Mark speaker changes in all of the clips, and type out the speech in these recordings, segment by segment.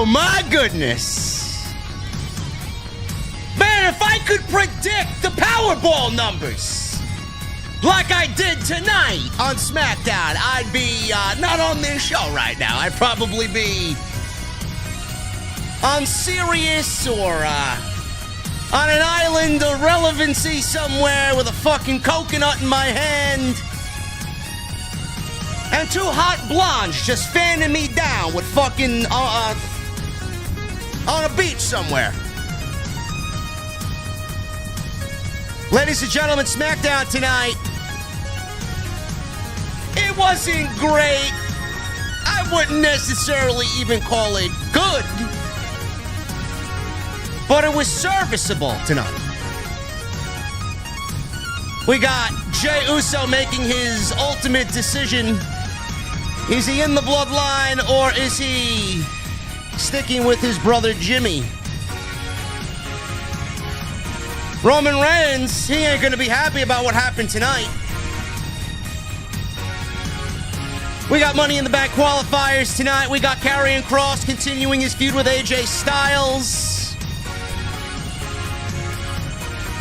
Speaker 1: Oh my goodness. Man, if I could predict the Powerball numbers like I did tonight on SmackDown, I'd be not on this show right now. I'd probably be on Sirius or on an island of relevancy somewhere with a fucking coconut in my hand and two hot blondes just fanning me down with fucking on a beach somewhere. Ladies and gentlemen, SmackDown tonight. It wasn't great. I wouldn't necessarily even call it good. But it was serviceable tonight. We got Jey Uso making his ultimate decision. Is he in the Bloodline or is he sticking with his brother Jimmy? Roman Reigns, he ain't gonna be happy about what happened tonight. We got Money in the Bank qualifiers tonight. We got Karrion Kross continuing his feud with AJ Styles.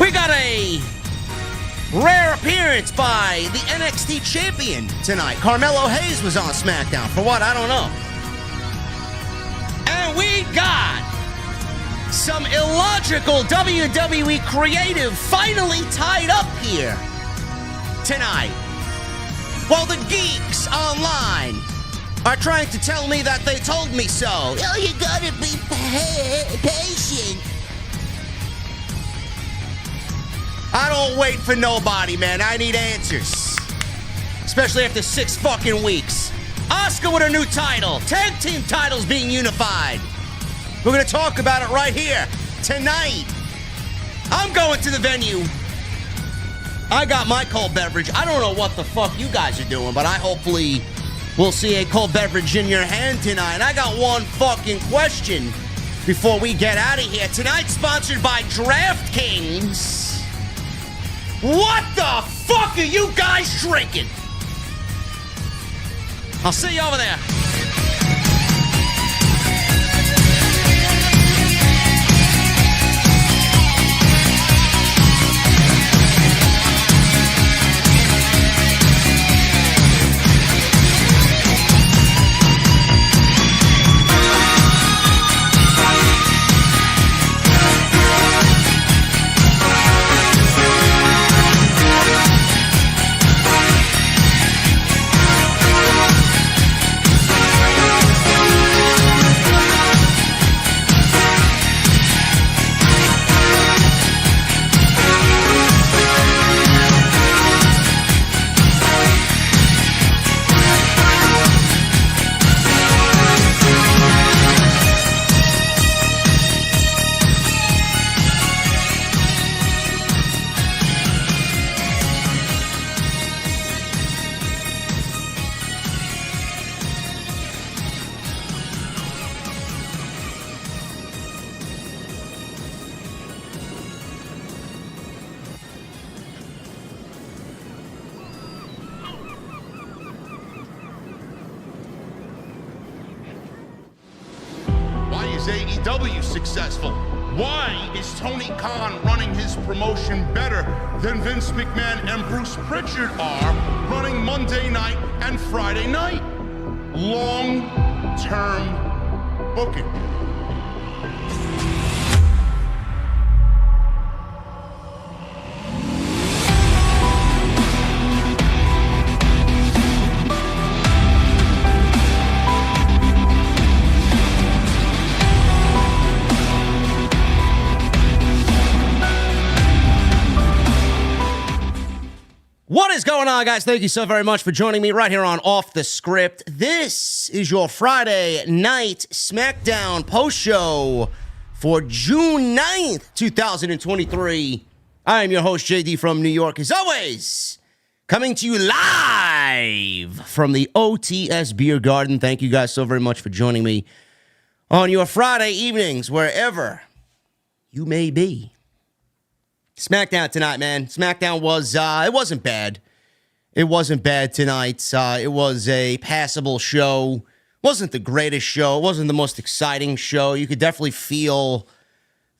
Speaker 1: We got a rare appearance by the NXT champion tonight. Carmelo Hayes was on SmackDown. For what? I don't know. And we got some illogical WWE creative finally tied up here tonight. While the geeks online are trying to tell me that they told me so. Oh, you gotta be patient. I don't wait for nobody, man. I need answers. Especially after 6 fucking weeks. Asuka with her new title. Tag team titles being unified. We're going to talk about it right here, tonight. I'm going to the venue. I got my cold beverage. I don't know what the fuck you guys are doing, but I hopefully will see a cold beverage in your hand tonight. I got one fucking question before we get out of here. Tonight's sponsored by DraftKings. What the fuck are you guys drinking? I'll see you over there.
Speaker 2: AEW successful? Why is Tony Khan running his promotion better than Vince McMahon and Bruce Pritchard are running Monday night and Friday night? Long-term booking.
Speaker 1: What is going on, guys? Thank you so very much for joining me right here on Off the Script. This is your Friday night SmackDown post show for June 9th, 2023. I am your host, JD from New York, as always, coming to you live from the OTS Beer Garden. Thank you guys so very much for joining me on your Friday evenings, wherever you may be. SmackDown tonight, man. SmackDown was, it wasn't bad. It wasn't bad tonight. It was a passable show. Wasn't the greatest show. It wasn't the most exciting show. You could definitely feel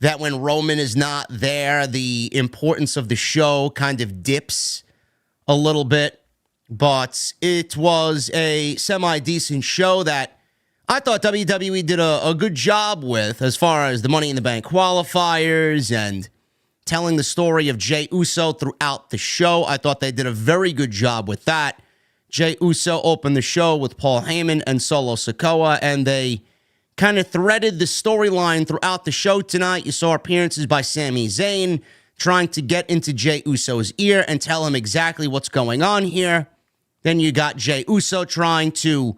Speaker 1: that when Roman is not there, the importance of the show kind of dips a little bit. But it was a semi-decent show that I thought WWE did a good job with as far as the Money in the Bank qualifiers and telling the story of Jey Uso throughout the show. I thought they did a very good job with that. Jey Uso opened the show with Paul Heyman and Solo Sikoa, and they kind of threaded the storyline throughout the show tonight. You saw appearances by Sami Zayn trying to get into Jey Uso's ear and tell him exactly what's going on here. Then you got Jey Uso trying to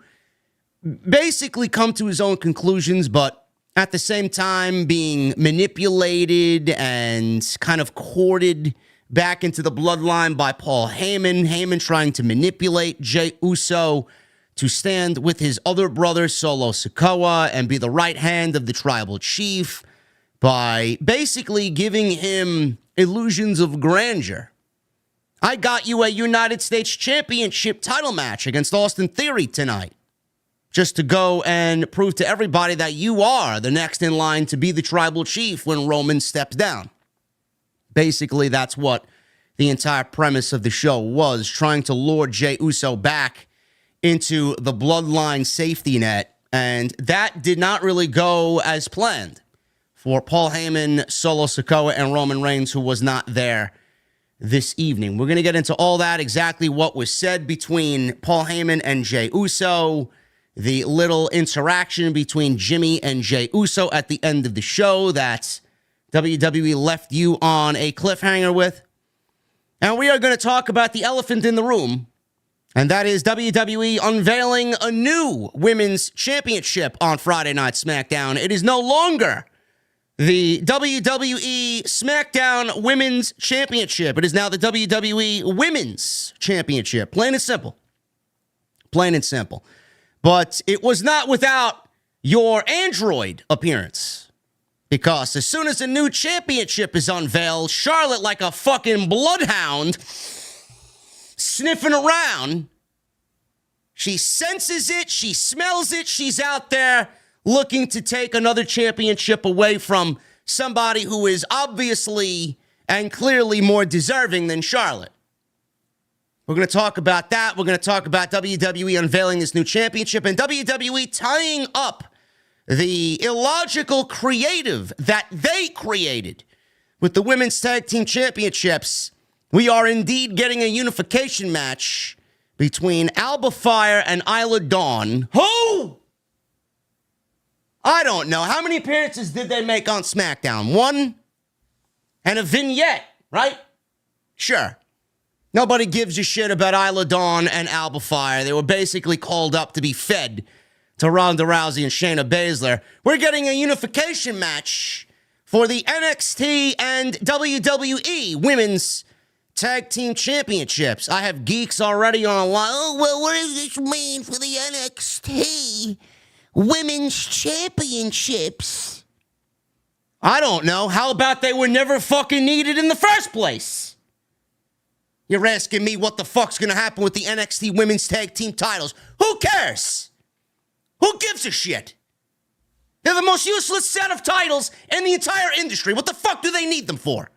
Speaker 1: basically come to his own conclusions, but at the same time being manipulated and kind of courted back into the bloodline by Paul Heyman. Heyman trying to manipulate Jey Uso to stand with his other brother, Solo Sikoa, and be the right hand of the tribal chief by basically giving him illusions of grandeur. I got you a United States Championship title match against Austin Theory tonight, just to go and prove to everybody that you are the next in line to be the tribal chief when Roman steps down. Basically, that's what the entire premise of the show was, trying to lure Jey Uso back into the bloodline safety net, and that did not really go as planned for Paul Heyman, Solo Sikoa, and Roman Reigns, who was not there this evening. We're going to get into all that, exactly what was said between Paul Heyman and Jey Uso, the little interaction between Jimmy and Jey Uso at the end of the show that WWE left you on a cliffhanger with. And we are going to talk about the elephant in the room, and that is WWE unveiling a new women's championship on Friday Night SmackDown. It is no longer the WWE SmackDown Women's Championship. It is now the WWE Women's Championship. Plain and simple. Plain and simple. But it was not without your Android appearance. Because as soon as a new championship is unveiled, Charlotte, like a fucking bloodhound, sniffing around, she senses it, she smells it, she's out there looking to take another championship away from somebody who is obviously and clearly more deserving than Charlotte. We're going to talk about that. We're going to talk about WWE unveiling this new championship and WWE tying up the illogical creative that they created with the Women's Tag Team Championships. We are indeed getting a unification match between Alba Fire and Isla Dawn. Who? I don't know. How many appearances did they make on SmackDown? One? And a vignette, right? Sure. Nobody gives a shit about Isla Dawn and Alba Fire. They were basically called up to be fed to Ronda Rousey and Shayna Baszler. We're getting a unification match for the NXT and WWE Women's Tag Team Championships. I have geeks already on a line. Oh, well, what does this mean for the NXT Women's Championships? I don't know. How about they were never fucking needed in the first place? You're asking me what the fuck's gonna happen with the NXT Women's Tag Team titles. Who cares? Who gives a shit? They're the most useless set of titles in the entire industry. What the fuck do they need them for?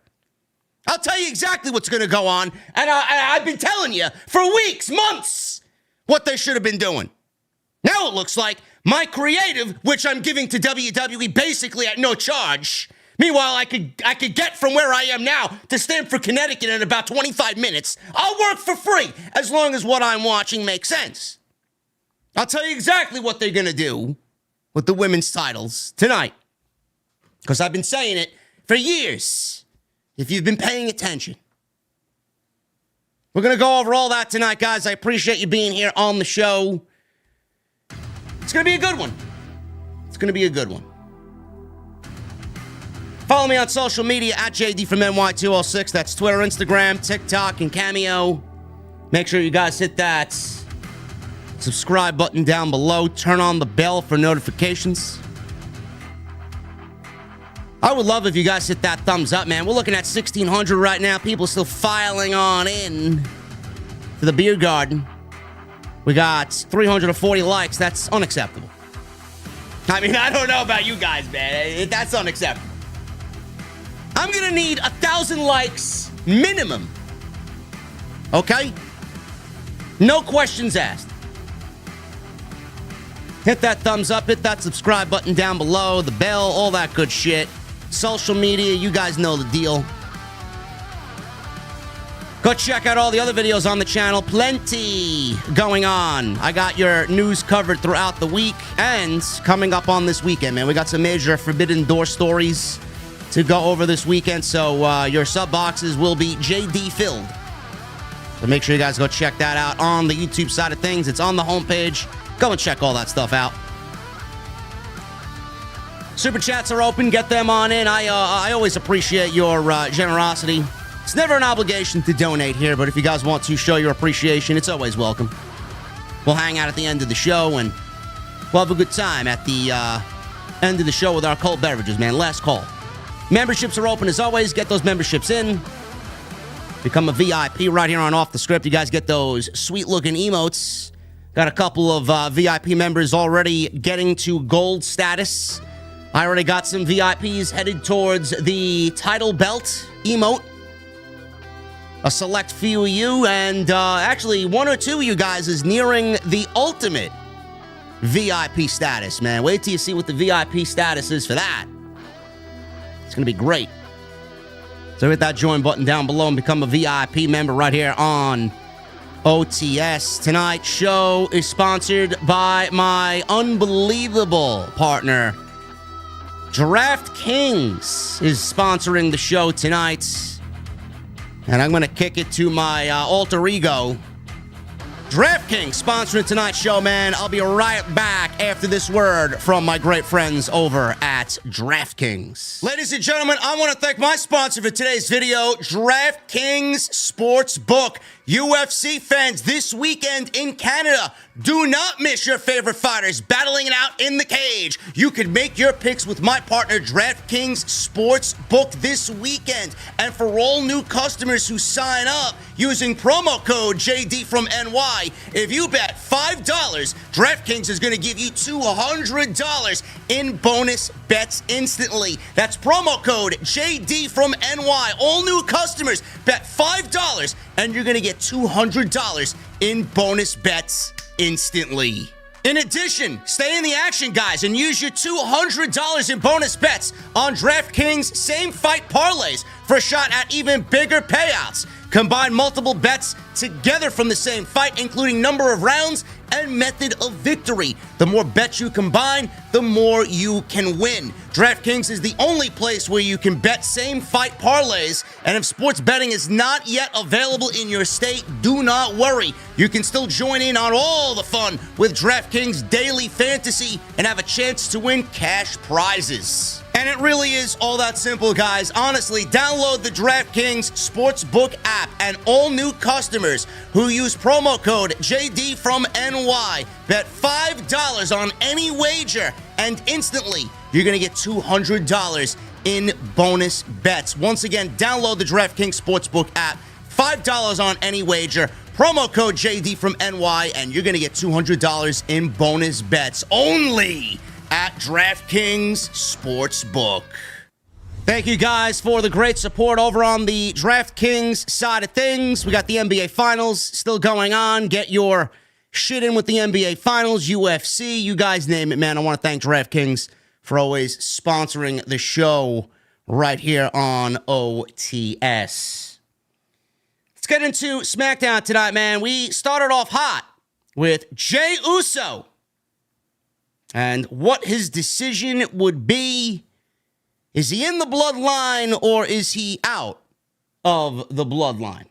Speaker 1: I'll tell you exactly what's going to go on, and I've been telling you for weeks, months, what they should have been doing. Now it looks like my creative, which I'm giving to WWE basically at no charge. Meanwhile, I could get from where I am now to Stamford, Connecticut in about 25 minutes. I'll work for free as long as what I'm watching makes sense. I'll tell you exactly what they're going to do with the women's titles tonight. Because I've been saying it for years, if you've been paying attention. We're going to go over all that tonight, guys. I appreciate you being here on the show. It's going to be a good one. It's going to be a good one. Follow me on social media at JDfromNY206. That's Twitter, Instagram, TikTok, and Cameo. Make sure you guys hit that subscribe button down below. Turn on the bell for notifications. I would love if you guys hit that thumbs up, man. We're looking at 1,600 right now. People still filing on in to the beer garden. We got 340 likes. That's unacceptable. I mean, I don't know about you guys, man. That's unacceptable. I'm going to need 1,000 likes minimum. Okay? No questions asked. Hit that thumbs up, hit that subscribe button down below, the bell, all that good shit. Social media, you guys know the deal. Go check out all the other videos on the channel. Plenty going on. I got your news covered throughout the week and coming up on this weekend, man. We got some major Forbidden Door stories to go over this weekend, so your sub boxes will be JD filled. So make sure you guys go check that out on the YouTube side of things. It's on the homepage. Go and check all that stuff out. Super chats are open. Get them on in. I always appreciate your generosity. It's never an obligation to donate here, but if you guys want to show your appreciation, it's always welcome. We'll hang out at the end of the show, and we'll have a good time at the end of the show with our cold beverages, man. Last call. Memberships are open as always. Get those memberships in. Become a VIP right here on Off the Script. You guys get those sweet-looking emotes. Got a couple of VIP members already getting to gold status. I already got some VIPs headed towards the title belt emote. A select few of you, and actually one or two of you guys is nearing the ultimate VIP status, man. Wait till you see what the VIP status is for that. It's going to be great. So hit that join button down below and become a VIP member right here on OTS. Tonight's show is sponsored by my unbelievable partner, DraftKings is sponsoring the show tonight. And I'm going to kick it to my alter ego, DraftKings, sponsoring tonight's show, man. I'll be right back after this word from my great friends over at DraftKings. Ladies and gentlemen, I want to thank my sponsor for today's video, DraftKings Sportsbook. UFC fans, this weekend in Canada, do not miss your favorite fighters battling it out in the cage. You can make your picks with my partner, DraftKings Sportsbook, this weekend. And for all new customers who sign up using promo code JDfromNY, if you bet $5, DraftKings is going to give you $200 in bonus bets instantly. That's promo code JDfromNY. All new customers bet $5 and you're going to get $200 in bonus bets instantly. In addition, stay in the action, guys, and use your $200 in bonus bets on DraftKings same fight parlays for a shot at even bigger payouts. Combine multiple bets together from the same fight, including number of rounds and method of victory. The more bets you combine, the more you can win. DraftKings is the only place where you can bet same fight parlays, and if sports betting is not yet available in your state, do not worry. You can still join in on all the fun with DraftKings Daily Fantasy and have a chance to win cash prizes. And it really is all that simple, guys. Honestly, download the DraftKings Sportsbook app, and all new customers who use promo code JDfromNY bet $5 on any wager, and instantly you're going to get $200 in bonus bets. Once again, download the DraftKings Sportsbook app, $5 on any wager, promo code JDfromNY, and you're going to get $200 in bonus bets only at DraftKings Sportsbook. Thank you guys for the great support over on the DraftKings side of things. We got the NBA Finals still going on. Get your shit in with the NBA Finals, UFC, you guys name it, man. I want to thank DraftKings for always sponsoring the show right here on OTS. Let's get into SmackDown tonight, man. We started off hot with Jey Uso and what his decision would be. Is he in the Bloodline or is he out of the Bloodline?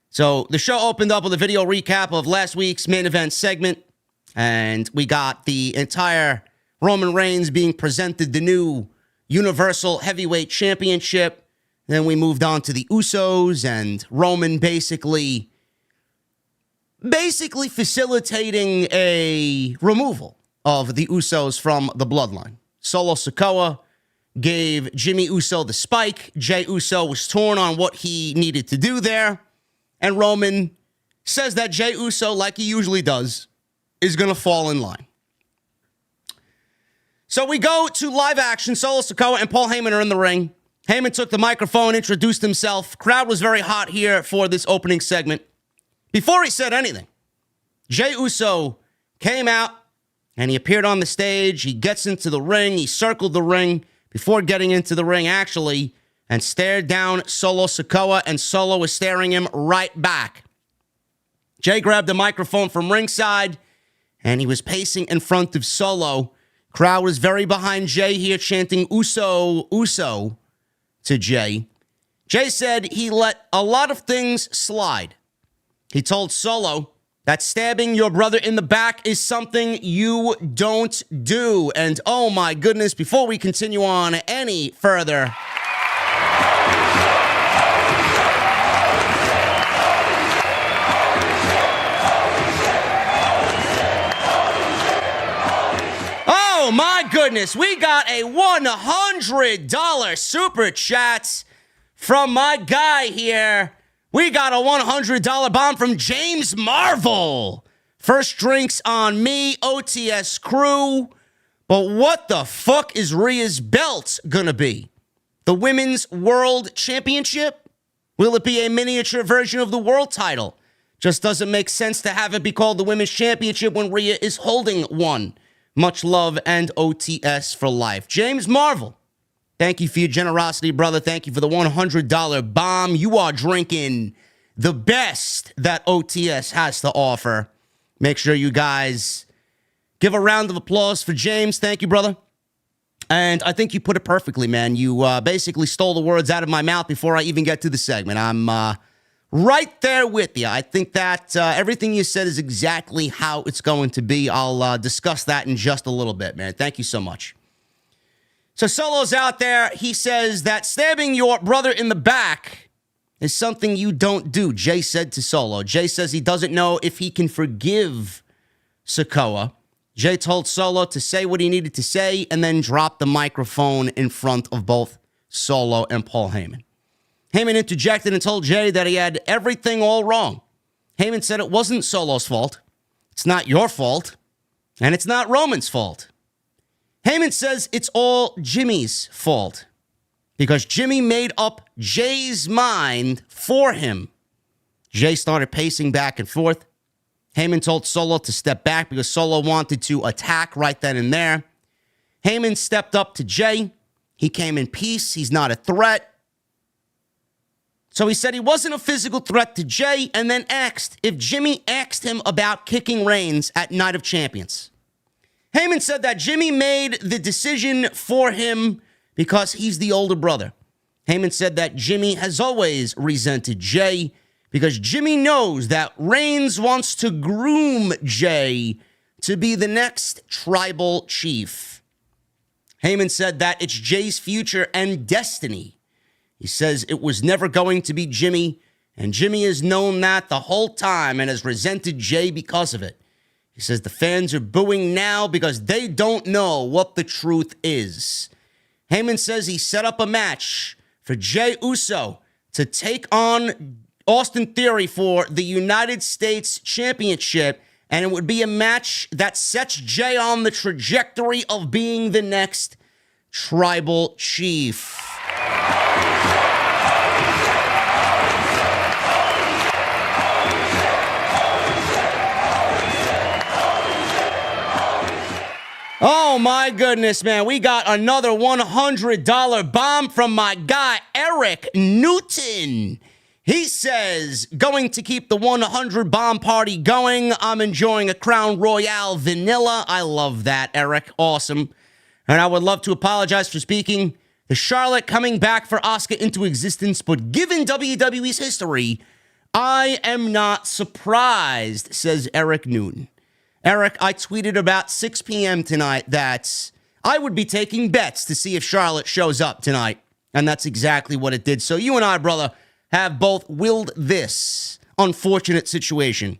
Speaker 1: So the show opened up with a video recap of last week's main event segment, and we got the entire Roman Reigns being presented the new Universal Heavyweight Championship. Then we moved on to the Usos and Roman basically facilitating a removal of the Usos from the Bloodline. Solo Sikoa gave Jimmy Uso the spike. Jey Uso was torn on what he needed to do there. And Roman says that Jey Uso, like he usually does, is going to fall in line. So we go to live action. Solo Sikoa and Paul Heyman are in the ring. Heyman took the microphone, introduced himself. Crowd was very hot here for this opening segment. Before he said anything, Jey Uso came out and he appeared on the stage. He gets into the ring. He circled the ring before getting into the ring, actually, and stared down Solo Sikoa, and Solo was staring him right back. Jey grabbed the microphone from ringside, and he was pacing in front of Solo. Crowd was very behind Jey here, chanting Uso, Uso to Jey. Jey said he let a lot of things slide. He told Solo that stabbing your brother in the back is something you don't do. And oh my goodness, before we continue on any further, oh my goodness, we got a $100 super chat from my guy here. We got a $100 bomb from James Marvel. First drinks on me, OTS crew. But what the fuck is Rhea's belt gonna be? The Women's World Championship? Will it be a miniature version of the world title? Just doesn't make sense to have it be called the Women's Championship when Rhea is holding one. Much love and OTS for life. James Marvel, thank you for your generosity, brother. Thank you for the $100 bomb. You are drinking the best that OTS has to offer. Make sure you guys give a round of applause for James. Thank you, brother. And I think you put it perfectly, man. You basically stole the words out of my mouth before I even get to the segment. I'm right there with you. I think that everything you said is exactly how it's going to be. I'll discuss that in just a little bit, man. Thank you so much. So Solo's out there. He says that stabbing your brother in the back is something you don't do, Jey said to Solo. Jey says he doesn't know if he can forgive Sikoa. Jey told Solo to say what he needed to say and then drop the microphone in front of both Solo and Paul Heyman. Heyman interjected and told Jey that he had everything all wrong. Heyman said it wasn't Solo's fault. It's not your fault. And it's not Roman's fault. Heyman says it's all Jimmy's fault because Jimmy made up Jey's mind for him. Jey started pacing back and forth. Heyman told Solo to step back because Solo wanted to attack right then and there. Heyman stepped up to Jey. He came in peace. He's not a threat. So he said he wasn't a physical threat to Jey and then asked if Jimmy asked him about kicking Reigns at Night of Champions. Heyman said that Jimmy made the decision for him because he's the older brother. Heyman said that Jimmy has always resented Jey because Jimmy knows that Reigns wants to groom Jey to be the next tribal chief. Heyman said that it's Jey's future and destiny. He says it was never going to be Jimmy, and Jimmy has known that the whole time and has resented Jey because of it. He says the fans are booing now because they don't know what the truth is. Heyman says he set up a match for Jey Uso to take on Austin Theory for the United States Championship, and it would be a match that sets Jey on the trajectory of being the next tribal chief. Oh my goodness, man. We got another $100 bomb from my guy, Eric Newton. He says, going to keep the 100 bomb party going. I'm enjoying a Crown Royale vanilla. I love that, Eric. Awesome. And I would love to apologize for speaking the Charlotte coming back for Asuka into existence, but given WWE's history, I am not surprised, says Eric Newton. Eric, I tweeted about 6 p.m. tonight that I would be taking bets to see if Charlotte shows up tonight, and that's exactly what it did. So you and I, brother, have both willed this unfortunate situation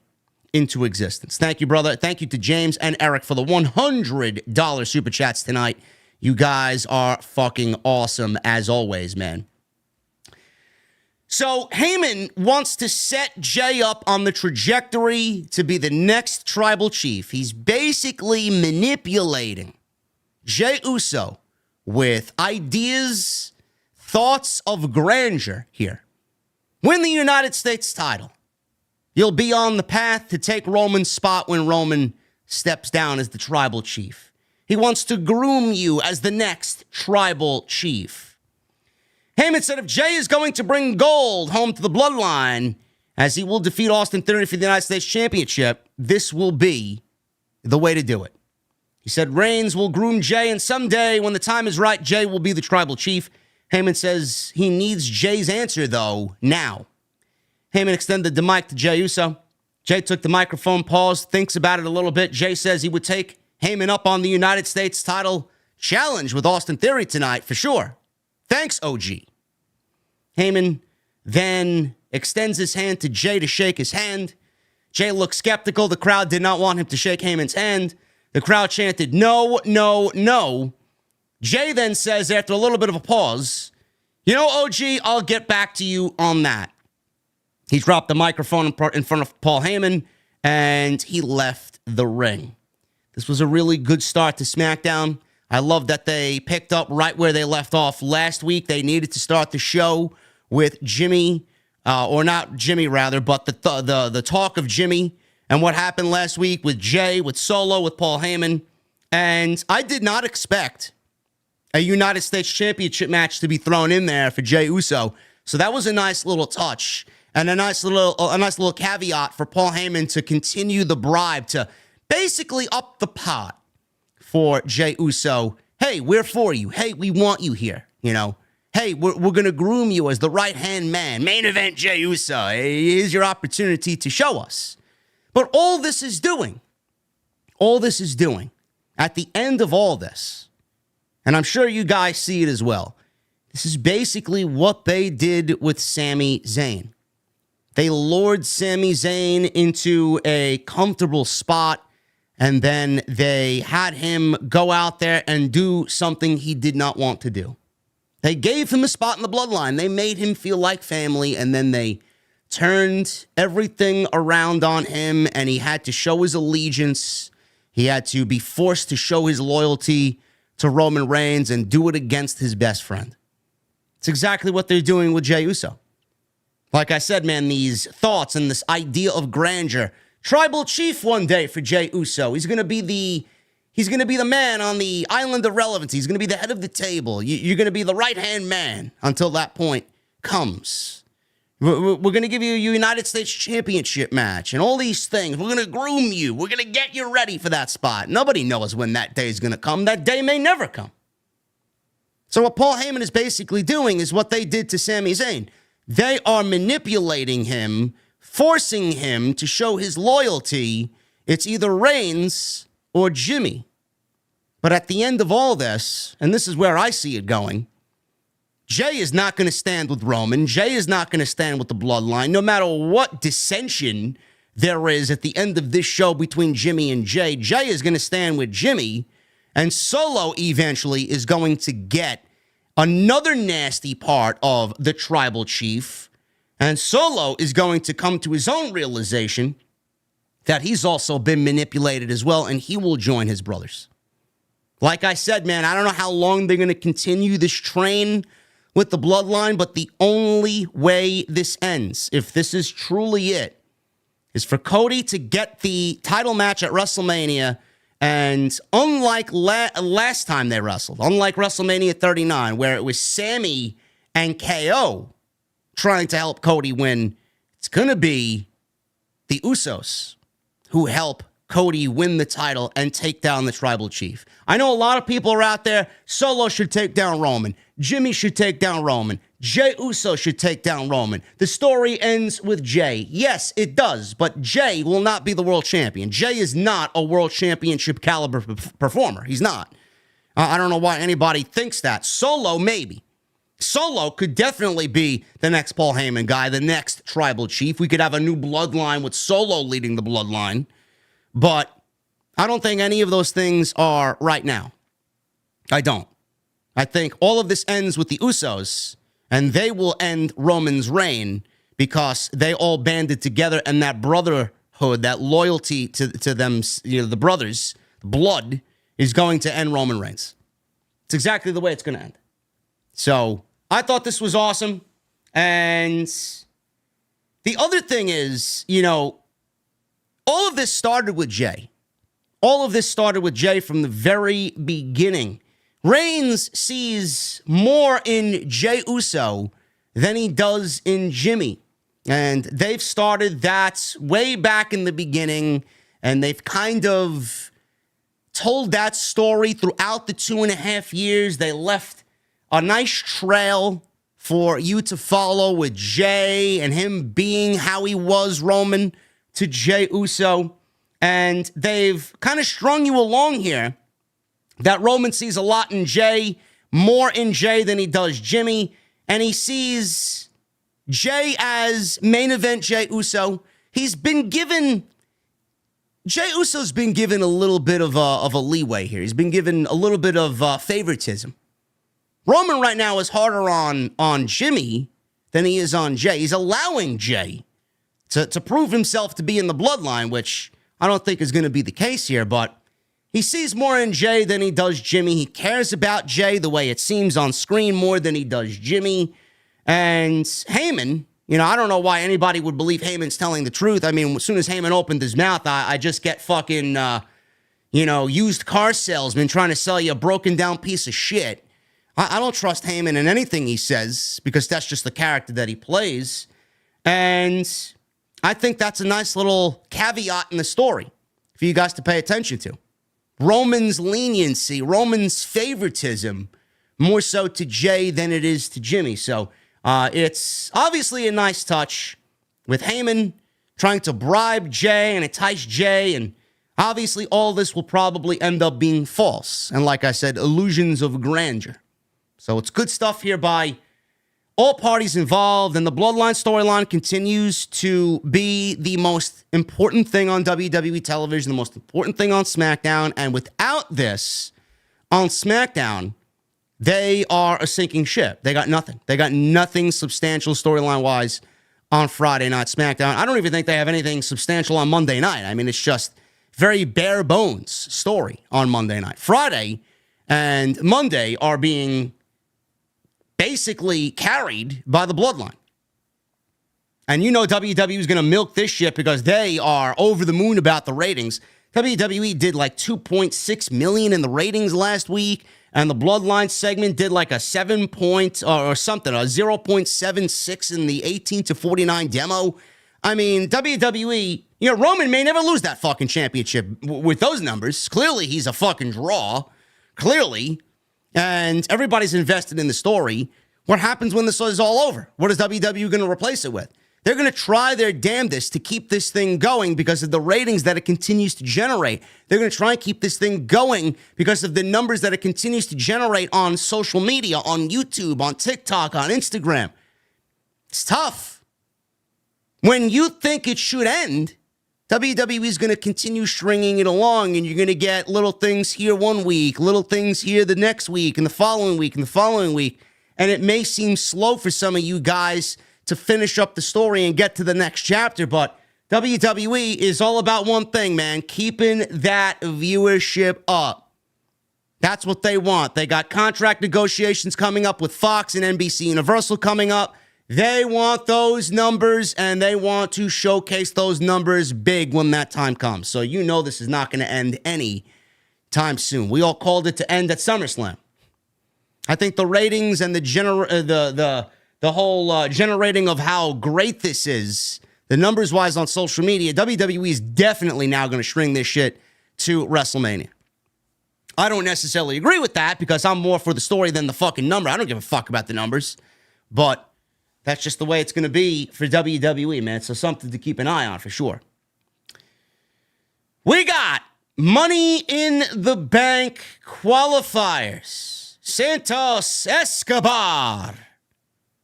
Speaker 1: into existence. Thank you, brother. Thank you to James and Eric for the $100 super chats tonight. You guys are fucking awesome, as always, man. So Heyman wants to set Jey up on the trajectory to be the next tribal chief. He's basically manipulating Jey Uso with ideas, thoughts of grandeur here. Win the United States title. You'll be on the path to take Roman's spot when Roman steps down as the tribal chief. He wants to groom you as the next tribal chief. Heyman said if Jey is going to bring gold home to the Bloodline, as he will defeat Austin Theory for the United States Championship, this will be the way to do it. He said Reigns will groom Jey, and someday, when the time is right, Jey will be the tribal chief. Heyman says he needs Jey's answer, though, now. Heyman extended the mic to Jey Uso. Jey took the microphone, paused, thinks about it a little bit. Jey says he would take Heyman up on the United States title challenge with Austin Theory tonight, for sure. Thanks, OG. Heyman then extends his hand to Jey to shake his hand. Jey looked skeptical. The crowd did not want him to shake Heyman's hand. The crowd chanted, no, no, no. Jey then says, after a little bit of a pause, you know, OG, I'll get back to you on that. He dropped the microphone in front of Paul Heyman, and he left the ring. This was a really good start to SmackDown. I love that they picked up right where they left off last week. They needed to start the show with Jimmy, or not Jimmy, rather, but the talk of Jimmy and what happened last week with Jey, with Solo, with Paul Heyman. And I did not expect a United States Championship match to be thrown in there for Jey Uso. So that was a nice little touch and a nice little caveat for Paul Heyman to continue the bribe to basically up the pot for Jey Uso. Hey, we're for you. Hey, we want you here. You know, hey, we're going to groom you as the right-hand man. Main event Jey Uso. Here's your opportunity to show us. But all this is doing, at the end of all this, and I'm sure you guys see it as well, this is basically what they did with Sami Zayn. They lured Sami Zayn into a comfortable spot, and then they had him go out there and do something he did not want to do. They gave him a spot in the Bloodline. They made him feel like family, and then they turned everything around on him, and he had to show his allegiance. He had to be forced to show his loyalty to Roman Reigns and do it against his best friend. It's exactly what they're doing with Jey Uso. Like I said, man, these thoughts and this idea of grandeur. Tribal chief one day for Jey Uso. He's going to be the man on the island of relevance. He's going to be the head of the table. You're going to be the right-hand man until that point comes. We're going to give you a United States Championship match and all these things. We're going to groom you. We're going to get you ready for that spot. Nobody knows when that day is going to come. That day may never come. So what Paul Heyman is basically doing is what they did to Sami Zayn. They are manipulating him, forcing him to show his loyalty. It's either Reigns or Jimmy. But at the end of all this, and this is where I see it going, Jey is not going to stand with Roman. Jey is not going to stand with the Bloodline. No matter what dissension there is at the end of this show between Jimmy and Jey, Jey is going to stand with Jimmy, and Solo eventually is going to get another nasty part of the tribal chief, and Solo is going to come to his own realization that he's also been manipulated as well, and he will join his brothers. Like I said, man, I don't know how long they're going to continue this train with the Bloodline, but the only way this ends, if this is truly it, is for Cody to get the title match at WrestleMania. And unlike last time they wrestled, unlike WrestleMania 39, where it was Sami and KO trying to help Cody win, it's going to be the Usos who help Cody win the title and take down the tribal chief. I know a lot of people are out there. Solo should take down Roman. Jimmy should take down Roman. Jey Uso should take down Roman. The story ends with Jey. Yes, it does, but Jey will not be the world champion. Jey is not a world championship caliber performer. He's not. I don't know why anybody thinks that. Solo, maybe. Solo could definitely be the next Paul Heyman guy, the next tribal chief. We could have a new bloodline with Solo leading the bloodline. But I don't think any of those things are right now. I don't. I think all of this ends with the Usos and they will end Roman's reign because they all banded together, and that brotherhood, that loyalty to them, the brothers, blood, is going to end Roman Reigns. It's exactly the way it's going to end. So I thought this was awesome. And the other thing is, all of this started with Jey. All of this started with Jey from the very beginning. Reigns sees more in Jey Uso than he does in Jimmy. And they've started that way back in the beginning, and they've kind of told that story throughout the 2.5 years. They left a nice trail for you to follow with Jey and him being how he was, Roman, to Jey Uso. And they've kind of strung you along here that Roman sees a lot in Jey, more in Jey than he does Jimmy. And he sees Jey as main event Jey Uso. Jey Uso's been given a little bit of a leeway here. He's been given a little bit of favoritism. Roman right now is harder on Jimmy than he is on Jey. He's allowing Jey to prove himself to be in the bloodline, which I don't think is going to be the case here, but he sees more in Jey than he does Jimmy. He cares about Jey the way it seems on screen more than he does Jimmy. And Heyman, I don't know why anybody would believe Heyman's telling the truth. I mean, as soon as Heyman opened his mouth, I just get fucking, used car salesman trying to sell you a broken down piece of shit. I don't trust Heyman in anything he says because that's just the character that he plays. And I think that's a nice little caveat in the story for you guys to pay attention to. Roman's leniency, Roman's favoritism, more so to Jey than it is to Jimmy. So it's obviously a nice touch with Heyman trying to bribe Jey and entice Jey. And obviously all this will probably end up being false. And like I said, illusions of grandeur. So it's good stuff here by all parties involved. And the Bloodline storyline continues to be the most important thing on WWE television, the most important thing on SmackDown. And without this on SmackDown, they are a sinking ship. They got nothing. They got nothing substantial storyline-wise on Friday Night SmackDown. I don't even think they have anything substantial on Monday night. I mean, it's just very bare bones story on Monday night. Friday and Monday are being basically carried by the Bloodline. And WWE is going to milk this shit because they are over the moon about the ratings. WWE did like 2.6 million in the ratings last week, and the Bloodline segment did like a 0.76 in the 18 to 49 demo. I mean, WWE, Roman may never lose that fucking championship with those numbers. Clearly, he's a fucking draw. Clearly. And everybody's invested in the story. What happens when this is all over? What is WWE going to replace it with? They're going to try their damnedest to keep this thing going because of the ratings that it continues to generate. They're going to try and keep this thing going because of the numbers that it continues to generate on social media, on YouTube, on TikTok, on Instagram. It's tough. When you think it should end, WWE is going to continue stringing it along, and you're going to get little things here one week, little things here the next week, and the following week, and the following week. And it may seem slow for some of you guys to finish up the story and get to the next chapter, but WWE is all about one thing, man, keeping that viewership up. That's what they want. They got contract negotiations coming up with Fox and NBC Universal coming up. They want those numbers, and they want to showcase those numbers big when that time comes. So this is not going to end any time soon. We all called it to end at SummerSlam. I think the ratings and the whole generating of how great this is, the numbers-wise on social media, WWE is definitely now going to string this shit to WrestleMania. I don't necessarily agree with that because I'm more for the story than the fucking number. I don't give a fuck about the numbers, but that's just the way it's going to be for WWE, man. So something to keep an eye on for sure. We got Money in the Bank qualifiers. Santos Escobar.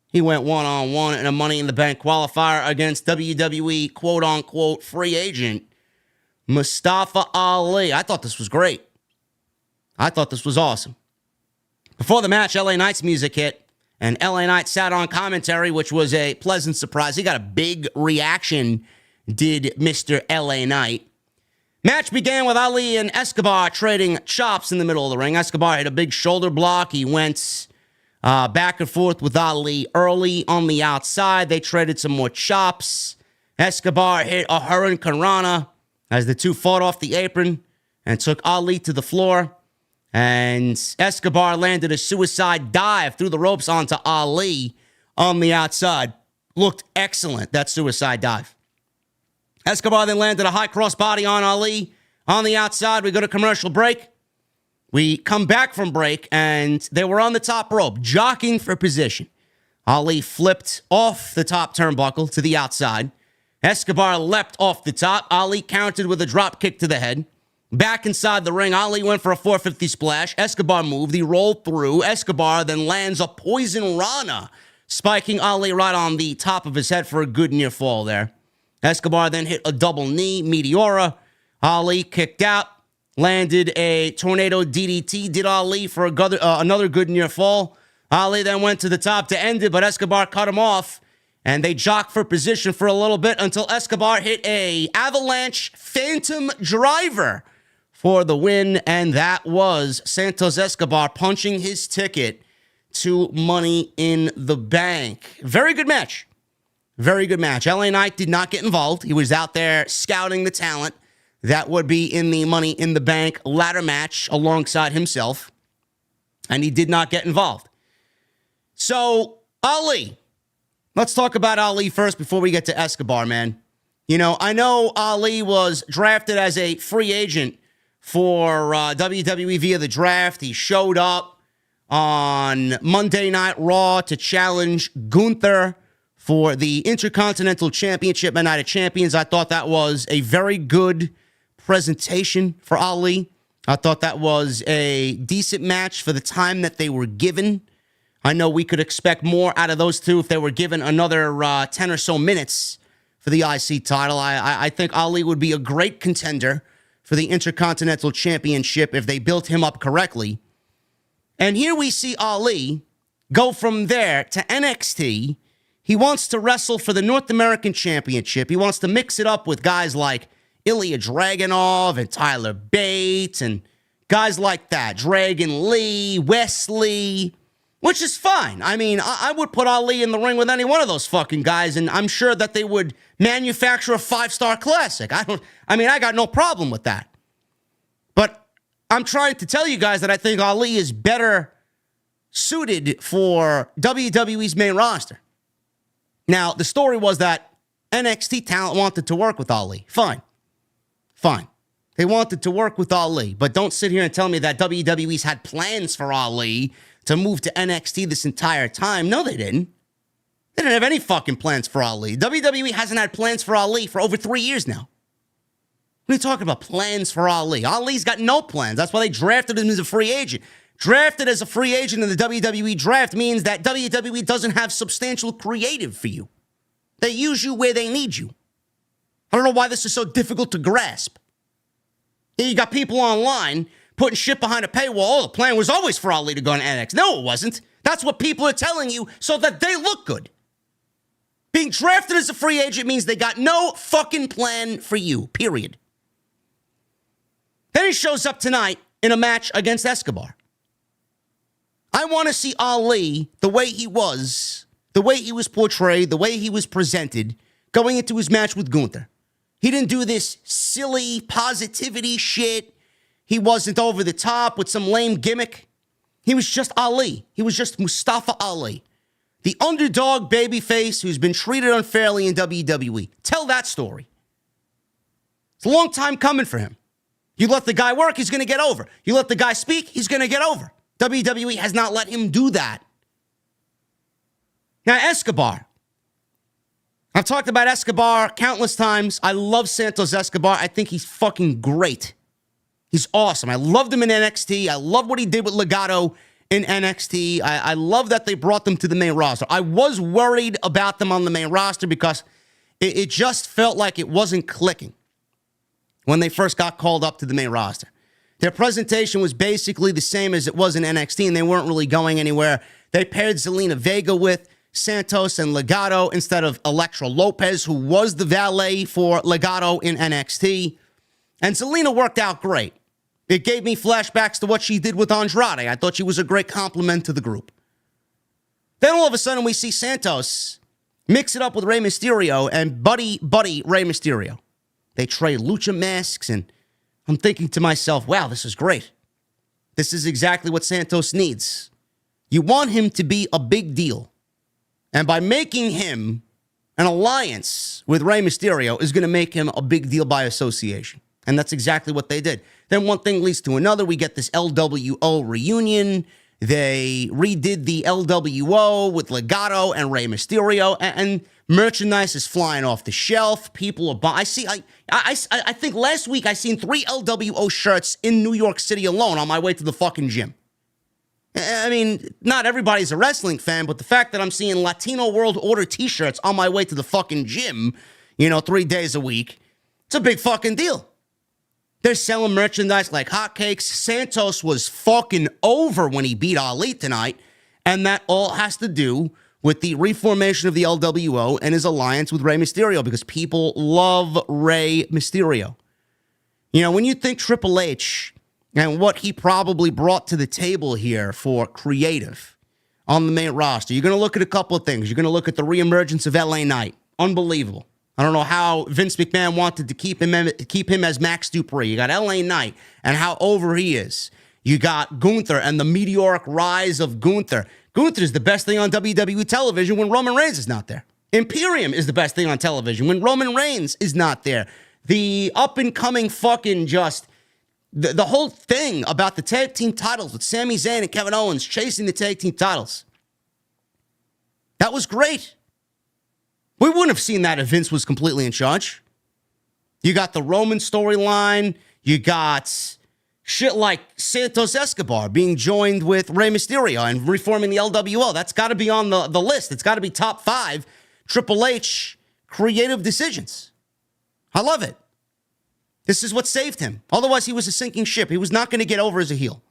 Speaker 1: He went one-on-one in a Money in the Bank qualifier against WWE quote-unquote free agent Mustafa Ali. I thought this was great. I thought this was awesome. Before the match, LA Knight's music hit, And LA Knight sat on commentary, which was a pleasant surprise. He got a big reaction, did Mr. LA Knight. Match began with Ali and Escobar trading chops in the middle of the ring. Escobar hit a big shoulder block. He went back and forth with Ali early on the outside. They traded some more chops. Escobar hit a Hurricane Rana as the two fought off the apron and took Ali to the floor. And Escobar landed a suicide dive through the ropes onto Ali on the outside. Looked excellent, that suicide dive. Escobar then landed a high crossbody on Ali on the outside. We go to commercial break. We come back from break, and they were on the top rope, jockeying for position. Ali flipped off the top turnbuckle to the outside. Escobar leapt off the top. Ali countered with a drop kick to the head. Back inside the ring, Ali went for a 450 splash. Escobar moved. He rolled through. Escobar then lands a poison Rana, spiking Ali right on the top of his head for a good near fall there. Escobar then hit a double knee, Meteora. Ali kicked out, landed a tornado DDT, did Ali for another good near fall. Ali then went to the top to end it, but Escobar cut him off, and they jocked for position for a little bit until Escobar hit a avalanche phantom driver for the win, and that was Santos Escobar punching his ticket to Money in the Bank. Very good match. Very good match. LA Knight did not get involved. He was out there scouting the talent that would be in the Money in the Bank ladder match alongside himself, and he did not get involved. So, Ali. Let's talk about Ali first before we get to Escobar, man. You know, I know Ali was drafted as a free agent for WWE via the draft. He showed up on Monday Night Raw to challenge Gunther for the Intercontinental Championship at Night of Champions. I thought that was a very good presentation for Ali. I thought that was a decent match for the time that they were given. I know we could expect more out of those two if they were given another 10 or so minutes for the IC title. I think Ali would be a great contender for the Intercontinental Championship if they built him up correctly. And here we see Ali go from there to NXT. He wants to wrestle for the North American Championship. He wants to mix it up with guys like Ilya Dragunov and Tyler Bates and guys like that. Dragon Lee, Wesley, which is fine. I mean, I would put Ali in the ring with any one of those fucking guys, and I'm sure that they would manufacture a 5-star classic. I got no problem with that. But I'm trying to tell you guys that I think Ali is better suited for WWE's main roster. Now, the story was that NXT talent wanted to work with Ali. Fine. They wanted to work with Ali, but don't sit here and tell me that WWE's had plans for Ali to move to NXT this entire time. No, they didn't. They didn't have any fucking plans for Ali. WWE hasn't had plans for Ali for over 3 years now. What are you talking about, plans for Ali? Ali's got no plans. That's why they drafted him as a free agent. Drafted as a free agent in the WWE draft means that WWE doesn't have substantial creative for you. They use you where they need you. I don't know why this is so difficult to grasp. You got people online putting shit behind a paywall. Oh, the plan was always for Ali to go on NXT. No, it wasn't. That's what people are telling you so that they look good. Being drafted as a free agent means they got no fucking plan for you, period. Then he shows up tonight in a match against Escobar. I want to see Ali the way he was portrayed, the way he was presented going into his match with Gunther. He didn't do this silly positivity shit. He wasn't over the top with some lame gimmick. He was just Ali. He was just Mustafa Ali, the underdog babyface who's been treated unfairly in WWE. Tell that story. It's a long time coming for him. You let the guy work, he's going to get over. You let the guy speak, he's going to get over. WWE has not let him do that. Now, Escobar. I've talked about Escobar countless times. I love Santos Escobar. I think he's fucking great. He's awesome. I loved him in NXT. I love what he did with Legado in NXT. I love that they brought them to the main roster. I was worried about them on the main roster because it just felt like it wasn't clicking when they first got called up to the main roster. Their presentation was basically the same as it was in NXT, and they weren't really going anywhere. They paired Zelina Vega with Santos and Legado instead of Elektra Lopez, who was the valet for Legado in NXT. And Zelina worked out great. It gave me flashbacks to what she did with Andrade. I thought she was a great compliment to the group. Then all of a sudden we see Santos mix it up with Rey Mysterio and buddy Rey Mysterio. They trade lucha masks, and I'm thinking to myself, wow, this is great. This is exactly what Santos needs. You want him to be a big deal. And by making him an alliance with Rey Mysterio is going to make him a big deal by association. And that's exactly what they did. Then one thing leads to another. We get this LWO reunion. They redid the LWO with Legado and Rey Mysterio, and merchandise is flying off the shelf. People are buying. I think last week I seen 3 LWO shirts in New York City alone on my way to the fucking gym. I mean, not everybody's a wrestling fan, but the fact that I'm seeing Latino World Order t-shirts on my way to the fucking gym, 3 days a week, it's a big fucking deal. They're selling merchandise like hotcakes. Santos was fucking over when he beat Ali tonight, and that all has to do with the reformation of the LWO and his alliance with Rey Mysterio, because people love Rey Mysterio. When you think Triple H and what he probably brought to the table here for creative on the main roster, you're going to look at a couple of things. You're going to look at the reemergence of LA Knight. Unbelievable. I don't know how Vince McMahon wanted to keep him as Max Dupree. You got LA Knight and how over he is. You got Gunther and the meteoric rise of Gunther. Gunther is the best thing on WWE television when Roman Reigns is not there. Imperium is the best thing on television when Roman Reigns is not there. The up-and-coming fucking just... The whole thing about the tag team titles with Sami Zayn and Kevin Owens chasing the tag team titles. That was great. We wouldn't have seen that if Vince was completely in charge. You got the Roman storyline. You got shit like Santos Escobar being joined with Rey Mysterio and reforming the LWO. That's got to be on the list. It's got to be top 5 Triple H creative decisions. I love it. This is what saved him. Otherwise, he was a sinking ship. He was not going to get over as a heel.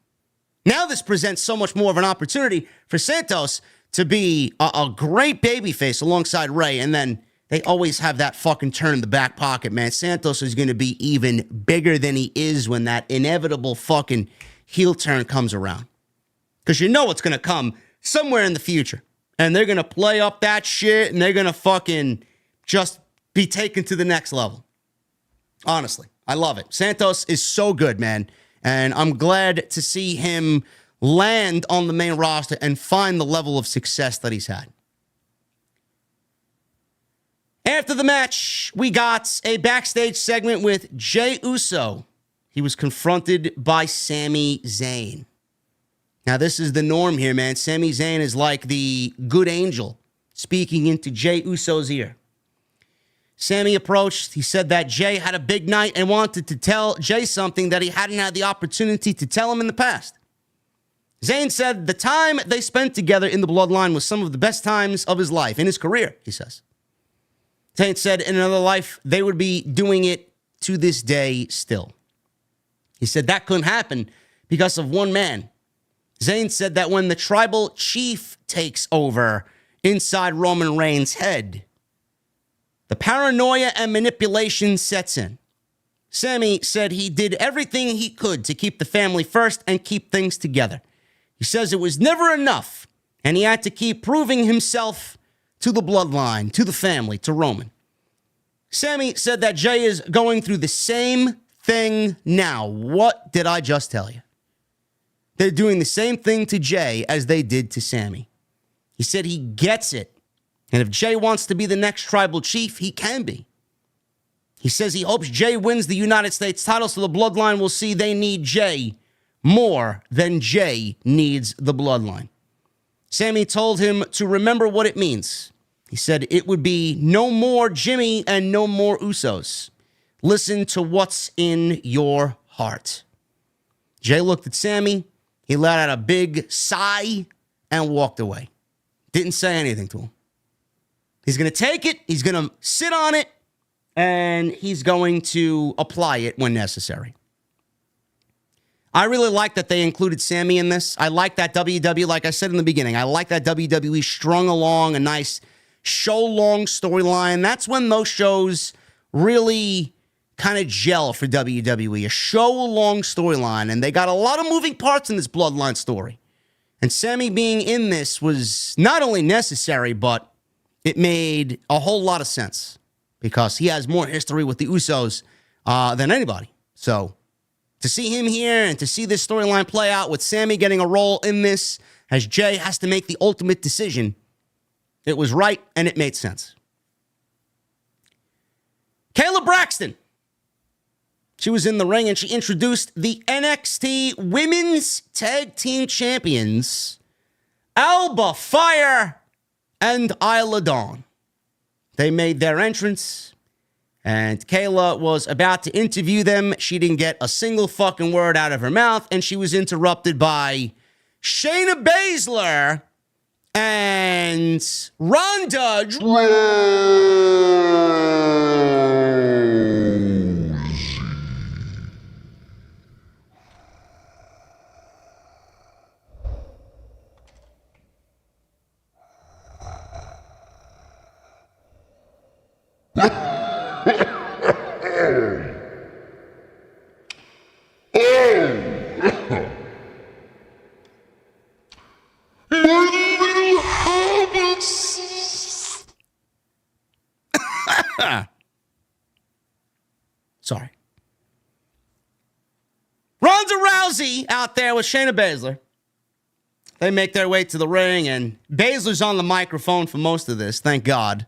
Speaker 1: Now this presents so much more of an opportunity for Santos to be a great babyface alongside Rey, and then they always have that fucking turn in the back pocket, man. Santos is going to be even bigger than he is when that inevitable fucking heel turn comes around. Because it's going to come somewhere in the future. And they're going to play up that shit, and they're going to fucking just be taken to the next level. Honestly, I love it. Santos is so good, man. And I'm glad to see him land on the main roster and find the level of success that he's had. After the match, we got a backstage segment with Jey Uso. He was confronted by Sami Zayn. Now, this is the norm here, man. Sami Zayn is like the good angel speaking into Jey Uso's ear. Sami approached. He said that Jey had a big night and wanted to tell Jey something that he hadn't had the opportunity to tell him in the past. Zayn said the time they spent together in the Bloodline was some of the best times of his life, in his career, he says. Zayn said in another life, they would be doing it to this day still. He said that couldn't happen because of one man. Zayn said that when the tribal chief takes over inside Roman Reigns' head, the paranoia and manipulation sets in. Sami said he did everything he could to keep the family first and keep things together. He says it was never enough, and he had to keep proving himself to the bloodline, to the family, to Roman. Sami said that Jey is going through the same thing now. What did I just tell you? They're doing the same thing to Jey as they did to Sami. He said he gets it. And if Jey wants to be the next tribal chief, he can be. He says he hopes Jey wins the United States title so the bloodline will see they need Jey more than Jey needs the bloodline. Sami told him to remember what it means. He said it would be no more Jimmy and no more Usos. Listen to what's in your heart. Jey looked at Sami. He let out a big sigh and walked away. Didn't say anything to him. He's going to take it. He's going to sit on it. And he's going to apply it when necessary. I really like that they included Sami in this. I like that WWE, like I said in the beginning, I like that WWE strung along a nice show-long storyline. That's when those shows really kind of gel for WWE. A show-long storyline, and they got a lot of moving parts in this Bloodline story. And Sami being in this was not only necessary, but it made a whole lot of sense because he has more history with the Usos than anybody. So to see him here and to see this storyline play out with Sami getting a role in this as Jey has to make the ultimate decision, it was right and it made sense. Kayla Braxton. She was in the ring and she introduced the NXT Women's Tag Team Champions, Alba Fire and Isla Dawn. They made their entrance, and Kayla was about to interview them. She didn't get a single fucking word out of her mouth, and she was interrupted by Shayna Baszler and Ronda Sorry. Ronda Rousey out there with Shayna Baszler. They make their way to the ring, and Baszler's on the microphone for most of this, thank God.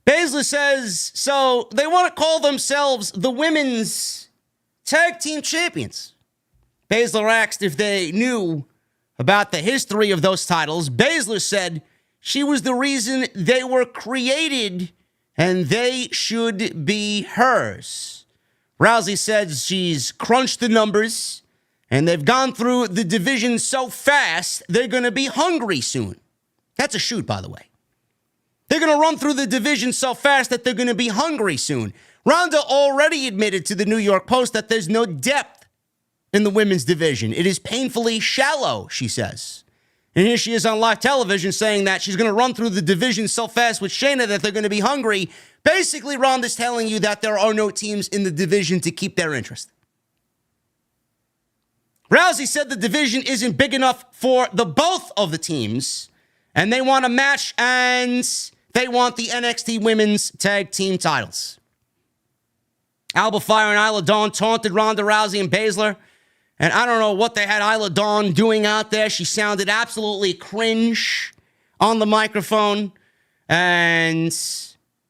Speaker 1: Baszler says, so they want to call themselves the Women's Tag Team Champions. Baszler asked if they knew about the history of those titles. Baszler said she was the reason they were created and they should be hers. Rousey says she's crunched the numbers and they've gone through the division so fast, they're going to be hungry soon. That's a shoot, by the way. They're going to run through the division so fast that they're going to be hungry soon. Ronda already admitted to the New York Post that there's no depth in the women's division. It is painfully shallow, she says. And here she is on live television saying that she's going to run through the division so fast with Shayna that they're going to be hungry. Basically, Ronda's telling you that there are no teams in the division to keep their interest. Rousey said the division isn't big enough for the both of the teams, and they want a match, and they want the NXT Women's Tag Team titles. Alba Fire and Isla Dawn taunted Ronda Rousey and Baszler, and I don't know what they had Isla Dawn doing out there. She sounded absolutely cringe on the microphone, and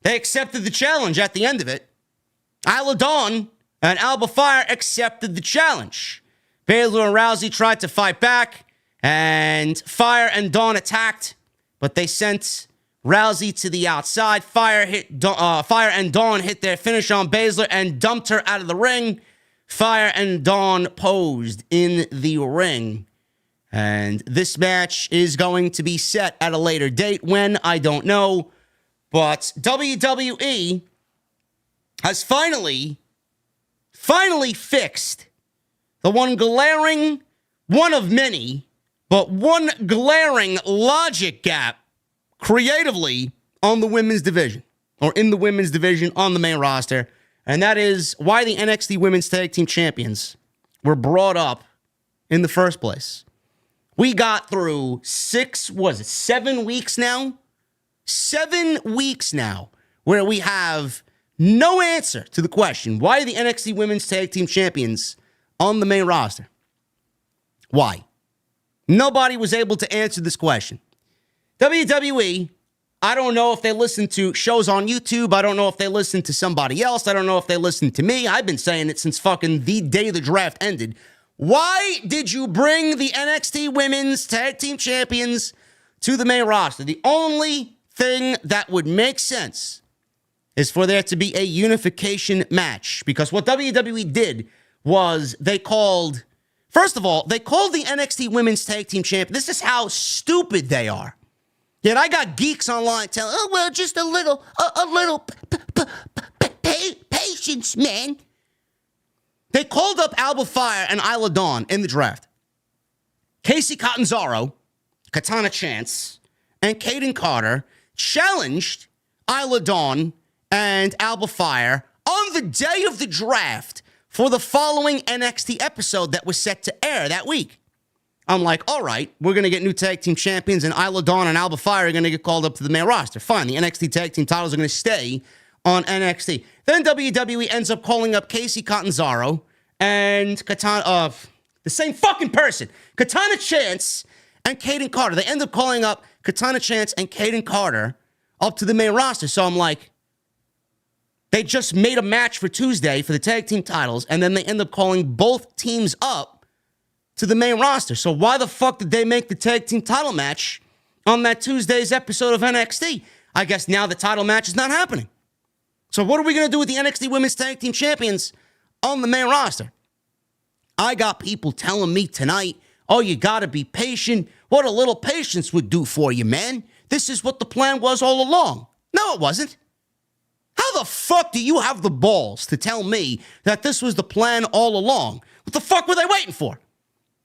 Speaker 1: they accepted the challenge at the end of it. Isla Dawn and Alba Fire accepted the challenge. Baszler and Rousey tried to fight back, and Fire and Dawn attacked, but they sent Rousey to the outside. Fire and Dawn hit their finish on Baszler and dumped her out of the ring. Fire and Dawn posed in the ring. And this match is going to be set at a later date. When, I don't know. But WWE has finally fixed the one of many, but one glaring logic gap creatively on the women's division, or in the women's division on the main roster. And that is why the NXT Women's Tag Team Champions were brought up in the first place. We got through 7 weeks now? 7 weeks now where we have no answer to the question, why are the NXT Women's Tag Team Champions on the main roster? Why? Nobody was able to answer this question. WWE, I don't know if they listen to shows on YouTube. I don't know if they listen to somebody else. I don't know if they listen to me. I've been saying it since fucking the day the draft ended. Why did you bring the NXT Women's Tag Team Champions to the main roster? The only thing that would make sense is for there to be a unification match. Because what WWE did was they called the NXT Women's Tag Team Champions. This is how stupid they are. Yet I got geeks online telling, oh, well, just a little patience, man. They called up Alba Fire and Isla Dawn in the draft. Casey Catanzaro, Katana Chance, and Kaden Carter challenged Isla Dawn and Alba Fire on the day of the draft for the following NXT episode that was set to air that week. I'm like, all right, we're going to get new tag team champions, and Isla Dawn and Alba Fire are going to get called up to the main roster. Fine, the NXT tag team titles are going to stay on NXT. Then WWE ends up calling up Casey Catanzaro and Katana, the same fucking person, Katana Chance and Kaden Carter. They end up calling up Katana Chance and Kaden Carter up to the main roster. So I'm like, they just made a match for Tuesday for the tag team titles, and then they end up calling both teams up to the main roster. So why the fuck did they make the tag team title match on that Tuesday's episode of NXT? I guess now the title match is not happening. So what are we going to do with the NXT Women's Tag Team Champions on the main roster? I got people telling me tonight, oh, you got to be patient. What a little patience would do for you, man. This is what the plan was all along. No, it wasn't. How the fuck do you have the balls to tell me that this was the plan all along? What the fuck were they waiting for?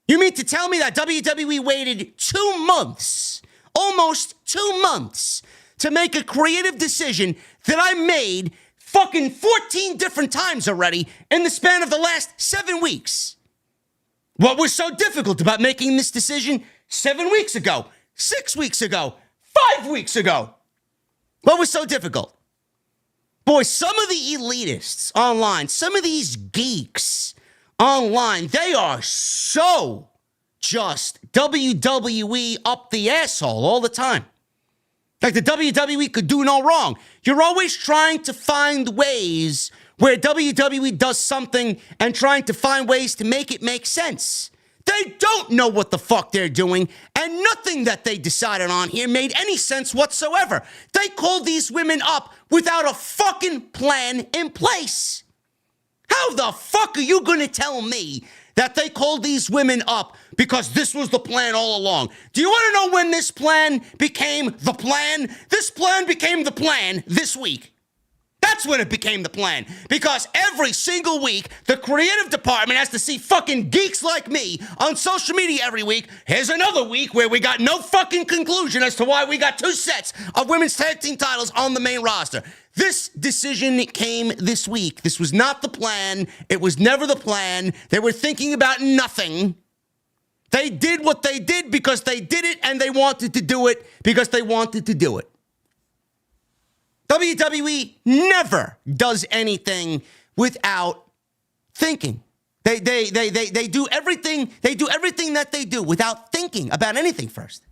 Speaker 1: You mean to tell me that WWE waited 2 months, almost 2 months, to make a creative decision that I made fucking 14 different times already in the span of the last 7 weeks? What was so difficult about making this decision 7 weeks ago, 6 weeks ago, 5 weeks ago? What was so difficult? Boy, some of the elitists online, some of these geeks online, they are so just WWE up the asshole all the time. Like the WWE could do no wrong. You're always trying to find ways where WWE does something and trying to find ways to make it make sense. They don't know what the fuck they're doing, and nothing that they decided on here made any sense whatsoever. They called these women up without a fucking plan in place. How the fuck are you going to tell me that they called these women up because this was the plan all along? Do you want to know when this plan became the plan? This plan became the plan this week. That's when it became the plan. Because every single week, the creative department has to see fucking geeks like me on social media every week. Here's another week where we got no fucking conclusion as to why we got 2 sets of women's tag team titles on the main roster. This decision came this week. This was not the plan. It was never the plan. They were thinking about nothing. They did what they did because they did it, and they wanted to do it because they wanted to do it. WWE never does anything without thinking. They do everything. They do everything that they do without thinking about anything first.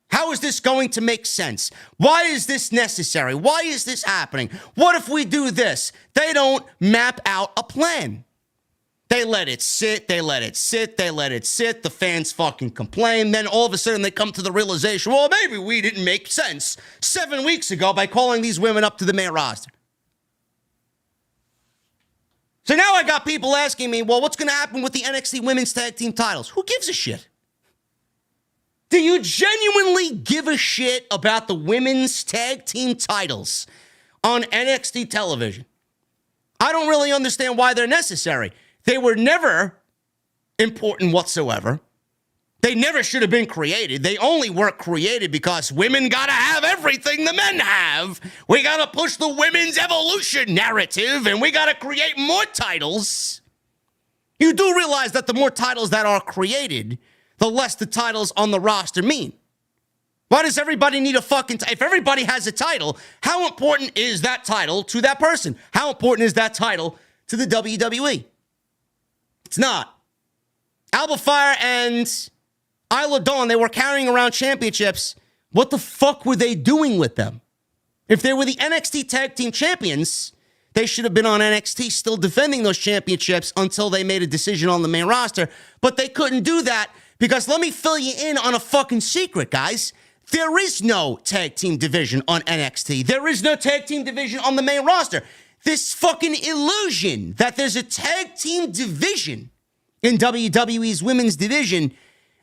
Speaker 1: How is this going to make sense? Why is this necessary? Why is this happening? What if we do this? They don't map out a plan. They let it sit, they let it sit, they let it sit. The fans fucking complain. Then all of a sudden they come to the realization, well, maybe we didn't make sense 7 weeks ago by calling these women up to the main roster. So now I got people asking me, well, what's going to happen with the NXT Women's Tag Team titles? Who gives a shit? Do you genuinely give a shit about the women's tag team titles on NXT television? I don't really understand why they're necessary. They were never important whatsoever. They never should have been created. They only weren't created because women gotta have everything the men have. We gotta push the women's evolution narrative, and we gotta create more titles. You do realize that the more titles that are created, the less the titles on the roster mean. Why does everybody need a fucking if everybody has a title, how important is that title to that person? How important is that title to the WWE? It's not. Alba Fire and Isla Dawn, they were carrying around championships. What the fuck were they doing with them? If they were the NXT Tag Team Champions, they should have been on NXT still defending those championships until they made a decision on the main roster. But they couldn't do that because let me fill you in on a fucking secret, guys. There is no tag team division on NXT. There is no tag team division on the main roster. This fucking illusion that there's a tag team division in WWE's women's division,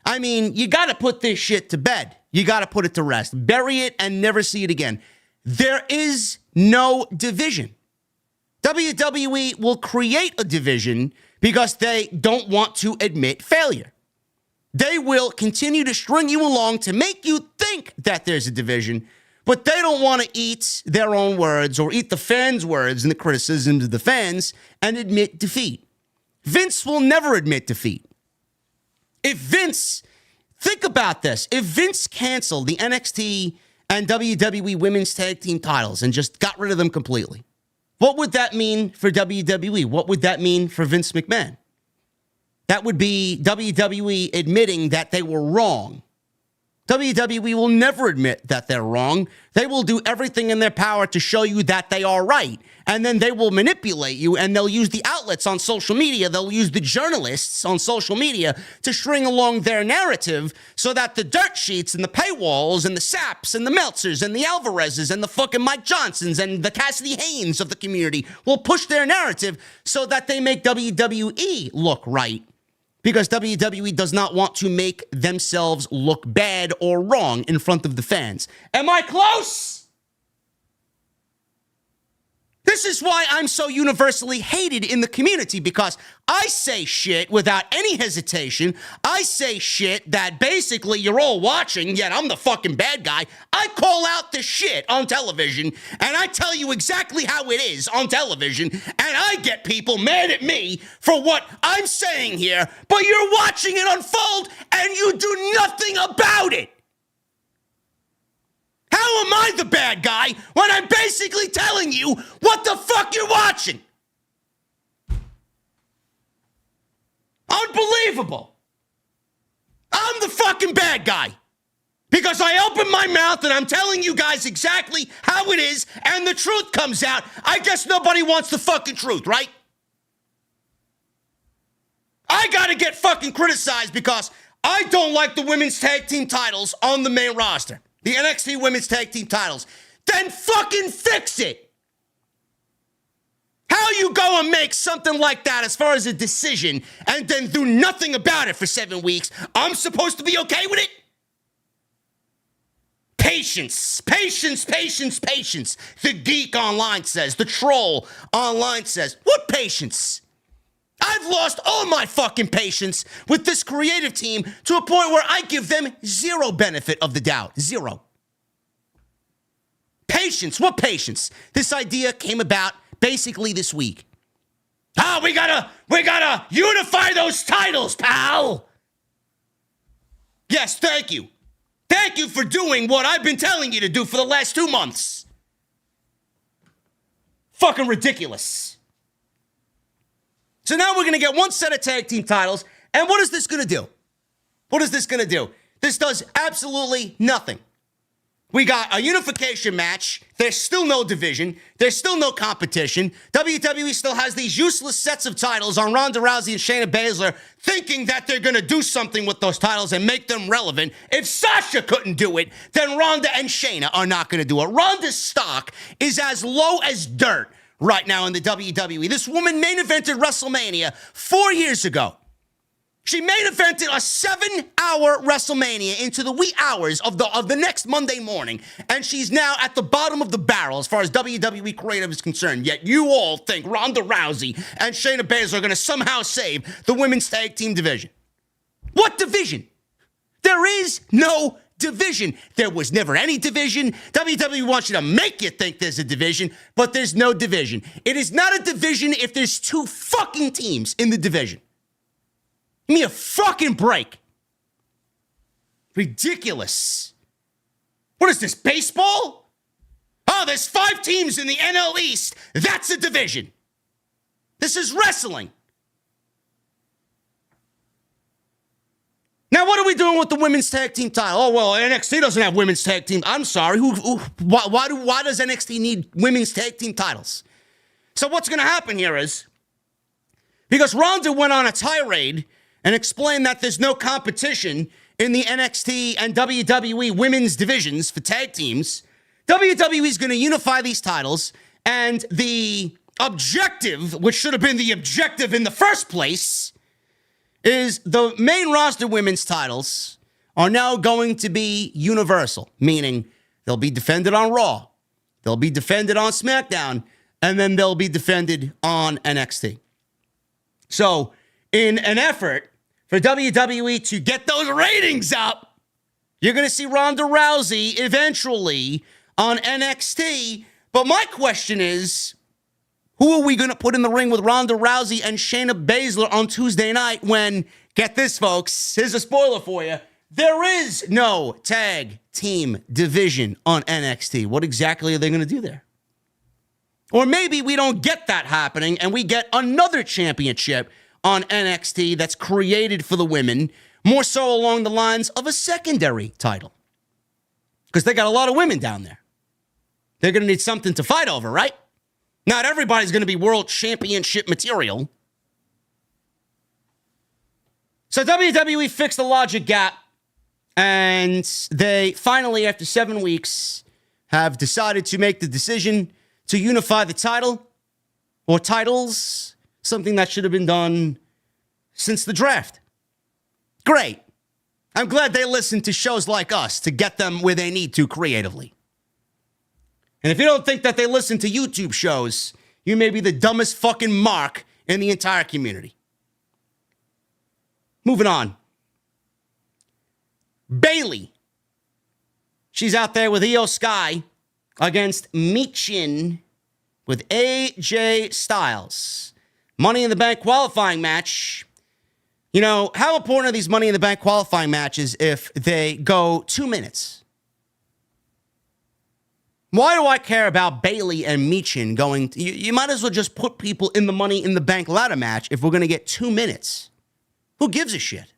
Speaker 1: I mean, you got to put this shit to bed. You got to put it to rest. Bury it and never see it again. There is no division. WWE will create a division because they don't want to admit failure. They will continue to string you along to make you think that there's a division, but they don't want to eat their own words or eat the fans' words and the criticisms of the fans and admit defeat. Vince will never admit defeat. Think about this. If Vince canceled the NXT and WWE women's tag team titles and just got rid of them completely, what would that mean for WWE? What would that mean for Vince McMahon? That would be WWE admitting that they were wrong. WWE will never admit that they're wrong. They will do everything in their power to show you that they are right. And then they will manipulate you, and they'll use the outlets on social media. They'll use the journalists on social media to string along their narrative so that the dirt sheets and the paywalls and the Saps and the Meltzers and the Alvarezes and the fucking Mike Johnsons and the Cassidy Haynes of the community will push their narrative so that they make WWE look right. Because WWE does not want to make themselves look bad or wrong in front of the fans. Am I close? This is why I'm so universally hated in the community, because I say shit without any hesitation. I say shit that basically you're all watching, yet I'm the fucking bad guy. I call out the shit on television, and I tell you exactly how it is on television, and I get people mad at me for what I'm saying here, but you're watching it unfold, and you do nothing about it. How am I the bad guy when I'm basically telling you what the fuck you're watching? Unbelievable. I'm the fucking bad guy because I open my mouth and I'm telling you guys exactly how it is, and the truth comes out. I guess nobody wants the fucking truth, right? I gotta get fucking criticized because I don't like the women's tag team titles on the main roster. The NXT Women's Tag Team titles. Then fucking fix it. How you go and make something like that as far as a decision and then do nothing about it for 7 weeks? I'm supposed to be okay with it? Patience, patience, patience, patience. The geek online says. The troll online says. What patience? I've lost all my fucking patience with this creative team to a point where I give them zero benefit of the doubt. Zero. Patience. What patience? This idea came about basically this week. We gotta unify those titles, pal. Yes, thank you. Thank you for doing what I've been telling you to do for the last 2 months. Fucking ridiculous. So now we're going to get one set of tag team titles. And what is this going to do? What is this going to do? This does absolutely nothing. We got a unification match. There's still no division. There's still no competition. WWE still has these useless sets of titles on Ronda Rousey and Shayna Baszler, thinking that they're going to do something with those titles and make them relevant. If Sasha couldn't do it, then Ronda and Shayna are not going to do it. Ronda's stock is as low as dirt right now in the WWE. This woman main evented WrestleMania 4 years ago. She main evented a 7-hour WrestleMania into the wee hours of the next Monday morning, and she's now at the bottom of the barrel as far as WWE creative is concerned. Yet you all think Ronda Rousey and Shayna Baszler are going to somehow save the women's tag team division. What division? There is no division. There was never any division. WWE wants you to make you think there's a division, but there's no division. It is not a division if there's 2 fucking teams in the division. Give me a fucking break. Ridiculous. What is this, baseball? Oh, there's 5 teams in the NL East. That's a division. This is wrestling. Now, what are we doing with the women's tag team title? Oh, well, NXT doesn't have women's tag team. I'm sorry. Why does NXT need women's tag team titles? So what's going to happen here is, because Ronda went on a tirade and explained that there's no competition in the NXT and WWE women's divisions for tag teams, WWE is going to unify these titles, and the objective, which should have been the objective in the first place, is the main roster women's titles are now going to be universal, meaning they'll be defended on Raw, they'll be defended on SmackDown, and then they'll be defended on NXT. So, in an effort for WWE to get those ratings up, you're going to see Ronda Rousey eventually on NXT. But my question is, who are we going to put in the ring with Ronda Rousey and Shayna Baszler on Tuesday night when, get this, folks, here's a spoiler for you, there is no tag team division on NXT. What exactly are they going to do there? Or maybe we don't get that happening and we get another championship on NXT that's created for the women, more so along the lines of a secondary title. Because they got a lot of women down there. They're going to need something to fight over, right? Not everybody's going to be world championship material. So WWE fixed the logic gap, and they finally, after 7 weeks, have decided to make the decision to unify the title or titles, something that should have been done since the draft. Great. I'm glad they listened to shows like us to get them where they need to creatively. And if you don't think that they listen to YouTube shows, you may be the dumbest fucking mark in the entire community. Moving on. Bayley. She's out there with Io Sky against Michin with AJ Styles. Money in the Bank qualifying match. You know, how important are these Money in the Bank qualifying matches if they go 2 minutes? Why do I care about Bayley and Michin going? You might as well just put people in the Money in the Bank ladder match if we're going to get 2 minutes. Who gives a shit?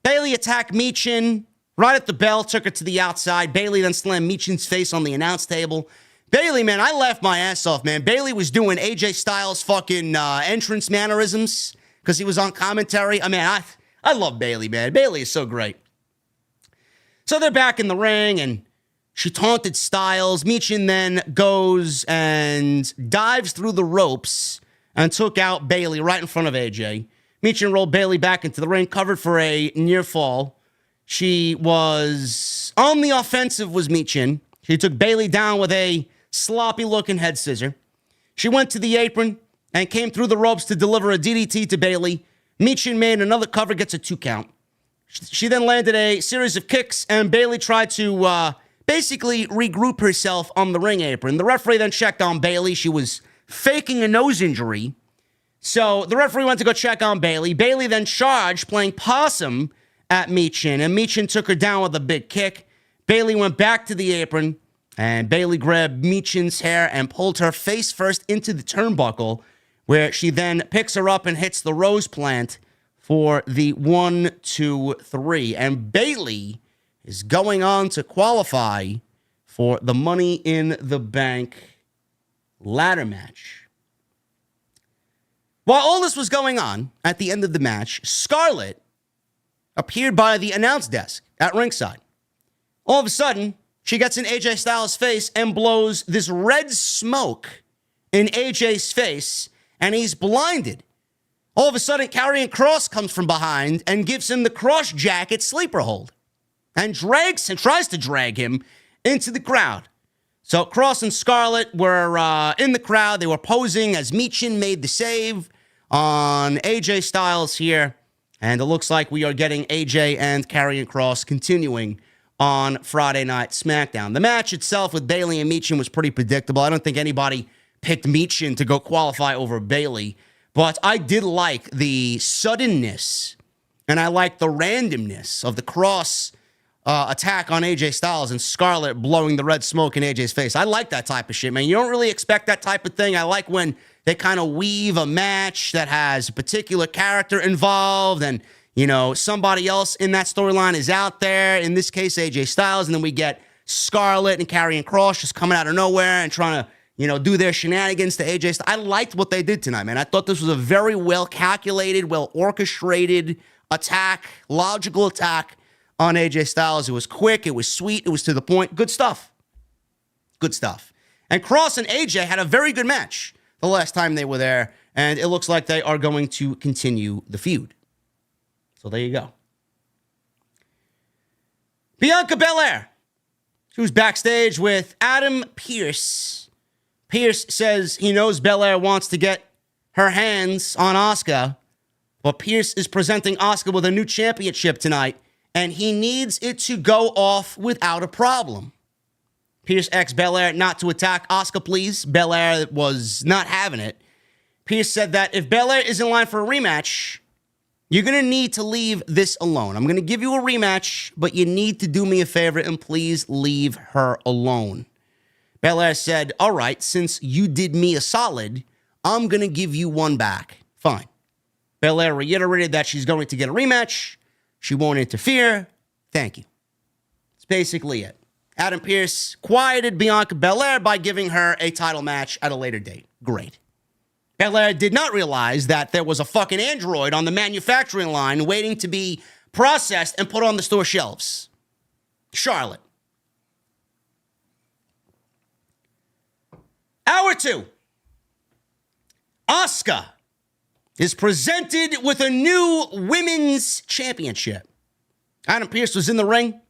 Speaker 1: Bayley attacked Michin right at the bell, took her to the outside. Bayley then slammed Michin's face on the announce table. Bayley, man, I laughed my ass off, man. Bayley was doing AJ Styles' fucking entrance mannerisms because he was on commentary. I mean, I love Bayley, man. Bayley is so great. So they're back in the ring, and she taunted Styles. Michin then goes and dives through the ropes and took out Bayley right in front of AJ. Michin rolled Bayley back into the ring, covered for a near fall. She was on the offensive, was Michin. She took Bayley down with a sloppy-looking head scissor. She went to the apron and came through the ropes to deliver a DDT to Bayley. Michin made another cover, gets a 2 count. She then landed a series of kicks, and Bayley tried to basically regroup herself on the ring apron. The referee then checked on Bayley. She was faking a nose injury. So the referee went to go check on Bayley. Bayley then charged, playing possum at Michin, and Michin took her down with a big kick. Bayley went back to the apron, and Bayley grabbed Michin's hair and pulled her face first into the turnbuckle, where she then picks her up and hits the rose plant for the 1, 2, 3. And Bayley is going on to qualify for the Money in the Bank ladder match. While all this was going on, at the end of the match, Scarlett appeared by the announce desk at ringside. All of a sudden, she gets in AJ Styles' face and blows this red smoke in AJ's face, and he's blinded. All of a sudden, Karrion Kross comes from behind and gives him the cross jacket sleeper hold and tries to drag him into the crowd. So Kross and Scarlett were in the crowd. They were posing as Michin made the save on AJ Styles here. And it looks like we are getting AJ and Karrion Kross continuing on Friday Night SmackDown. The match itself with Bayley and Michin was pretty predictable. I don't think anybody picked Michin to go qualify over Bayley. But I did like the suddenness and I like the randomness of the Kross attack on AJ Styles and Scarlett blowing the red smoke in AJ's face. I like that type of shit, man. You don't really expect that type of thing. I like when they kind of weave a match that has a particular character involved and, you know, somebody else in that storyline is out there. In this case, AJ Styles. And then we get Scarlett and Karrion Kross just coming out of nowhere and trying to, you know, do their shenanigans to AJ Styles. I liked what they did tonight, man. I thought this was a very well calculated, well orchestrated attack, logical attack on AJ Styles. It was quick. It was sweet. It was to the point. Good stuff. Good stuff. And Kross and AJ had a very good match the last time they were there, and it looks like they are going to continue the feud. So there you go. Bianca Belair. She was backstage with Adam Pearce Pierce says he knows Belair wants to get her hands on Asuka, but Pierce is presenting Asuka with a new championship tonight, and he needs it to go off without a problem. Pierce asked Belair not to attack Asuka, please. Belair was not having it. Pierce said that if Belair is in line for a rematch, you're going to need to leave this alone. I'm going to give you a rematch, but you need to do me a favor and please leave her alone. Belair said, all right, since you did me a solid, I'm going to give you one back. Fine. Belair reiterated that she's going to get a rematch. She won't interfere. Thank you. That's basically it. Adam Pearce quieted Bianca Belair by giving her a title match at a later date. Great. Belair did not realize that there was a fucking android on the manufacturing line waiting to be processed and put on the store shelves. Charlotte. Hour 2. Asuka is presented with a new women's championship. Adam Pearce was in the ring.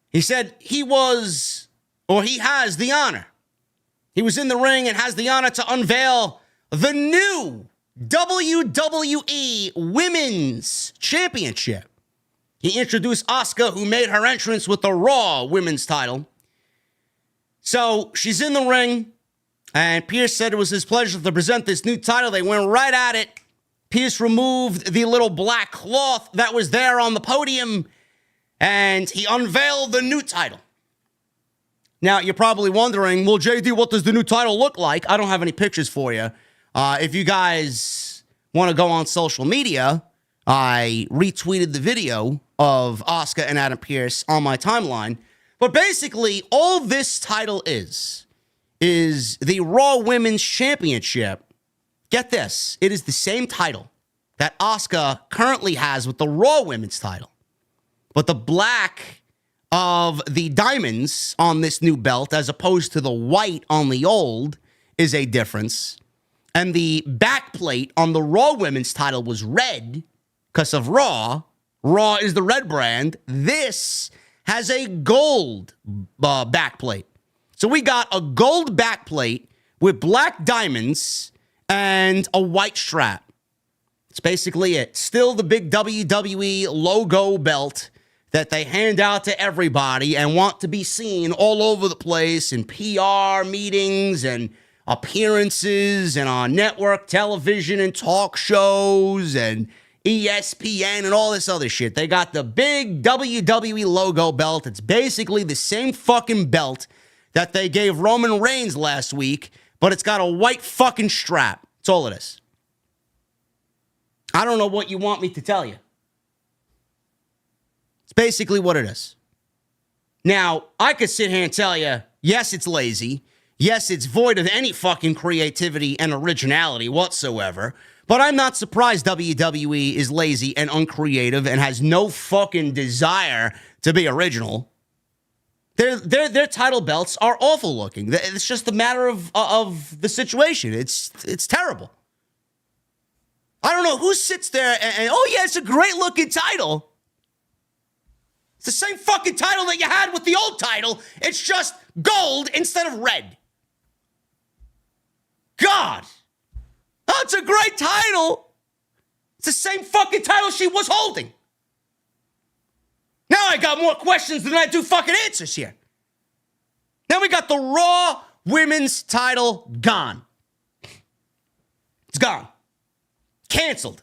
Speaker 1: He said he has the honor. He was in the ring and has the honor to unveil the new WWE Women's Championship. He introduced Asuka, who made her entrance with the Raw Women's title. So she's in the ring, and Pierce said it was his pleasure to present this new title. They went right at it. Pierce removed the little black cloth that was there on the podium, and he unveiled the new title. Now, you're probably wondering, well, JD, what does the new title look like? I don't have any pictures for you. If you guys want to go on social media, I retweeted the video of Asuka and Adam Pearce on my timeline. But basically, all this title is the Raw Women's Championship. Get this. It is the same title that Asuka currently has with the Raw Women's title. But the black of the diamonds on this new belt, as opposed to the white on the old, is a difference. And the back plate on the Raw Women's title was red because of Raw. Raw is the red brand. This has a gold back plate. So we got a gold back plate with black diamonds and a white strap. That's basically it. Still the big WWE logo belt that they hand out to everybody and want to be seen all over the place in PR meetings and appearances and on network television and talk shows and ESPN and all this other shit. They got the big WWE logo belt. It's basically the same fucking belt that they gave Roman Reigns last week, but it's got a white fucking strap. That's all it is. I don't know what you want me to tell you. It's basically what it is. Now, I could sit here and tell you, yes, it's lazy. Yes, it's void of any fucking creativity and originality whatsoever. But I'm not surprised WWE is lazy and uncreative and has no fucking desire to be original. Their title belts are awful looking. It's just a matter of the situation. It's terrible. I don't know who sits there and oh yeah, it's a great looking title. It's the same fucking title that you had with the old title. It's just gold instead of red. God. Oh, it's a great title. It's the same fucking title she was holding. Now I got more questions than I do fucking answers here. Now we got the Raw Women's title gone. It's gone. Canceled.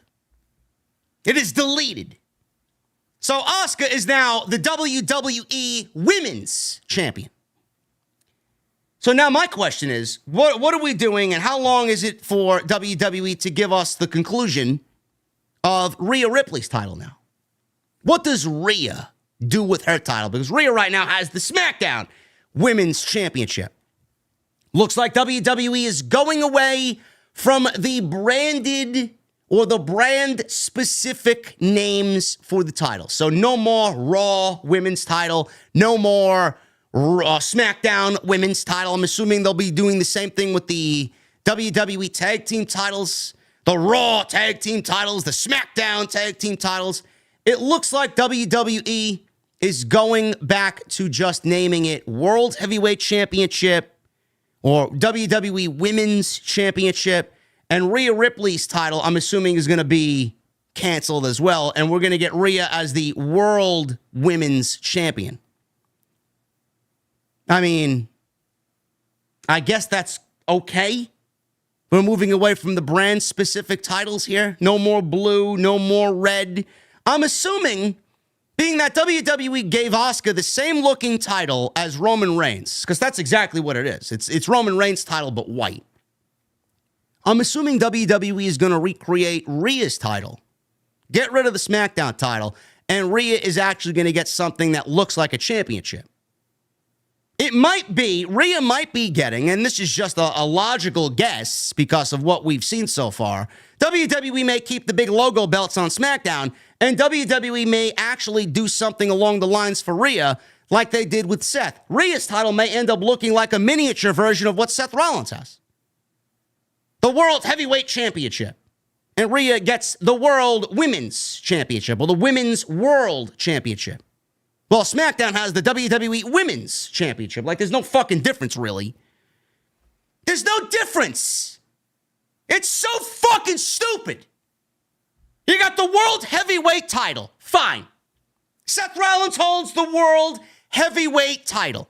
Speaker 1: It is deleted. So Asuka is now the WWE Women's Champion. So now my question is, what are we doing and how long is it for WWE to give us the conclusion of Rhea Ripley's title now? What does Rhea do with her title? Because Rhea right now has the SmackDown Women's Championship. Looks like WWE is going away from the branded or the brand-specific names for the title. So no more Raw Women's title, no more SmackDown Women's title. I'm assuming they'll be doing the same thing with the WWE Tag Team titles, the Raw Tag Team titles, the SmackDown Tag Team titles. It looks like WWE is going back to just naming it World Heavyweight Championship or WWE Women's Championship. And Rhea Ripley's title, I'm assuming, is going to be canceled as well. And we're going to get Rhea as the World Women's Champion. I mean, I guess that's okay. We're moving away from the brand-specific titles here. No more blue, no more red. I'm assuming, being that WWE gave Asuka the same looking title as Roman Reigns, because that's exactly what it is. It's Roman Reigns' title, but white. I'm assuming WWE is going to recreate Rhea's title. Get rid of the SmackDown title, and Rhea is actually going to get something that looks like a championship. Rhea might be getting, and this is just a logical guess because of what we've seen so far, WWE may keep the big logo belts on SmackDown, and WWE may actually do something along the lines for Rhea like they did with Seth. Rhea's title may end up looking like a miniature version of what Seth Rollins has. The World Heavyweight Championship. And Rhea gets the World Women's Championship, or the Women's World Championship. Well, SmackDown has the WWE Women's Championship. Like, there's no fucking difference, really. There's no difference. It's so fucking stupid. You got the World Heavyweight title. Fine. Seth Rollins holds the World Heavyweight title.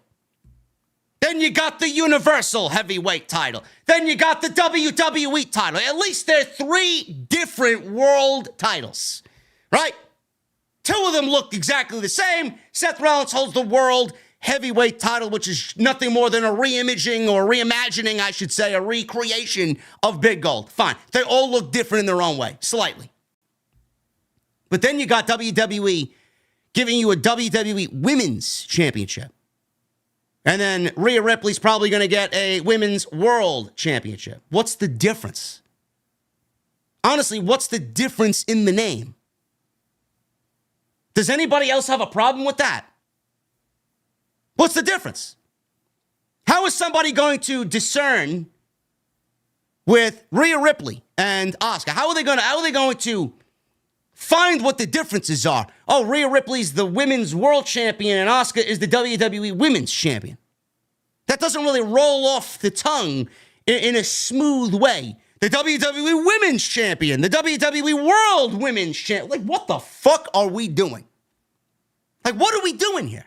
Speaker 1: Then you got the Universal Heavyweight title. Then you got the WWE title. At least there are 3 different world titles, right? 2 of them look exactly the same. Seth Rollins holds the World Heavyweight title, which is nothing more than a reimaging or reimagining, I should say, a recreation of Big Gold. Fine. They all look different in their own way, slightly. But then you got WWE giving you a WWE Women's Championship. And then Rhea Ripley's probably going to get a Women's World Championship. What's the difference? Honestly, what's the difference in the name? Does anybody else have a problem with that? What's the difference? How is somebody going to discern with Rhea Ripley and Asuka? How are they going to find what the differences are? Oh, Rhea Ripley's the Women's World Champion and Asuka is the WWE Women's Champion. That doesn't really roll off the tongue in a smooth way. The WWE Women's Champion, the WWE World Women's Champion. Like, what the fuck are we doing? Like, what are we doing here?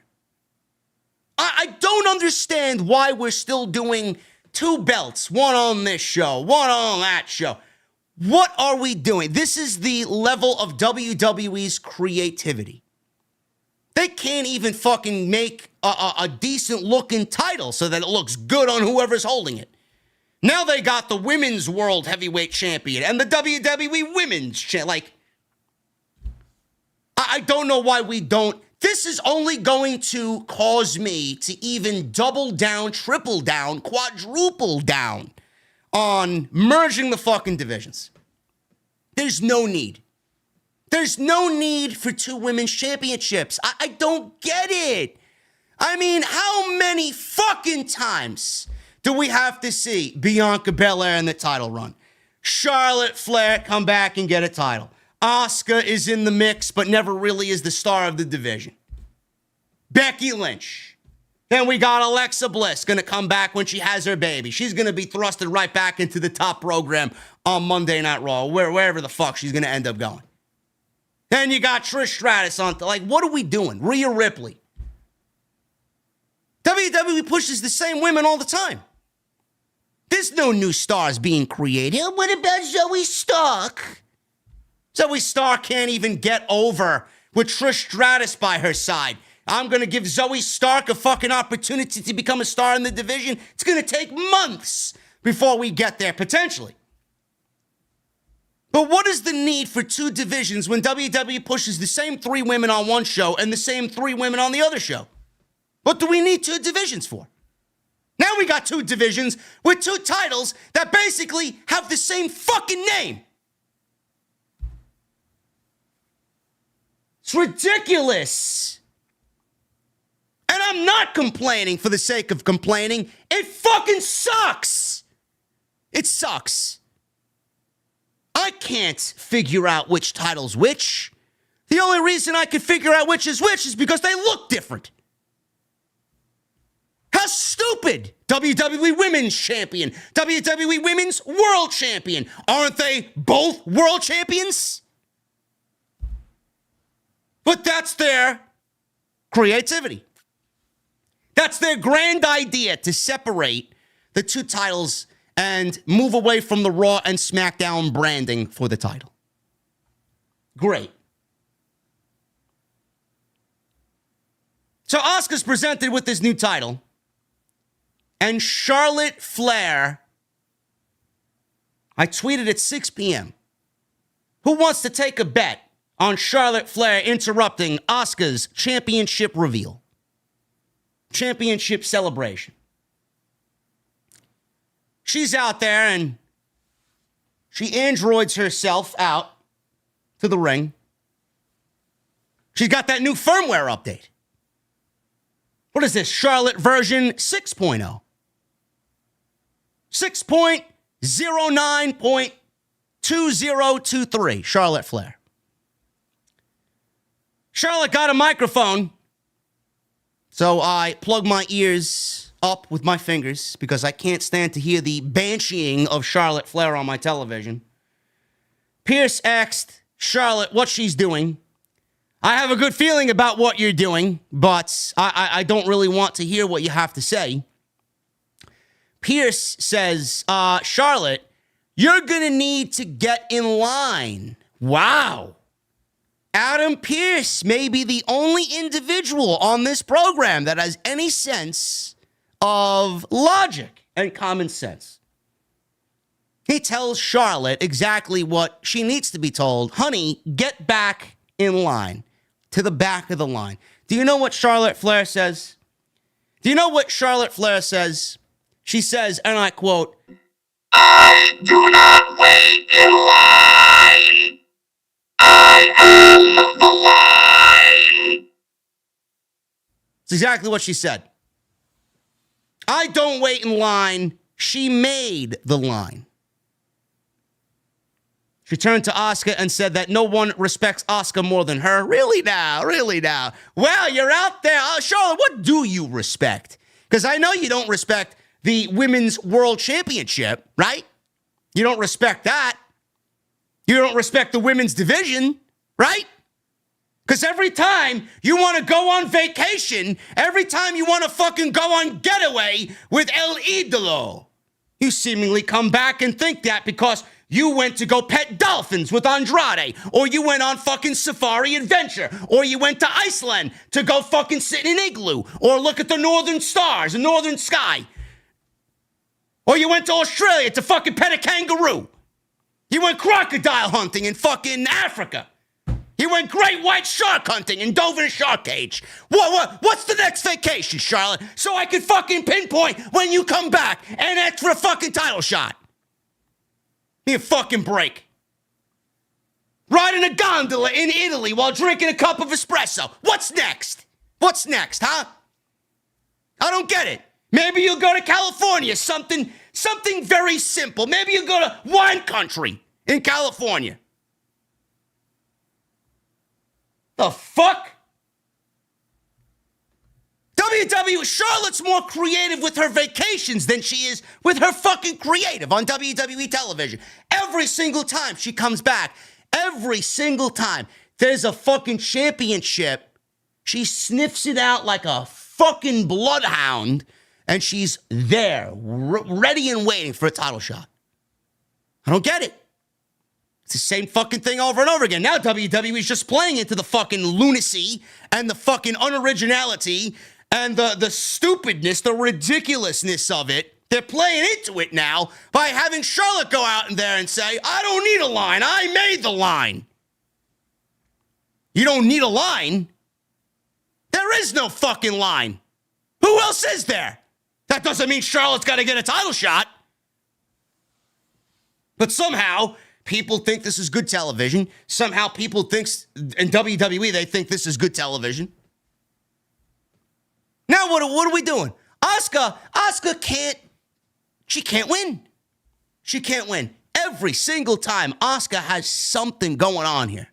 Speaker 1: I don't understand why we're still doing 2 belts, one on this show, one on that show. What are we doing? This is the level of WWE's creativity. They can't even fucking make a decent looking title so that it looks good on whoever's holding it. Now they got the Women's World Heavyweight Champion and the WWE Women's Champion. Like, I don't know why we don't. This is only going to cause me to even double down, triple down, quadruple down on merging the fucking divisions. There's no need. There's no need for 2 women's championships. I don't get it. I mean, how many fucking times do we have to see Bianca Belair in the title run? Charlotte Flair come back and get a title. Asuka is in the mix, but never really is the star of the division. Becky Lynch. Then we got Alexa Bliss going to come back when she has her baby. She's going to be thrusted right back into the top program on Monday Night Raw, wherever the fuck she's going to end up going. Then you got Trish Stratus on. Like, what are we doing? Rhea Ripley. WWE pushes the same women all the time. There's no new stars being created. What about Zoe Stark? Zoe Stark can't even get over with Trish Stratus by her side. I'm going to give Zoe Stark a fucking opportunity to become a star in the division. It's going to take months before we get there, potentially. But what is the need for 2 divisions when WWE pushes the same 3 women on one show and the same 3 women on the other show? What do we need 2 divisions for? Now we got 2 divisions with 2 titles that basically have the same fucking name. It's ridiculous. And I'm not complaining for the sake of complaining. It fucking sucks. It sucks. I can't figure out which title's which. The only reason I can figure out which is because they look different. How How stupid! WWE Women's Champion, WWE Women's World Champion. Aren't they both world champions? But that's their creativity. That's their grand idea, to separate the two titles and move away from the Raw and SmackDown branding for the title. Great. So Asuka's presented with this new title, and Charlotte Flair, I tweeted at 6 p.m., who wants to take a bet on Charlotte Flair interrupting Asuka's championship reveal? Championship celebration. She's out there and she androids herself out to the ring. She's got that new firmware update. What is this? Charlotte version 6.0. 6.09.2023. Charlotte Flair. Charlotte got a microphone, so I plug my ears up with my fingers because I can't stand to hear the bansheeing of Charlotte Flair on my television. Pierce asked Charlotte what she's doing. I have a good feeling about what you're doing, but I don't really want to hear what you have to say. Pierce says, Charlotte, you're going to need to get in line. Wow. Adam Pearce may be the only individual on this program that has any sense of logic and common sense. He tells Charlotte exactly what she needs to be told. Honey, get back in line, to the back of the line. Do you know what Charlotte Flair says? Do you know what Charlotte Flair says? She says, and I quote,
Speaker 3: I do not wait in line. I am the line.
Speaker 1: It's exactly what she said. I don't wait in line. She made the line. She turned to Asuka and said that no one respects Asuka more than her. Really now? Really now? Well, you're out there. Charlotte, what do you respect? Because I know you don't respect the Women's World Championship, right? You don't respect that. You don't respect the women's division, right? Because every time you want to go on vacation, every time you want to fucking go on getaway with El Idolo, you seemingly come back and think that because you went to go pet dolphins with Andrade, or you went on fucking safari adventure, or you went to Iceland to go fucking sit in an igloo, or look at the northern stars, the northern sky, or you went to Australia to fucking pet a kangaroo. You went crocodile hunting in fucking Africa. You went great white shark hunting and dove in a shark cage. What's the next vacation, Charlotte? So I can fucking pinpoint when you come back and ask for a fucking title shot. Give me a fucking break. Riding a gondola in Italy while drinking a cup of espresso. What's next? What's next, huh? I don't get it. Maybe you'll go to California, something very simple. Maybe you'll go to wine country in California. The fuck? WWE, Charlotte's more creative with her vacations than she is with her fucking creative on WWE television. Every single time she comes back, every single time there's a fucking championship, she sniffs it out like a fucking bloodhound, and she's there, ready and waiting for a title shot. I don't get it. It's the same fucking thing over and over again. Now WWE is just playing into the fucking lunacy and the fucking unoriginality and the stupidness, the ridiculousness of it. They're playing into it now by having Charlotte go out in there and say, I don't need a line. I made the line. You don't need a line? There is no fucking line. Who else is there? That doesn't mean Charlotte's got to get a title shot. But somehow, people think this is good television. Somehow people think, in WWE, they think this is good television. Now what are we doing? Asuka can't win. She can't win. Every single time Asuka has something going on here.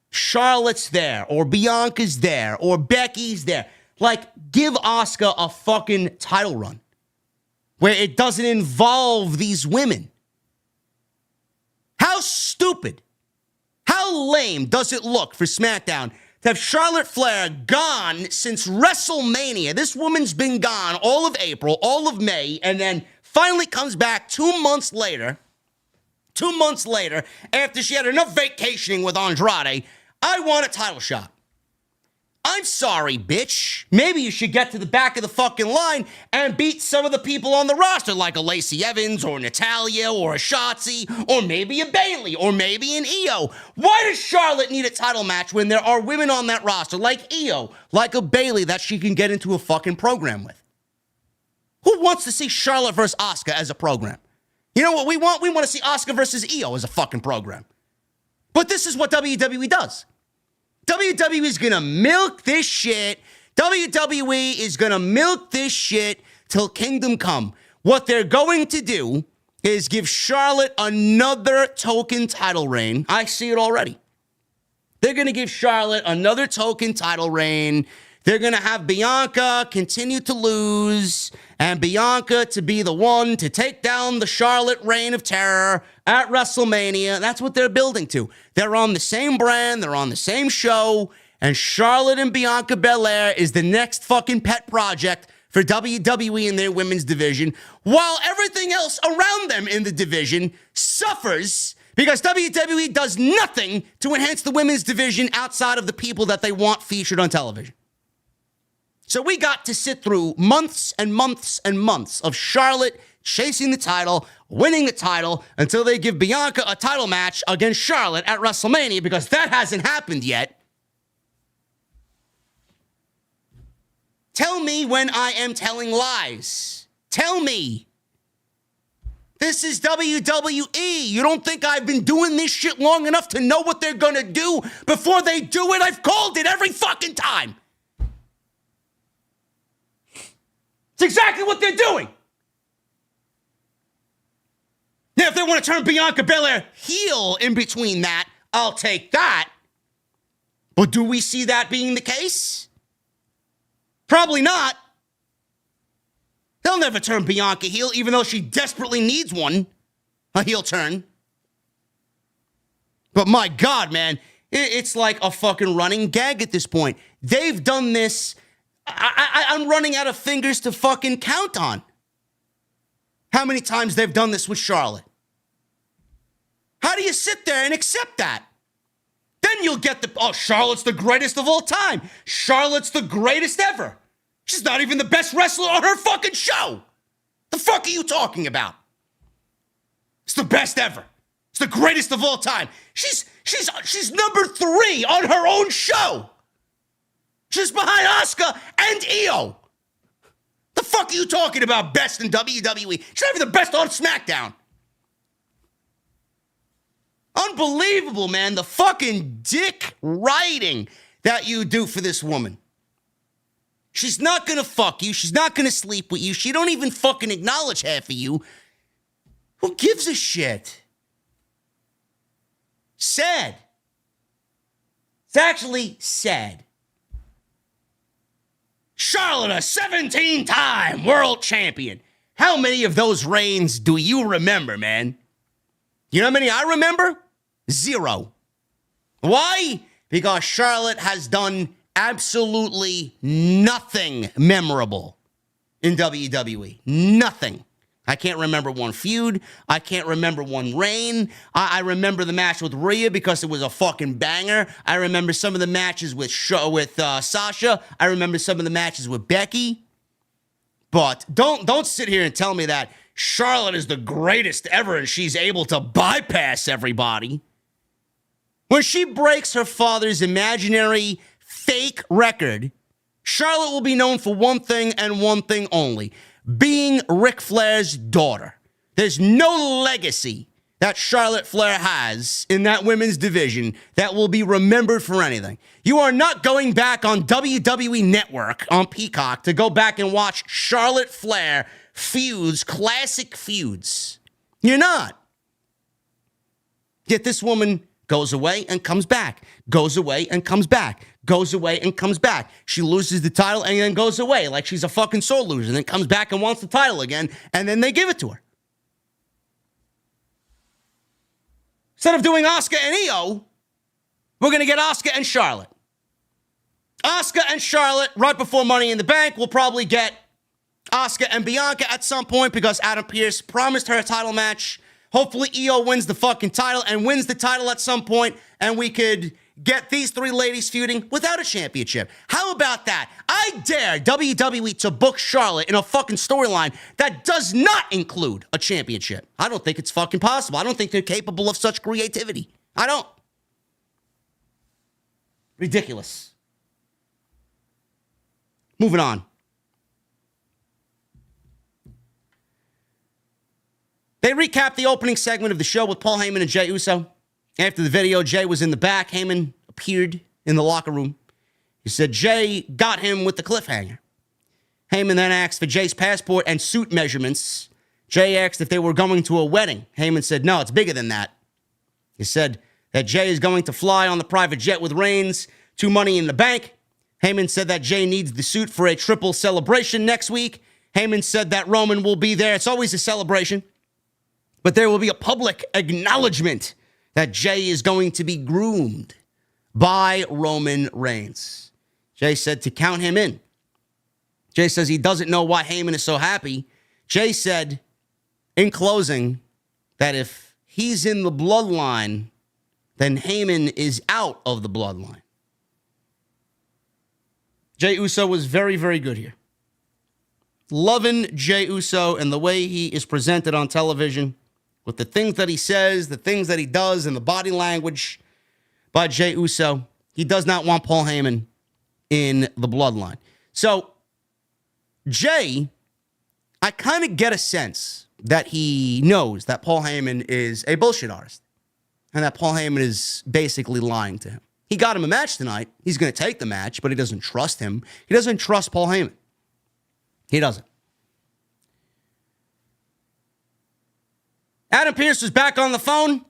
Speaker 1: Charlotte's there, or Bianca's there, or Becky's there. Like, give Asuka a fucking title run where it doesn't involve these women. How stupid, how lame does it look for SmackDown to have Charlotte Flair gone since WrestleMania? This woman's been gone all of April, all of May, and then finally comes back 2 months later. 2 months later, after she had enough vacationing with Andrade. I want a title shot. I'm sorry, bitch. Maybe you should get to the back of the fucking line and beat some of the people on the roster, like a Lacey Evans or Natalya or a Shotzi or maybe a Bayley or maybe an Io. Why does Charlotte need a title match when there are women on that roster like Io, like a Bayley that she can get into a fucking program with? Who wants to see Charlotte versus Asuka as a program? You know what we want? We want to see Asuka versus Io as a fucking program. But this is what WWE does. WWE is going to milk this shit. WWE is going to milk this shit till kingdom come. What they're going to do is give Charlotte another token title reign. I see it already. They're going to give Charlotte another token title reign. They're going to have Bianca continue to lose and Bianca to be the one to take down the Charlotte Reign of Terror at WrestleMania. That's what they're building to. They're on the same brand. They're on the same show. And Charlotte and Bianca Belair is the next fucking pet project for WWE in their women's division, while everything else around them in the division suffers because WWE does nothing to enhance the women's division outside of the people that they want featured on television. So we got to sit through months and months and months of Charlotte chasing the title, winning the title, until they give Bianca a title match against Charlotte at WrestleMania, because that hasn't happened yet. Tell me when I am telling lies. Tell me. This is WWE. You don't think I've been doing this shit long enough to know what they're gonna do before they do it? I've called it every fucking time. It's exactly what they're doing. Now, if they want to turn Bianca Belair heel in between that, I'll take that. But do we see that being the case? Probably not. They'll never turn Bianca heel, even though she desperately needs one. A heel turn. But my God, man, it's like a fucking running gag at this point. They've done this. I'm running out of fingers to fucking count on how many times they've done this with Charlotte. How do you sit there and accept that? Then you'll get Charlotte's the greatest of all time. Charlotte's the greatest ever. She's not even the best wrestler on her fucking show. The fuck are you talking about? It's the best ever. It's the greatest of all time. She's number 3 on her own show. She's behind Asuka and Io. The fuck are you talking about best in WWE? She's not even the best on SmackDown. Unbelievable, man. The fucking dick riding that you do for this woman. She's not gonna fuck you. She's not gonna sleep with you. She don't even fucking acknowledge half of you. Who gives a shit? Sad. It's actually sad. Charlotte, a 17-time world champion. How many of those reigns do you remember, man? You know how many I remember? 0. Why? Because Charlotte has done absolutely nothing memorable in WWE. Nothing. I can't remember one feud. I can't remember one reign. I remember the match with Rhea because it was a fucking banger. I remember some of the matches with Sasha. I remember some of the matches with Becky. But don't sit here and tell me that Charlotte is the greatest ever and she's able to bypass everybody. When she breaks her father's imaginary fake record, Charlotte will be known for one thing and one thing only: being Ric Flair's daughter. There's no legacy that Charlotte Flair has in that women's division that will be remembered for anything. You are not going back on WWE Network on Peacock to go back and watch Charlotte Flair feuds, classic feuds. You're not. Yet this woman goes away and comes back, goes away and comes back, goes away and comes back. She loses the title and then goes away like she's a fucking sore loser, and then comes back and wants the title again, and then they give it to her. Instead of doing Asuka and Io, we're going to get Asuka and Charlotte. Asuka and Charlotte right before Money in the Bank. We'll probably get Asuka and Bianca at some point because Adam Pearce promised her a title match. Hopefully Io wins the fucking title and wins the title at some point, and we could get these three ladies feuding without a championship. How about that? I dare WWE to book Charlotte in a fucking storyline that does not include a championship. I don't think it's fucking possible. I don't think they're capable of such creativity. I don't. Ridiculous. Moving on. They recapped the opening segment of the show with Paul Heyman and Jey Uso. After the video, Jey was in the back. Heyman appeared in the locker room. He said Jey got him with the cliffhanger. Heyman then asked for Jey's passport and suit measurements. Jey asked if they were going to a wedding. Heyman said, no, it's bigger than that. He said that Jey is going to fly on the private jet with Reigns to Money in the Bank. Heyman said that Jey needs the suit for a triple celebration next week. Heyman said that Roman will be there. It's always a celebration. But there will be a public acknowledgement that Jey is going to be groomed by Roman Reigns. Jey said to count him in. Jey says he doesn't know why Heyman is so happy. Jey said, in closing, that if he's in the bloodline, then Heyman is out of the bloodline. Jey Uso was very, very good here. Loving Jey Uso and the way he is presented on television, with the things that he says, the things that he does, and the body language by Jey Uso. He does not want Paul Heyman in the bloodline. So, Jey, I kind of get a sense that he knows that Paul Heyman is a bullshit artist and that Paul Heyman is basically lying to him. He got him a match tonight. He's going to take the match, but he doesn't trust him. He doesn't trust Paul Heyman. He doesn't. Adam Pearce was back on the phone.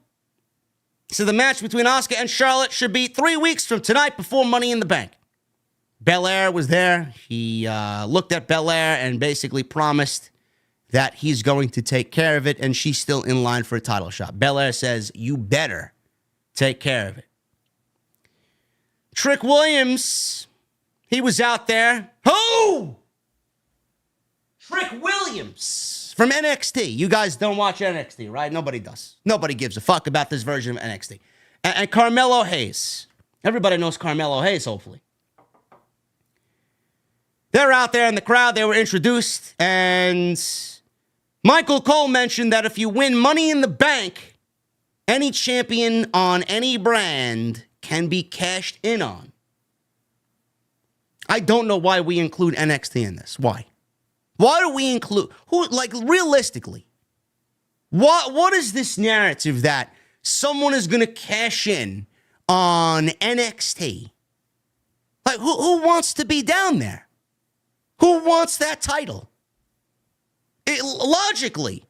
Speaker 1: He said the match between Asuka and Charlotte should be 3 weeks from tonight before Money in the Bank. Belair was there. He looked at Belair and basically promised that he's going to take care of it, and she's still in line for a title shot. Belair says, you better take care of it. Trick Williams, he was out there. Who? Trick Williams from NXT. You guys don't watch NXT, right? Nobody does. Nobody gives a fuck about this version of NXT. And Carmelo Hayes. Everybody knows Carmelo Hayes, hopefully. They're out there in the crowd. They were introduced. And Michael Cole mentioned that if you win Money in the Bank, any champion on any brand can be cashed in on. I don't know why we include NXT in this. Why? Why do we include, realistically, what is this narrative that someone is going to cash in on NXT? Like, who wants to be down there? Who wants that title? Logically,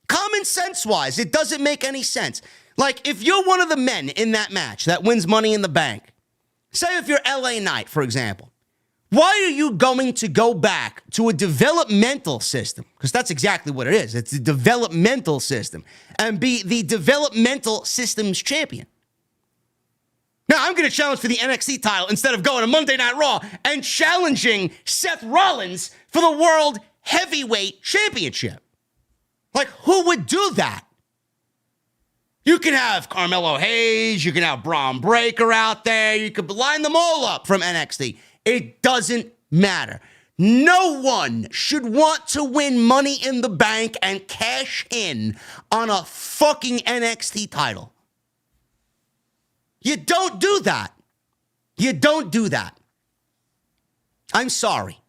Speaker 1: common sense-wise, it doesn't make any sense. Like, if you're one of the men in that match that wins Money in the Bank, say if you're LA Knight, for example, why are you going to go back to a developmental system? Because that's exactly what it is. It's a developmental system. And be the developmental systems champion. Now, I'm going to challenge for the NXT title instead of going to Monday Night Raw and challenging Seth Rollins for the World Heavyweight Championship. Like, who would do that? You can have Carmelo Hayes. You can have Braun Breaker out there. You could line them all up from NXT. It doesn't matter. No one should want to win Money in the Bank and cash in on a fucking NXT title. You don't do that. You don't do that. I'm sorry.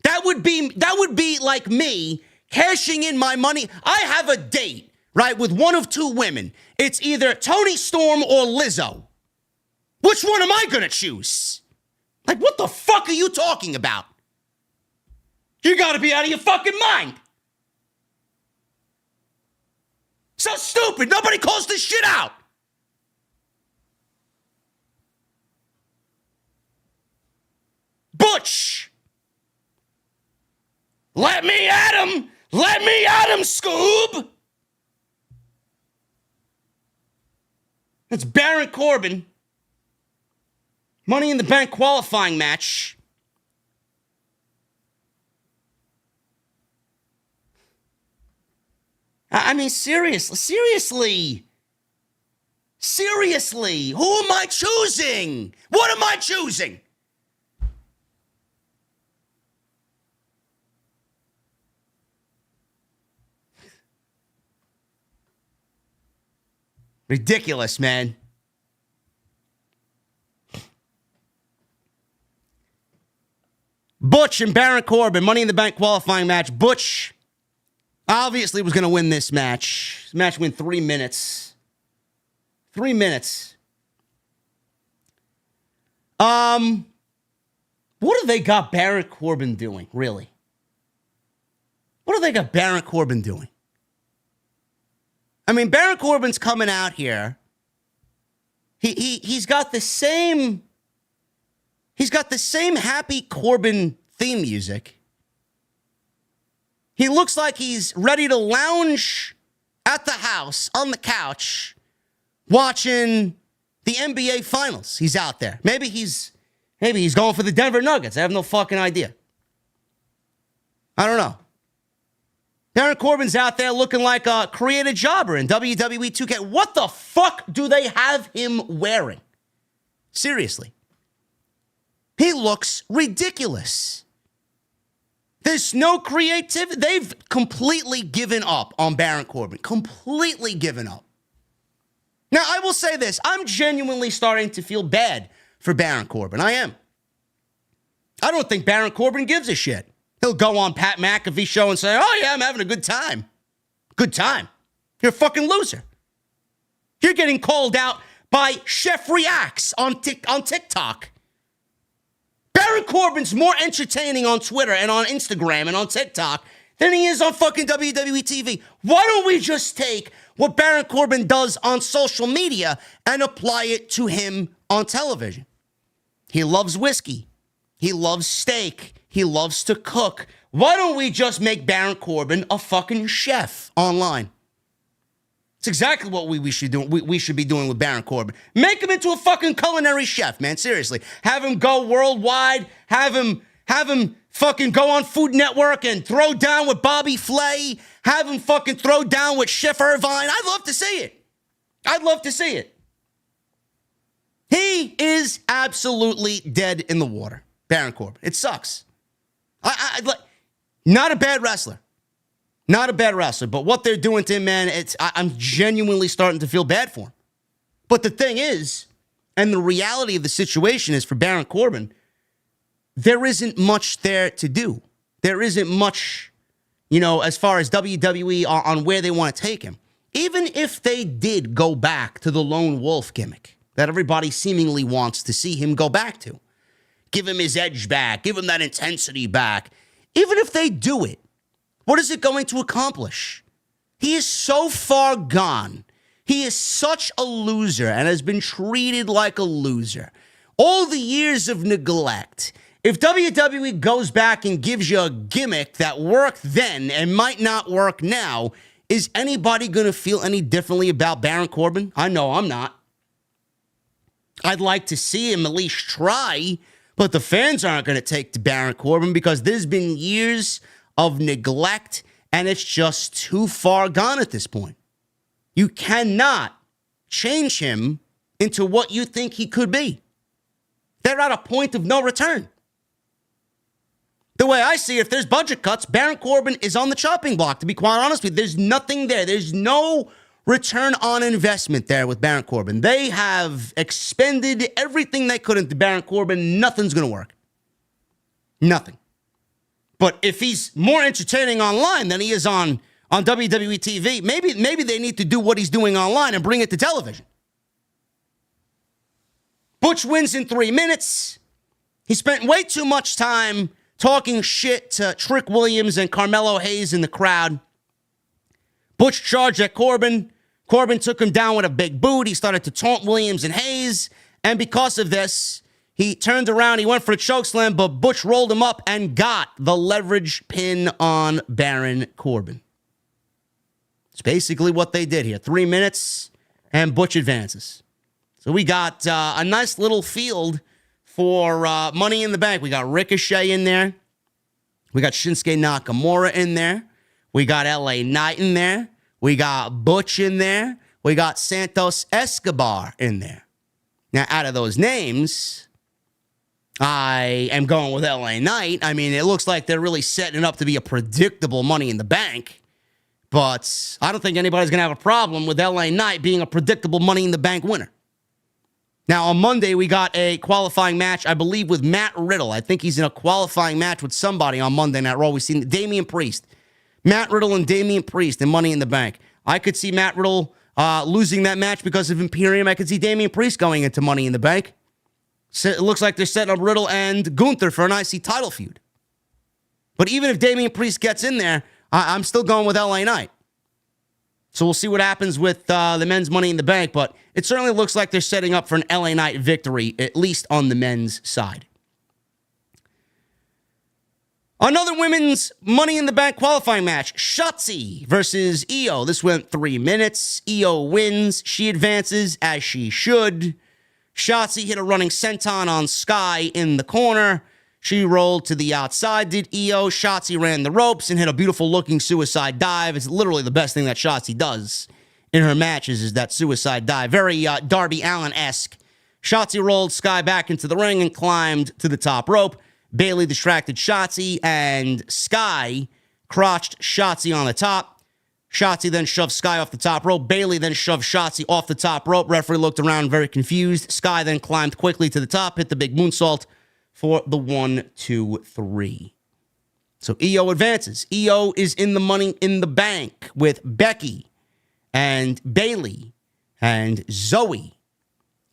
Speaker 1: That would be like me cashing in my money. I have a date, right, with one of two women. It's either Toni Storm or Lizzo. Which one am I going to choose? Like, what the fuck are you talking about? You gotta be out of your fucking mind. So stupid. Nobody calls this shit out. Butch. Let me at him. Let me at him, Scoob. It's Baron Corbin. Money in the Bank qualifying match. I mean, seriously. Who am I choosing? What am I choosing? Ridiculous, man. Butch and Baron Corbin, Money in the Bank qualifying match. Butch obviously was going to win this match. This match went 3 minutes. 3 minutes. What have they got Baron Corbin doing, really? What have they got Baron Corbin doing? I mean, Baron Corbin's coming out here. He's got the same happy Corbin theme music. He looks like he's ready to lounge at the house on the couch watching the NBA Finals. He's out there. Maybe he's going for the Denver Nuggets. I have no fucking idea. I don't know. Baron Corbin's out there looking like a creative jobber in WWE 2K. What the fuck do they have him wearing? Seriously. He looks ridiculous. There's no creativity. They've completely given up on Baron Corbin. Completely given up. Now, I will say this. I'm genuinely starting to feel bad for Baron Corbin. I am. I don't think Baron Corbin gives a shit. He'll go on Pat McAfee's show and say, oh, yeah, I'm having a good time. Good time. You're a fucking loser. You're getting called out by Chef Reacts on TikTok. Baron Corbin's more entertaining on Twitter and on Instagram and on TikTok than he is on fucking WWE TV. Why don't we just take what Baron Corbin does on social media and apply it to him on television? He loves whiskey. He loves steak. He loves to cook. Why don't we just make Baron Corbin a fucking chef online? It's exactly what we should do. We should be doing with Baron Corbin. Make him into a fucking culinary chef, man. Seriously. Have him go worldwide. Have him fucking go on Food Network and throw down with Bobby Flay. Have him fucking throw down with Chef Irvine. I'd love to see it. I'd love to see it. He is absolutely dead in the water, Baron Corbin. It sucks. Not a bad wrestler. Not a bad wrestler, but what they're doing to him, man, I'm genuinely starting to feel bad for him. But the thing is, and the reality of the situation is for Baron Corbin, there isn't much there to do. There isn't much, as far as WWE on where they want to take him. Even if they did go back to the lone wolf gimmick that everybody seemingly wants to see him go back to, give him his edge back, give him that intensity back. Even if they do it, what is it going to accomplish? He is so far gone. He is such a loser and has been treated like a loser. All the years of neglect. If WWE goes back and gives you a gimmick that worked then and might not work now, is anybody going to feel any differently about Baron Corbin? I know I'm not. I'd like to see him at least try, but the fans aren't going to take to Baron Corbin because there's been years of neglect, and it's just too far gone at this point. You cannot change him into what you think he could be. They're at a point of no return. The way I see it, if there's budget cuts, Baron Corbin is on the chopping block, to be quite honest with you. There's nothing there. There's no return on investment there with Baron Corbin. They have expended everything they could into Baron Corbin. Nothing's going to work. Nothing. But if he's more entertaining online than he is on WWE TV, maybe they need to do what he's doing online and bring it to television. Butch wins in 3 minutes. He spent way too much time talking shit to Trick Williams and Carmelo Hayes in the crowd. Butch charged at Corbin. Corbin took him down with a big boot. He started to taunt Williams and Hayes. And because of this, He turned around, he went for a chokeslam, but Butch rolled him up and got the leverage pin on Baron Corbin. It's basically what they did here. 3 minutes, and Butch advances. So we got a nice little field for Money in the Bank. We got Ricochet in there. We got Shinsuke Nakamura in there. We got LA Knight in there. We got Butch in there. We got Santos Escobar in there. Now, out of those names, I am going with LA Knight. I mean, it looks like they're really setting it up to be a predictable Money in the Bank. But I don't think anybody's going to have a problem with LA Knight being a predictable Money in the Bank winner. Now, on Monday, we got a qualifying match, I believe, with Matt Riddle. I think he's in a qualifying match with somebody on Monday Night Raw. We've seen Damian Priest. Matt Riddle and Damian Priest in Money in the Bank. I could see Matt Riddle losing that match because of Imperium. I could see Damian Priest going into Money in the Bank. So it looks like they're setting up Riddle and Gunther for an IC title feud. But even if Damian Priest gets in there, I'm still going with LA Knight. So we'll see what happens with the men's Money in the Bank, but it certainly looks like they're setting up for an LA Knight victory, at least on the men's side. Another women's Money in the Bank qualifying match, Shotzi versus Io. This went 3 minutes. Io wins. She advances, as she should. Shotzi hit a running senton on Sky in the corner. She rolled to the outside, did Io. Shotzi ran the ropes and hit a beautiful-looking suicide dive. It's literally the best thing that Shotzi does in her matches is that suicide dive. Very Darby Allin-esque. Shotzi rolled Sky back into the ring and climbed to the top rope. Bayley distracted Shotzi, and Sky crotched Shotzi on the top. Shotzi then shoved Sky off the top rope. Bayley then shoved Shotzi off the top rope. Referee looked around very confused. Sky then climbed quickly to the top, hit the big moonsault for the 1, 2, 3. So Io advances. Io is in the Money in the Bank with Becky and Bayley and Zoe.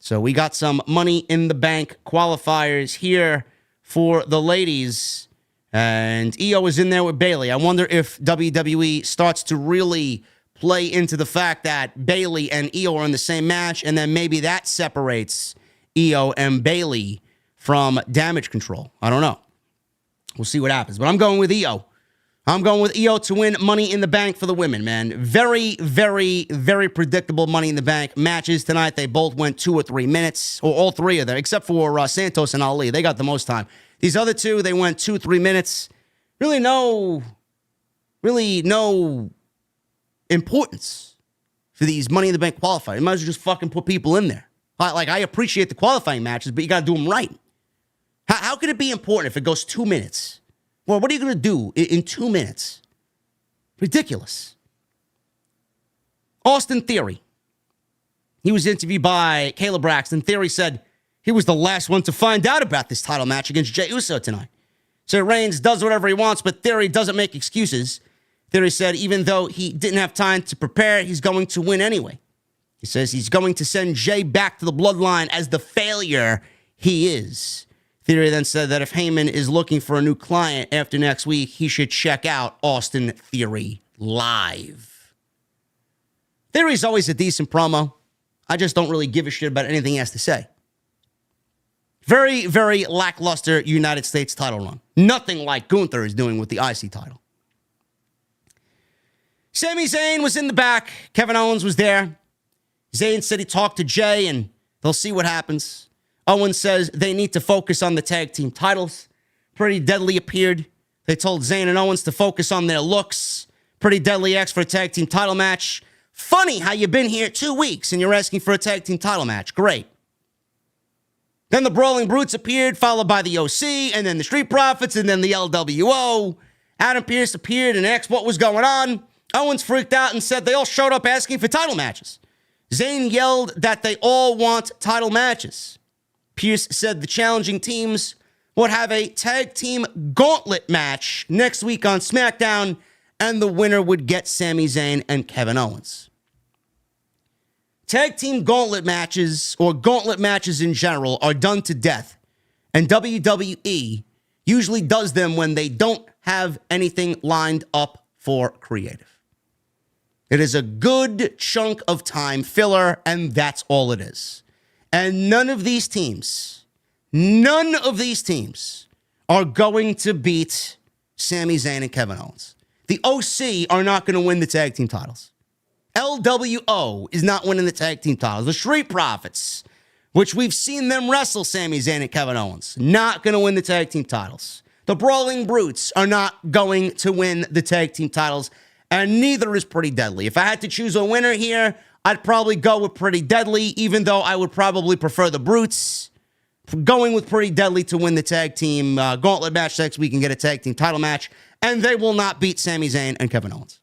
Speaker 1: So we got some Money in the Bank qualifiers here for the ladies. And Io is in there with Bayley. I wonder if WWE starts to really play into the fact that Bayley and Io are in the same match, and then maybe that separates Io and Bayley from Damage Control. I don't know. We'll see what happens. But I'm going with Io. I'm going with Io to win Money in the Bank for the women, man. Very, very, very predictable Money in the Bank matches tonight. They both went 2 or 3 minutes, or all three of them, except for Santos and Ali. They got the most time. These other two, they went 2, 3 minutes. Really no importance for these Money in the Bank qualifiers. You might as well just fucking put people in there. Like, I appreciate the qualifying matches, but you got to do them right. How could it be important if it goes 2 minutes? Well, what are you going to do in 2 minutes? Ridiculous. Austin Theory. He was interviewed by Kayla Braxton. Theory said he was the last one to find out about this title match against Jey Uso tonight. So Reigns does whatever he wants, but Theory doesn't make excuses. Theory said even though he didn't have time to prepare, he's going to win anyway. He says he's going to send Jey back to the Bloodline as the failure he is. Theory then said that if Heyman is looking for a new client after next week, he should check out Austin Theory live. Theory's always a decent promo. I just don't really give a shit about anything he has to say. Very, very lackluster United States title run. Nothing like Gunther is doing with the IC title. Sami Zayn was in the back. Kevin Owens was there. Zayn said he talked to Jey and they'll see what happens. Owens says they need to focus on the tag team titles. Pretty Deadly appeared. They told Zayn and Owens to focus on their looks. Pretty Deadly asked for a tag team title match. Funny how you've been here 2 weeks and you're asking for a tag team title match. Great. Then the Brawling Brutes appeared, followed by the OC, and then the Street Profits, and then the LWO. Adam Pearce appeared and asked what was going on. Owens freaked out and said they all showed up asking for title matches. Zayn yelled that they all want title matches. Pearce said the challenging teams would have a tag team gauntlet match next week on SmackDown, and the winner would get Sami Zayn and Kevin Owens. Tag team gauntlet matches, or gauntlet matches in general, are done to death, and WWE usually does them when they don't have anything lined up for creative. It is a good chunk of time filler, and that's all it is. And none of these teams, None of these teams are going to beat Sami Zayn and Kevin Owens. The OC are not going to win the tag team titles. LWO is not winning the tag team titles. The Street Profits, which we've seen them wrestle Sami Zayn and Kevin Owens, not going to win the tag team titles. The Brawling Brutes are not going to win the tag team titles, and neither is Pretty Deadly. If I had to choose a winner here, I'd probably go with Pretty Deadly, even though I would probably prefer the Brutes. Going with Pretty Deadly to win the tag team gauntlet match next week and get a tag team title match, and they will not beat Sami Zayn and Kevin Owens.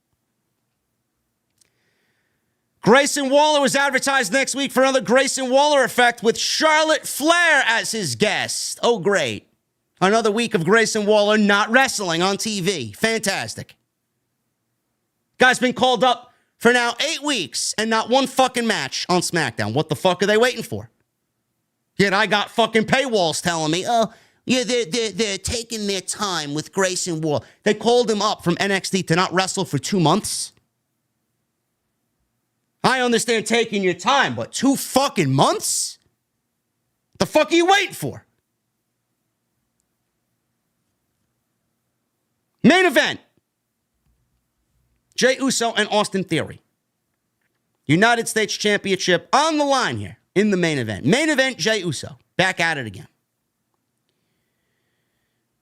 Speaker 1: Grayson Waller was advertised next week for another Grayson Waller effect with Charlotte Flair as his guest. Oh, great. Another week of Grayson Waller not wrestling on TV. Fantastic. Guy's been called up for now 8 weeks and not one fucking match on SmackDown. What the fuck are they waiting for? Yet I got fucking paywalls telling me, oh, yeah, they're taking their time with Grayson Waller. They called him up from NXT to not wrestle for 2 months. I understand taking your time, but 2 fucking months? The fuck are you waiting for? Main event. Jey Uso and Austin Theory. United States Championship on the line here in the main event. Main event, Jey Uso. Back at it again.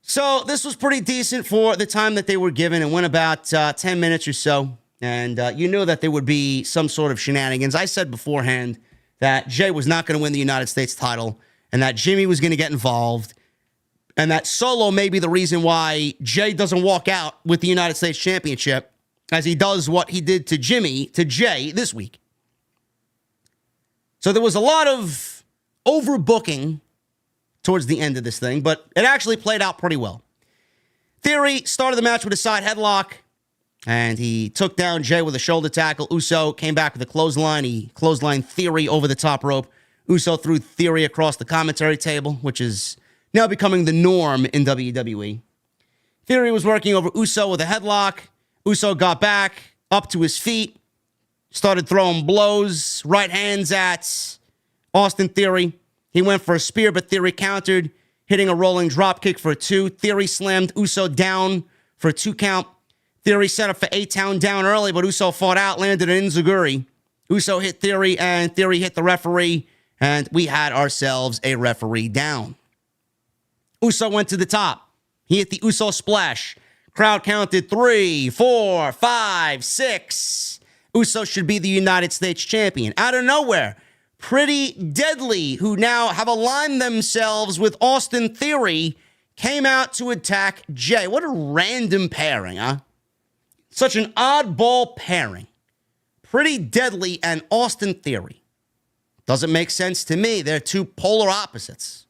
Speaker 1: So this was pretty decent for the time that they were given. It went about 10 minutes or so. And you knew that there would be some sort of shenanigans. I said beforehand that Jey was not going to win the United States title and that Jimmy was going to get involved and that Solo may be the reason why Jey doesn't walk out with the United States Championship as he does what he did to Jey this week. So there was a lot of overbooking towards the end of this thing, but it actually played out pretty well. Theory started the match with a side headlock, and he took down Jey with a shoulder tackle. Uso came back with a clothesline. He clotheslined Theory over the top rope. Uso threw Theory across the commentary table, which is now becoming the norm in WWE. Theory was working over Uso with a headlock. Uso got back, up to his feet, started throwing blows, right hands at Austin Theory. He went for a spear, but Theory countered, hitting a rolling drop kick for a 2. Theory slammed Uso down for a 2 count. Theory set up for A-Town down early, but Uso fought out, landed an enziguri. Uso hit Theory, and Theory hit the referee, and we had ourselves a referee down. Uso went to the top. He hit the Uso splash. Crowd counted 3, 4, 5, 6. Uso should be the United States champion. Out of nowhere, Pretty Deadly, who now have aligned themselves with Austin Theory, came out to attack Jey. What a random pairing, huh? Such an oddball pairing. Pretty Deadly and Austin Theory. Doesn't make sense to me. They're two polar opposites.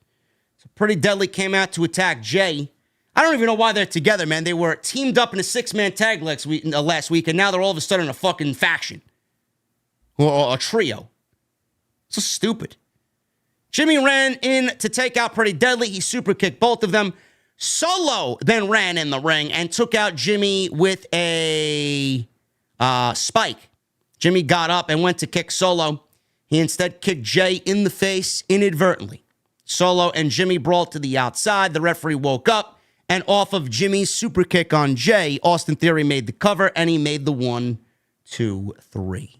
Speaker 1: So Pretty Deadly came out to attack Jey. I don't even know why they're together, man. They were teamed up in a 6-man tag last week, and now they're all of a sudden a fucking faction. Or a trio. So stupid. Jimmy ran in to take out Pretty Deadly. He super kicked both of them. Solo then ran in the ring and took out Jimmy with a spike. Jimmy got up and went to kick Solo. He instead kicked Jey in the face inadvertently. Solo and Jimmy brawled to the outside. The referee woke up. And off of Jimmy's super kick on Jey, Austin Theory made the cover, and he made the 1, 2, 3.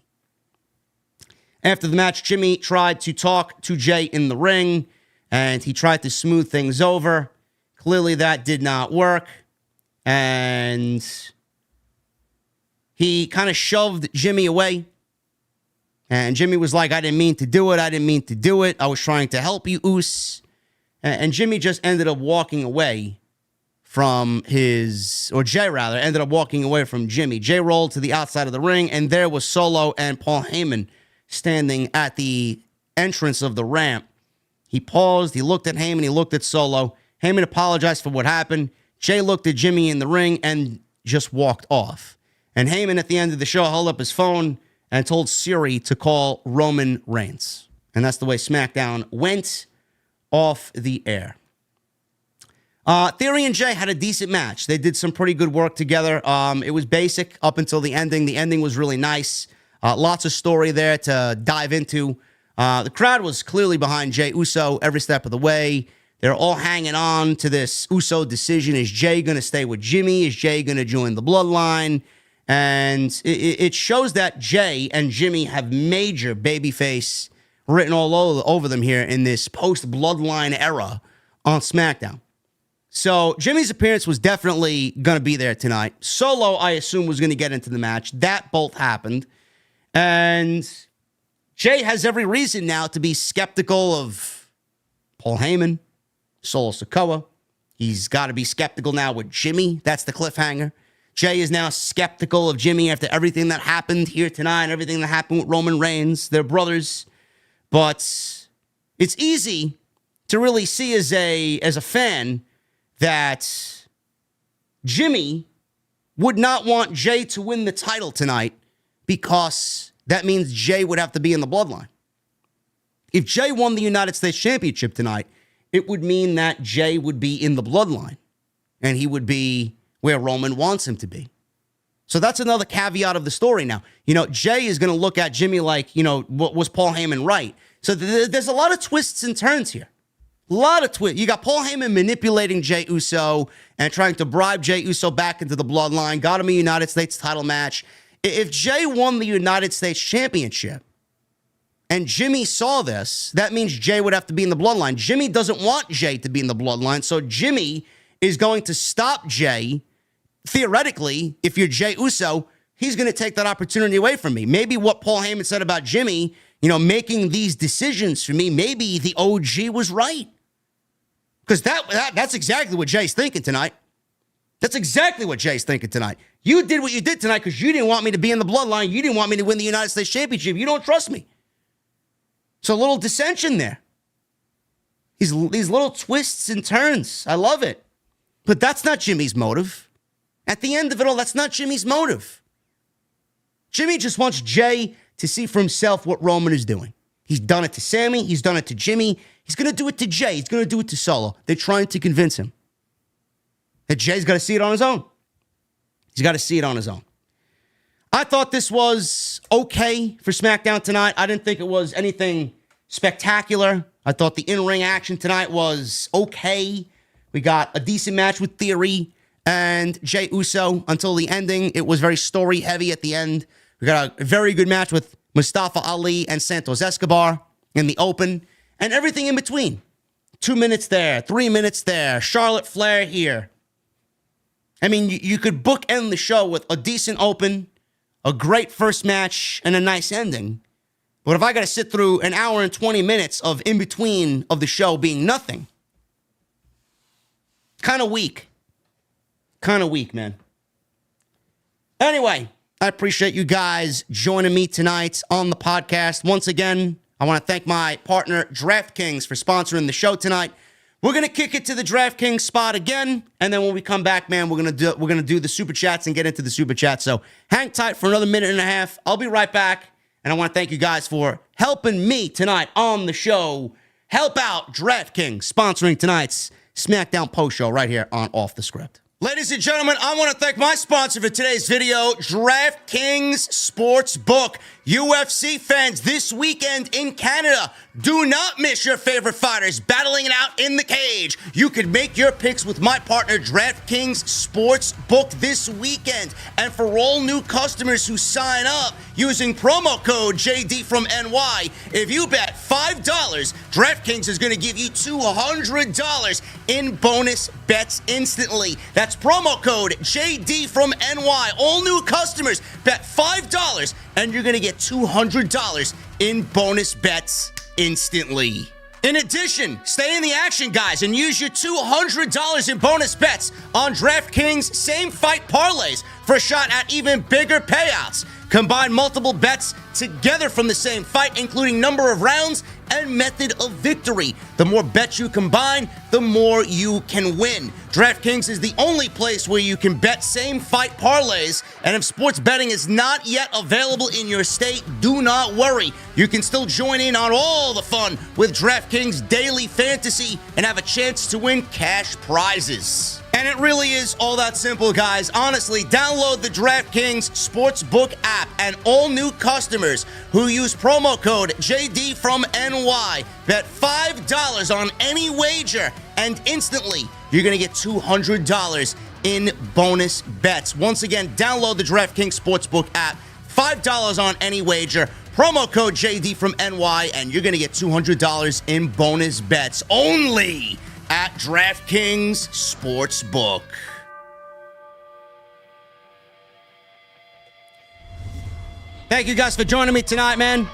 Speaker 1: After the match, Jimmy tried to talk to Jey in the ring, and he tried to smooth things over. Clearly, that did not work. And he kind of shoved Jimmy away. And Jimmy was like, I didn't mean to do it. I didn't mean to do it. I was trying to help you, Oos. And Jimmy just ended up walking away from Jey rather, ended up walking away from Jimmy. Jey rolled to the outside of the ring, and there was Solo and Paul Heyman standing at the entrance of the ramp. He paused, he looked at Heyman, he looked at Solo. Heyman apologized for what happened. Jey looked at Jimmy in the ring and just walked off. And Heyman at the end of the show held up his phone and told Siri to call Roman Reigns. And that's the way SmackDown went off the air. Theory and Jey had a decent match. They did some pretty good work together. It was basic up until the ending. The ending was really nice. Lots of story there to dive into. The crowd was clearly behind Jey Uso every step of the way. They're all hanging on to this Uso decision. Is Jey going to stay with Jimmy? Is Jey going to join the Bloodline? And it shows that Jey and Jimmy have major babyface written all over them here in this post-Bloodline era on SmackDown. So Jimmy's appearance was definitely going to be there tonight. Solo, I assume, was going to get into the match. That both happened. And Jey has every reason now to be skeptical of Paul Heyman, Solo Sikoa. He's got to be skeptical now with Jimmy. That's the cliffhanger. Jey is now skeptical of Jimmy after everything that happened here tonight, everything that happened with Roman Reigns. They're brothers. But it's easy to really see as a fan that Jimmy would not want Jey to win the title tonight because that means Jey would have to be in the Bloodline. If Jey won the United States Championship tonight, it would mean that Jey would be in the Bloodline and he would be where Roman wants him to be. So that's another caveat of the story now. Jey is going to look at Jimmy like, was Paul Heyman right? So there's a lot of twists and turns here. A lot of twists. You got Paul Heyman manipulating Jey Uso and trying to bribe Jey Uso back into the Bloodline. Got him a United States title match. If Jey won the United States Championship and Jimmy saw this, that means Jey would have to be in the Bloodline. Jimmy doesn't want Jey to be in the Bloodline, so Jimmy is going to stop Jey. Theoretically, if you're Jey Uso, he's going to take that opportunity away from me. Maybe what Paul Heyman said about Jimmy, making these decisions for me, maybe the OG was right. Because that's exactly what Jey's thinking tonight. That's exactly what Jey's thinking tonight. You did what you did tonight because you didn't want me to be in the Bloodline. You didn't want me to win the United States Championship. You don't trust me. So a little dissension there. These little twists and turns. I love it. But that's not Jimmy's motive. At the end of it all, that's not Jimmy's motive. Jimmy just wants Jey to see for himself what Roman is doing. He's done it to Sami. He's done it to Jimmy. He's going to do it to Jey. He's going to do it to Solo. They're trying to convince him that Jey's got to see it on his own. He's got to see it on his own. I thought this was okay for SmackDown tonight. I didn't think it was anything spectacular. I thought the in-ring action tonight was okay. We got a decent match with Theory and Jey Uso until the ending. It was very story-heavy at the end. We got a very good match with Mustafa Ali and Santos Escobar in the open. And everything in between. 2 minutes there, 3 minutes there, Charlotte Flair here. I mean, you could bookend the show with a decent open, a great first match, and a nice ending. But if I got to sit through an hour and 20 minutes of in between of the show being nothing, kind of weak. Kind of weak, man. Anyway, I appreciate you guys joining me tonight on the podcast. Once again, I want to thank my partner, DraftKings, for sponsoring the show tonight. We're going to kick it to the DraftKings spot again, and then when we come back, man, we're going to do the Super Chats and get into the Super Chats. So hang tight for another minute and a half. I'll be right back, and I want to thank you guys for helping me tonight on the show. Help out DraftKings, sponsoring tonight's SmackDown post show right here on Off the Script. Ladies and gentlemen, I want to thank my sponsor for today's video, DraftKings Sportsbook. UFC fans, this weekend in Canada, do not miss your favorite fighters battling it out in the cage. You can make your picks with my partner, DraftKings Sportsbook, this weekend. And for all new customers who sign up using promo code JDfromNY, if you bet $5, DraftKings is going to give you $200 in bonus bets instantly. That's promo code JDfromNY. All new customers bet $5 and you're going to get $200 in bonus bets instantly. In addition, stay in the action, guys, and use your $200 in bonus bets on DraftKings same fight parlays for a shot at even bigger payouts. Combine multiple bets together from the same fight, including number of rounds and method of victory. The more bets you combine, the more you can win. DraftKings is the only place where you can bet same fight parlays, and if sports betting is not yet available in your state, do not worry. You can still join in on all the fun with DraftKings Daily Fantasy and have a chance to win cash prizes. And it really is all that simple, guys. Honestly, download the DraftKings Sportsbook app, and all new customers who use promo code JDfromNY bet $5 on any wager, and instantly you're going to get $200 in bonus bets. Once again, download the DraftKings Sportsbook app, $5 on any wager, promo code JDfromNY, and you're going to get $200 in bonus bets only at DraftKings Sportsbook. Thank you guys for joining me tonight, man.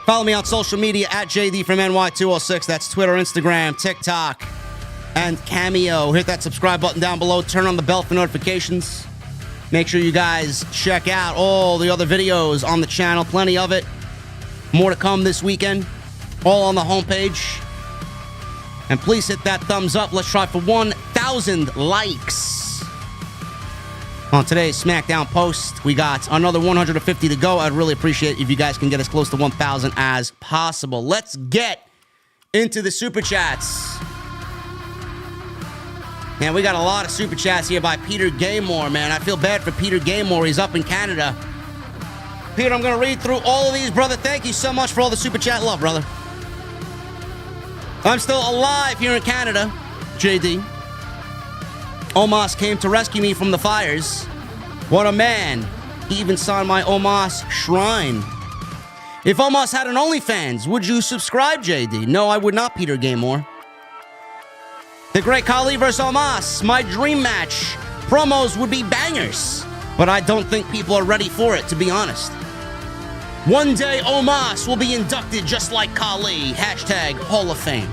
Speaker 1: Follow me on social media at JDfromNY206. That's Twitter, Instagram, TikTok, and Cameo. Hit that subscribe button down below. Turn on the bell for notifications. Make sure you guys check out all the other videos on the channel. Plenty of it. More to come this weekend. All on the homepage. And please hit that thumbs up. Let's try for 1,000 likes. On today's SmackDown post, we got another 150 to go. I'd really appreciate if you guys can get as close to 1,000 as possible. Let's get into the Super Chats. Man, we got a lot of Super Chats here by Peter Gaymore, man. I feel bad for Peter Gaymore. He's up in Canada. Peter, I'm going to read through all of these, brother. Thank you so much for all the Super Chat love, brother. I'm still alive here in Canada, JD. Omos came to rescue me from the fires. What a man. He even signed my Omos shrine. If Omos had an OnlyFans, would you subscribe, JD? No, I would not, Peter Gaymore. The Great Khali vs. Omos, my dream match. Promos would be bangers, but I don't think people are ready for it, to be honest. One day, Omos will be inducted just like Khali. Hashtag Hall of Fame.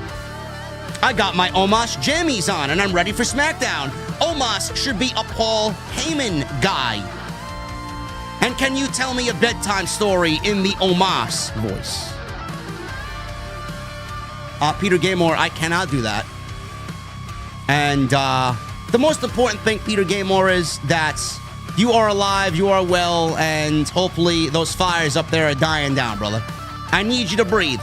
Speaker 1: I got my Omos jammies on, and I'm ready for SmackDown. Omos should be a Paul Heyman guy. And can you tell me a bedtime story in the Omos voice? Peter Gaymore, I cannot do that. And the most important thing, Peter Gaymore, is that you are alive, you are well, and hopefully those fires up there are dying down, brother. I need you to breathe.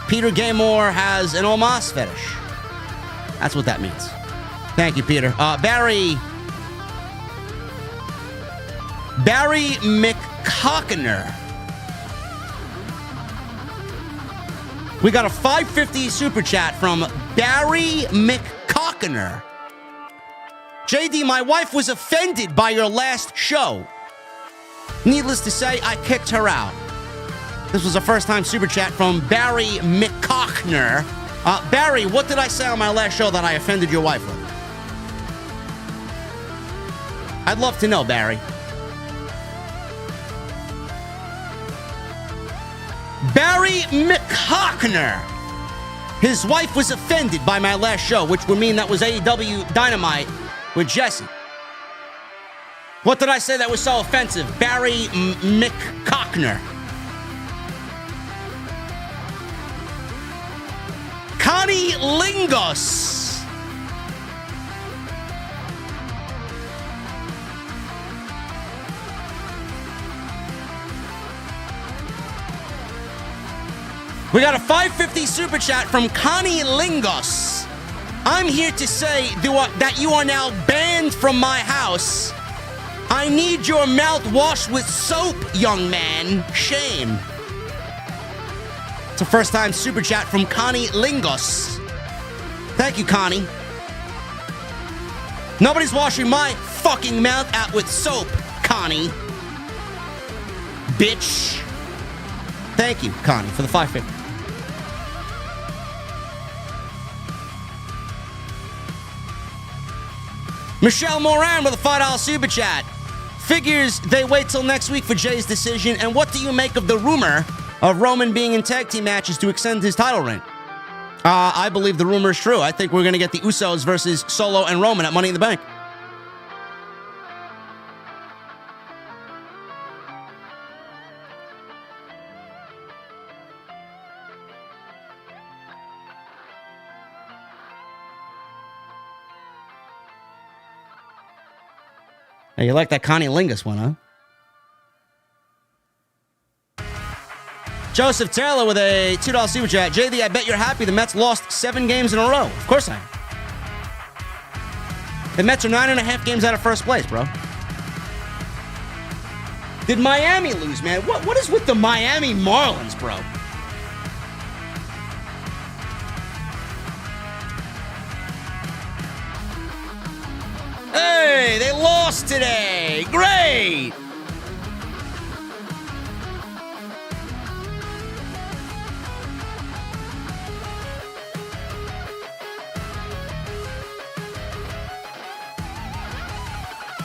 Speaker 1: Peter Gaymore has an Omos fetish. That's what that means. Thank you, Peter. Barry McCockner. We got a $5.50 super chat from Barry McCockner. JD, my wife was offended by your last show. Needless to say, I kicked her out. This was a first-time super chat from Barry McCockner. Barry, what did I say on my last show that I offended your wife with? I'd love to know, Barry. Barry McCockner. His wife was offended by my last show, which would mean that was AEW Dynamite with Jesse. What did I say that was so offensive? Barry McCockner. Connie Lingos. We got a $5.50 super chat from Connie Lingos. I'm here to say that you are now banned from my house. I need your mouth washed with soap, young man. Shame. It's a first-time super chat from Connie Lingos. Thank you, Connie. Nobody's washing my fucking mouth out with soap, Connie. Bitch. Thank you, Connie, for the $5.50. Michelle Moran with a $5 super chat. Figures they wait till next week for Jey's decision. And what do you make of the rumor of Roman being in tag team matches to extend his title reign? I believe the rumor is true. I think we're going to get the Usos versus Solo and Roman at Money in the Bank. Hey, you like that Connie Lingus one, huh? Joseph Taylor with a $2 super chat. JD, I bet you're happy the Mets lost 7 games in a row. Of course I am. The Mets are 9.5 games out of first place, bro. Did Miami lose, man? What is with the Miami Marlins, bro? Hey, they lost today. Great.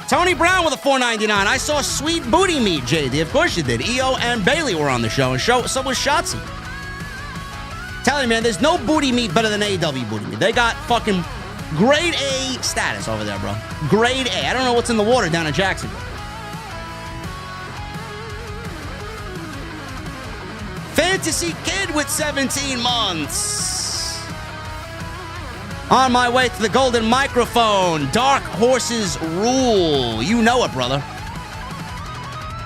Speaker 1: Tony Brown with a $4.99. I saw Sweet Booty Meat, JD. Of course you did. EO and Bayley were on the show, and so was Shotzi. Tell you, man, there's no booty meat better than AEW booty meat. They got fucking grade A status over there, bro. Grade A. I don't know what's in the water down in Jacksonville. Fantasy Kid with 17 months. On my way to the golden microphone. Dark horses rule. You know it, brother.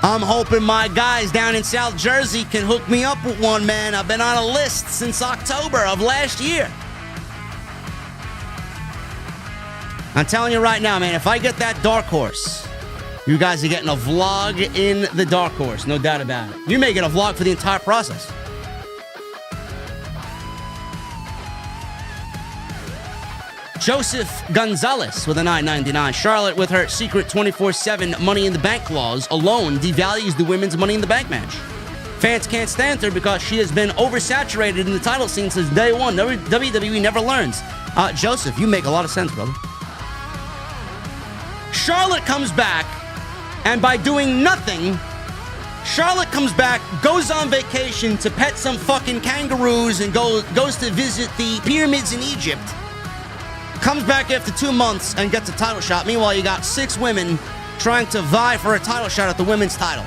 Speaker 1: I'm hoping my guys down in South Jersey can hook me up with one, man. I've been on a list since October of last year. I'm telling you right now, man, if I get that dark horse, you guys are getting a vlog in the dark horse. No doubt about it. You may get a vlog for the entire process. Joseph Gonzalez with a $9.99. Charlotte with her secret 24/7 Money in the Bank clause alone devalues the women's Money in the Bank match. Fans can't stand her because she has been oversaturated in the title scene since day one. WWE never learns. Joseph, you make a lot of sense, brother. Charlotte comes back, and by doing nothing, Charlotte comes back, goes on vacation to pet some fucking kangaroos, and goes to visit the pyramids in Egypt. Comes back after 2 months and gets a title shot. Meanwhile, you got 6 women trying to vie for a title shot at the women's title.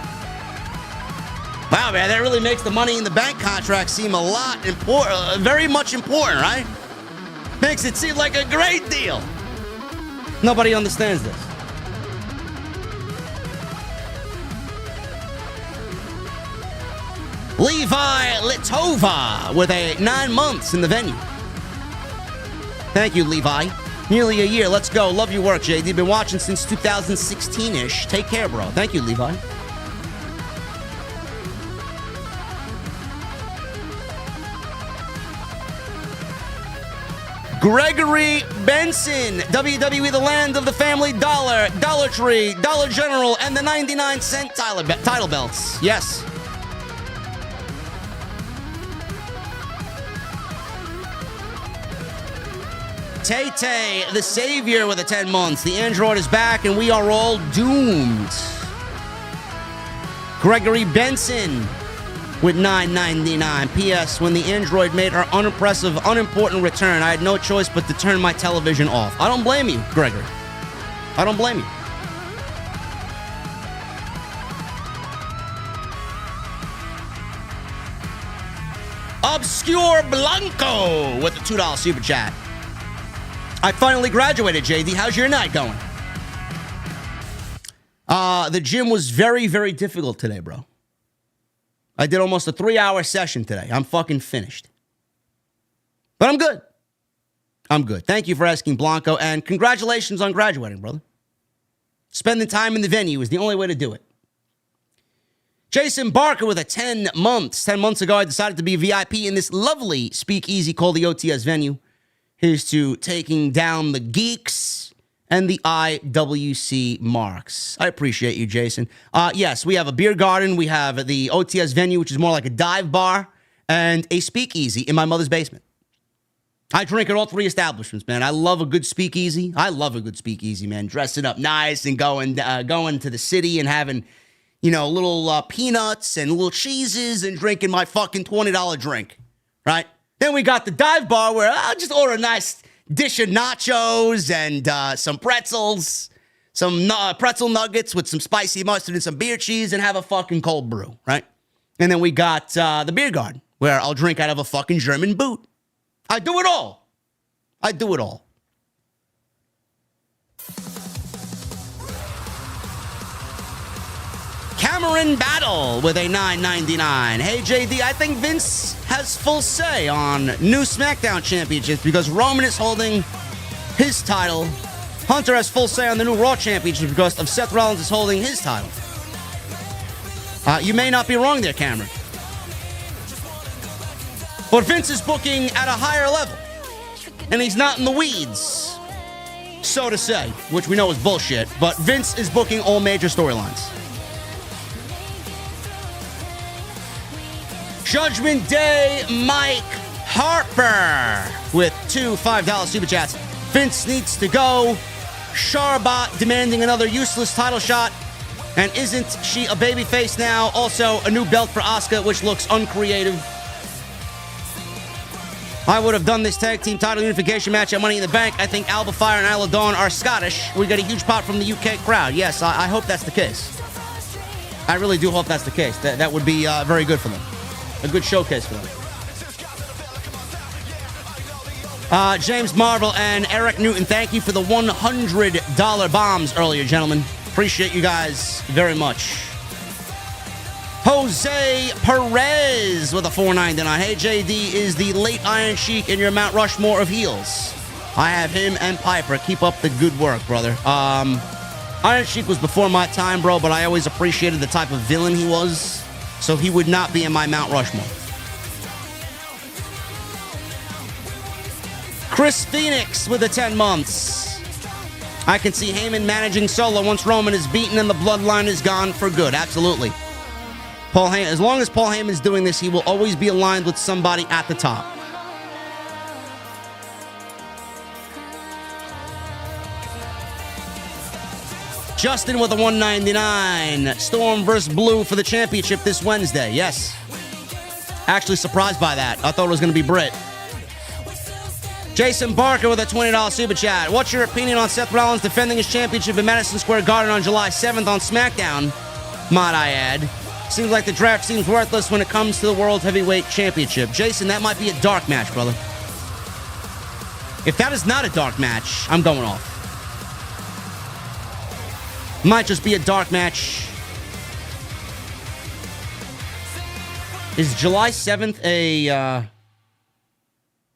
Speaker 1: Wow, man, that really makes the Money in the Bank contract seem a lot important, very much important, right? Makes it seem like a great deal. Nobody understands this. Levi Litova with a 9 months in the venue. Thank you, Levi. Nearly a year. Let's go. Love your work, JD. Been watching since 2016-ish. Take care, bro. Thank you, Levi. Gregory Benson. WWE, the land of the family dollar, Dollar Tree, Dollar General, and the 99-cent title belts. Yes. Tay-Tay, the savior with the 10 months. The android is back and we are all doomed. Gregory Benson with $9.99. P.S. When the android made her unimpressive, unimportant return, I had no choice but to turn my television off. I don't blame you, Gregory. I don't blame you. Obscure Blanco with the $2 super chat. I finally graduated, JD. How's your night going? The gym was very, very difficult today, bro. I did almost a 3-hour session today. I'm fucking finished. But I'm good. I'm good. Thank you for asking, Blanco, and congratulations on graduating, brother. Spending time in the venue is the only way to do it. Jason Barker with a 10 months. 10 months ago, I decided to be a VIP in this lovely speakeasy called the OTS venue. Here's to taking down the geeks and the IWC marks. I appreciate you, Jason. Yes, we have a beer garden. We have the OTS venue, which is more like a dive bar, and a speakeasy in my mother's basement. I drink at all 3 establishments, man. I love a good speakeasy. I love a good speakeasy, man. Dressing up nice and going to the city and having, little peanuts and little cheeses and drinking my fucking $20 drink, right? Then we got the dive bar where I'll just order a nice dish of nachos and some pretzels, some pretzel nuggets with some spicy mustard and some beer cheese and have a fucking cold brew, right? And then we got the beer garden where I'll drink out of a fucking German boot. I do it all. I do it all. Cameron Battle with a $9.99. Hey, JD, I think Vince has full say on new SmackDown championships because Roman is holding his title. Hunter has full say on the new Raw championship because of Seth Rollins is holding his title. You may not be wrong there, Cameron. But Vince is booking at a higher level. And he's not in the weeds, so to say, which we know is bullshit. But Vince is booking all major storylines. Judgment Day Mike Harper with two $5 super chats. Vince needs to go. Charbot demanding another useless title shot. And isn't she a babyface now? Also, a new belt for Asuka, which looks uncreative. I would have done this tag team title unification match at Money in the Bank. I think Alba Fire and Isla Dawn are Scottish. We get a huge pop from the UK crowd. Yes, I hope that's the case. I really do hope that's the case. That would be very good for them. A good showcase for them. James Marvel and Eric Newton, thank you for the $100 bombs earlier, gentlemen. Appreciate you guys very much. Jose Perez with a $4.99. Hey, JD, is the late Iron Sheik in your Mount Rushmore of heels? I have him and Piper. Keep up the good work, brother. Iron Sheik was before my time, bro, but I always appreciated the type of villain he was, so he would not be in my Mount Rushmore. Chris Phoenix with the 10 months. I can see Heyman managing Solo once Roman is beaten and the bloodline is gone for good. Absolutely. Paul Heyman, as long as Paul Heyman's doing this, he will always be aligned with somebody at the top. Justin with a $1.99. Storm versus Blue for the championship this Wednesday. Yes. Actually surprised by that. I thought it was going to be Britt. Jason Barker with a $20 super chat. What's your opinion on Seth Rollins defending his championship in Madison Square Garden on July 7th on SmackDown, might I add? Seems like the draft seems worthless when it comes to the World Heavyweight Championship. Jason, that might be a dark match, brother. If that is not a dark match, I'm going off. Might just be a dark match. Is July 7th a...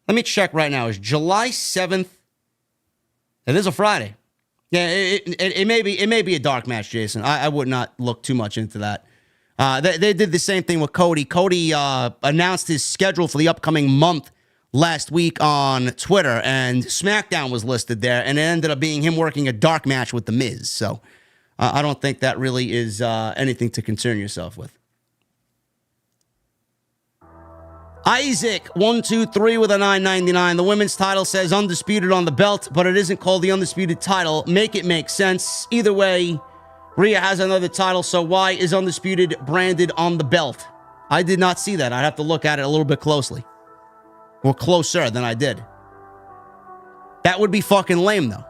Speaker 1: Let me check right now. Is July 7th... It is a Friday. Yeah, it may be a dark match, Jason. I would not look too much into that. They did the same thing with Cody. Cody announced his schedule for the upcoming month last week on Twitter, and SmackDown was listed there, and it ended up being him working a dark match with The Miz. So I don't think that really is anything to concern yourself with. Isaac123 with a $9.99. The women's title says undisputed on the belt, but it isn't called the undisputed title. Make it make sense. Either way, Rhea has another title, so why is undisputed branded on the belt? I did not see that. I'd have to look at it a little bit closely. Or closer than I did. That would be fucking lame, though.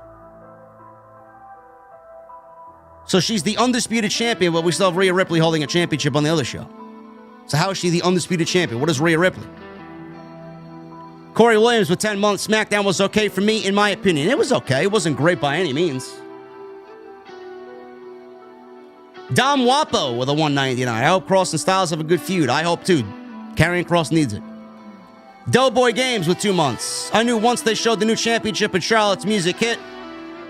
Speaker 1: So she's the undisputed champion, but we still have Rhea Ripley holding a championship on the other show. So how is she the undisputed champion? What is Rhea Ripley? Corey Williams with 10 months. SmackDown was okay for me, in my opinion. It was okay. It wasn't great by any means. Dom Wapo with a $1.99. I hope Cross and Styles have a good feud. I hope too. Karrion Kross needs it. Doughboy Games with 2 months. I knew once they showed the new championship and Charlotte's music hit.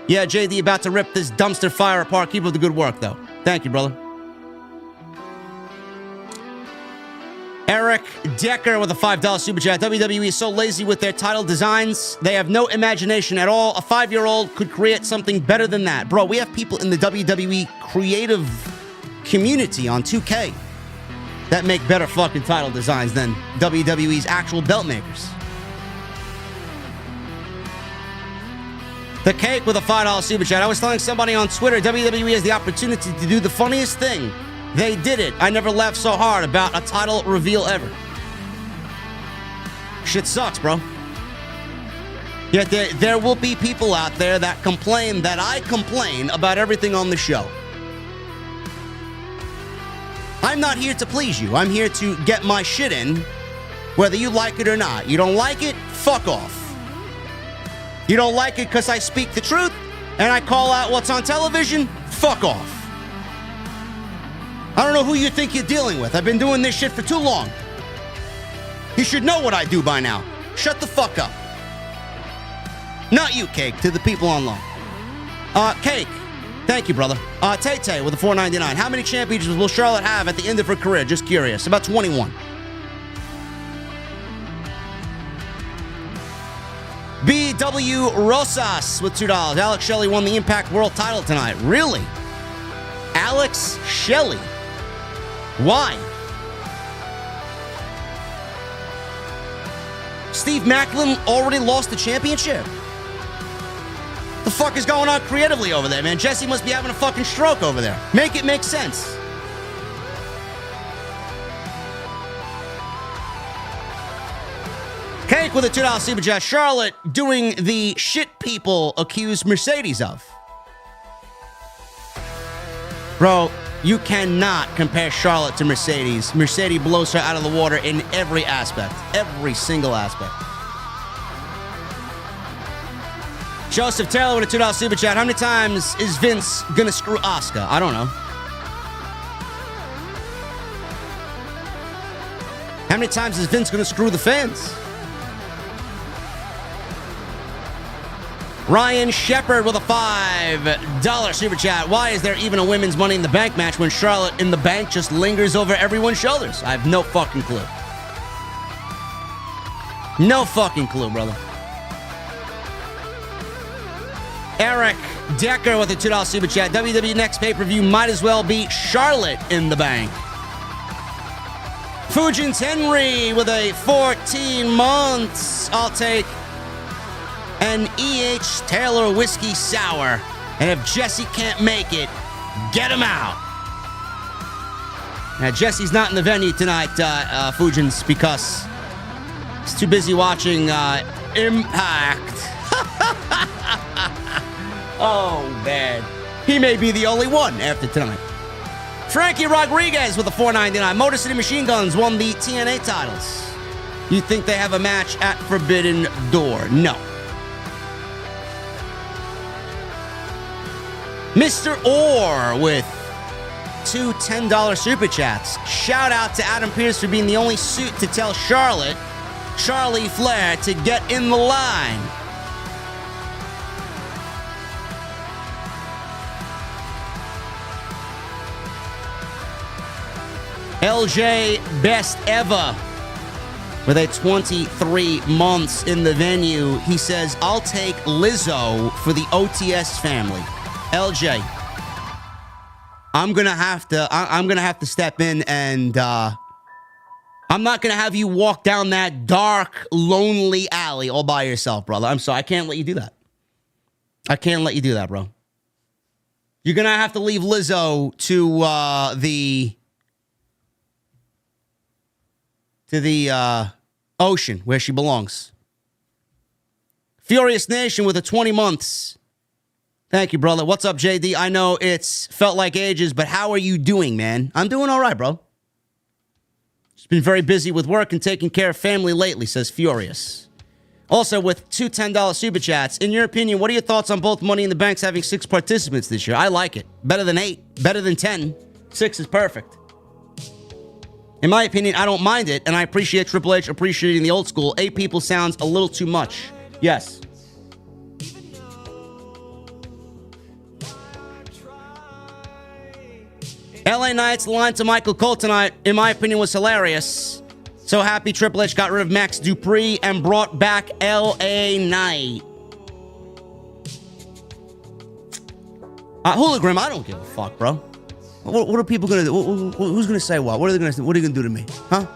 Speaker 1: Yeah, JD about to rip this dumpster fire apart. Keep up the good work, though. Thank you, brother. Eric Decker with a $5 super chat. WWE is so lazy with their title designs. They have no imagination at all. A 5-year-old could create something better than that. Bro, we have people in the WWE creative community on 2K that make better fucking title designs than WWE's actual belt makers. The Cake with a $5 super chat. I was telling somebody on Twitter, WWE has the opportunity to do the funniest thing. They did it. I never laughed so hard about a title reveal ever. Shit sucks, bro. Yet there will be people out there that complain that I complain about everything on the show. I'm not here to please you. I'm here to get my shit in, whether you like it or not. You don't like it? Fuck off. You don't like it because I speak the truth and I call out what's on television? Fuck off. I don't know who you think you're dealing with. I've been doing this shit for too long. You should know what I do by now. Shut the fuck up. Not you, Cake, to the people online. Cake, thank you, brother. Tay-Tay with a $4.99. How many championships will Charlotte have at the end of her career? Just curious. About 21. BW Rosas with $2. Alex Shelley won the Impact World title tonight. Really? Alex Shelley? Why? Steve Macklin already lost the championship? The fuck is going on creatively over there, man? Jesse must be having a fucking stroke over there. Make it make sense. Cake with a $2 super chat. Charlotte doing the shit people accuse Mercedes of. Bro, you cannot compare Charlotte to Mercedes. Mercedes blows her out of the water in every aspect. Every single aspect. Joseph Taylor with a $2 super chat. How many times is Vince gonna screw Asuka? I don't know. How many times is Vince gonna screw the fans? Ryan Shepard with a $5 super chat. Why is there even a women's Money in the Bank match when Charlotte in the Bank just lingers over everyone's shoulders? I have no fucking clue. No fucking clue, brother. Eric Decker with a $2 super chat. WWE next pay-per-view might as well be Charlotte in the Bank. Fujins Henry with a 14 months. I'll take an E.H. Taylor Whiskey Sour. And if Jesse can't make it, get him out. Now, Jesse's not in the venue tonight, Fujins, because he's too busy watching Impact. Oh, man. He may be the only one after tonight. Frankie Rodriguez with a $4.99. Motor City Machine Guns won the TNA titles. You think they have a match at Forbidden Door? No. Mr. Orr with two $10 super chats. Shout out to Adam Pierce for being the only suit to tell Charlie Flair to get in the line. LJ Best Ever with a 23 months in the venue. He says, I'll take Lizzo for the OTS family. LJ, I'm gonna have to step in, and I'm not gonna have you walk down that dark, lonely alley all by yourself, brother. I'm sorry, I can't let you do that. I can't let you do that, bro. You're gonna have to leave Lizzo to the ocean where she belongs. Furious Nation with a 20 months. Thank you, brother. What's up, JD? I know it's felt like ages, but how are you doing, man? I'm doing all right, bro. Just been very busy with work and taking care of family lately, says Furious. Also, with two $10 super chats, in your opinion, what are your thoughts on both Money in the Banks having 6 participants this year? I like it. Better than 8. Better than 10. 6 is perfect. In my opinion, I don't mind it, and I appreciate Triple H appreciating the old school. 8 people sounds a little too much. Yes. LA Knight's line to Michael Cole tonight, in my opinion, was hilarious. So happy Triple H got rid of Max Dupree and brought back LA Knight. Hologram, I don't give a fuck, bro. What are people gonna do? Who's gonna say what? What are they gonna say? What are you gonna do to me? Huh?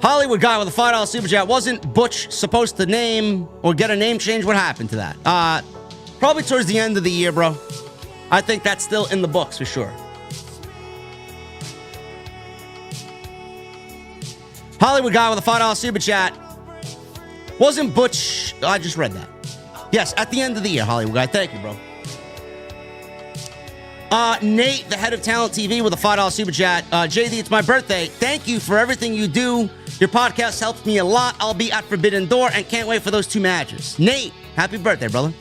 Speaker 1: Hollywood guy with a $5 super chat. Wasn't Butch supposed to name or get a name change? What happened to that? Probably towards the end of the year, bro. I think that's still in the books for sure. Hollywood guy with a $5 super chat. Wasn't Butch... I just read that. Yes, at the end of the year, Hollywood guy. Thank you, bro. Nate, the head of Talent TV, with a $5 super chat. JD, it's my birthday. Thank you for everything you do. Your podcast helps me a lot. I'll be at Forbidden Door and can't wait for those 2 matches. Nate, happy birthday, brother.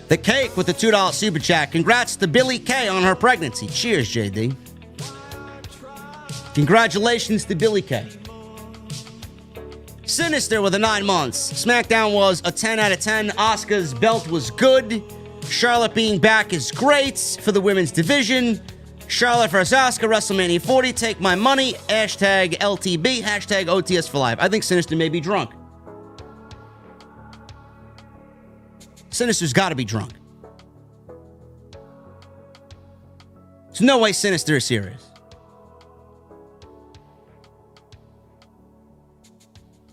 Speaker 1: The Cake with the $2 super chat. Congrats to Billy Kay on her pregnancy. Cheers, JD. Congratulations to Billy Kay. Sinister with the 9 months. SmackDown was a 10 out of 10. Asuka's belt was good. Charlotte being back is great for the women's division. Charlotte vs. Asuka, WrestleMania 40. Take my money. Hashtag LTB. Hashtag OTS for life. I think Sinister may be drunk. Sinister's got to be drunk. There's no way Sinister is serious.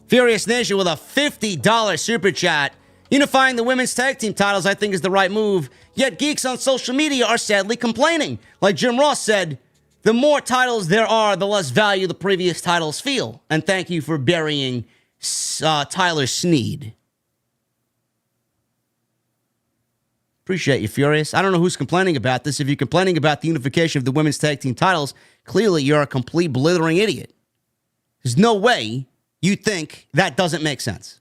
Speaker 1: Furious Nation with a $50 super chat. Unifying the women's tag team titles, I think, is the right move. Yet geeks on social media are sadly complaining. Like Jim Ross said, the more titles there are, the less value the previous titles feel. And thank you for burying Tyler Sneed. Appreciate you, Furious. I don't know who's complaining about this. If you're complaining about the unification of the women's tag team titles, clearly you're a complete blithering idiot. There's no way you think that doesn't make sense.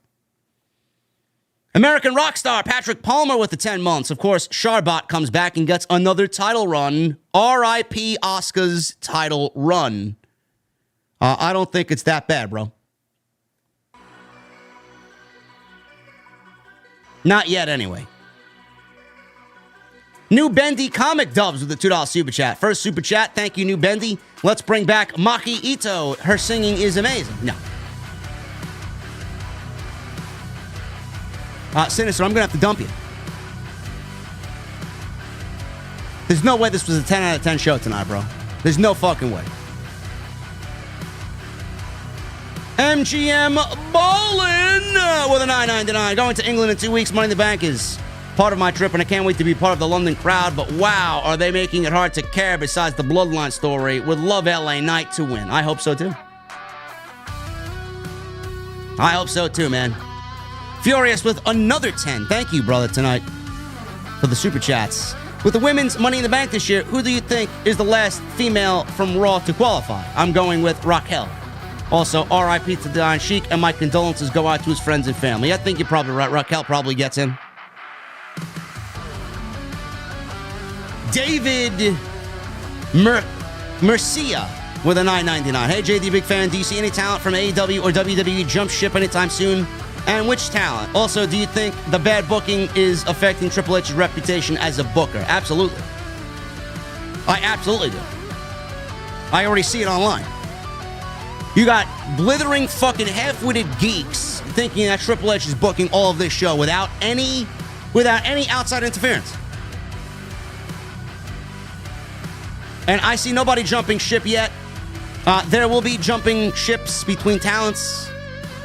Speaker 1: American rock star Patrick Palmer with the 10 months. Of course, Charbot comes back and gets another title run. R.I.P. Asuka's title run. I don't think it's that bad, bro. Not yet, anyway. New Bendy Comic Dubs with the $2 super chat. First super chat, thank you, New Bendy. Let's bring back Maki Ito. Her singing is amazing. No. Sinister, I'm going to have to dump you. There's no way this was a 10 out of 10 show tonight, bro. There's no fucking way. MGM Ballin with a $9.99. Going to England in 2 weeks. Money in the Bank is part of my trip, and I can't wait to be part of the London crowd. But wow, are they making it hard to care besides the Bloodline story? Would love LA Knight to win. I hope so, too. I hope so, too, man. Furious with another 10. Thank you, brother, tonight for the super chats. With the women's Money in the Bank this year, who do you think is the last female from Raw to qualify? I'm going with Raquel. Also, R.I.P. to Don Sheik, and my condolences go out to his friends and family. I think you're probably right. Raquel probably gets in. David Mercia with a $9.99. Hey, JD, big fan. Do you see any talent from AEW or WWE jump ship anytime soon? And which talent? Also, do you think the bad booking is affecting Triple H's reputation as a booker? Absolutely. I absolutely do. I already see it online. You got blithering fucking half-witted geeks thinking that Triple H is booking all of this show without any outside interference. And I see nobody jumping ship yet. There will be jumping ships between talents.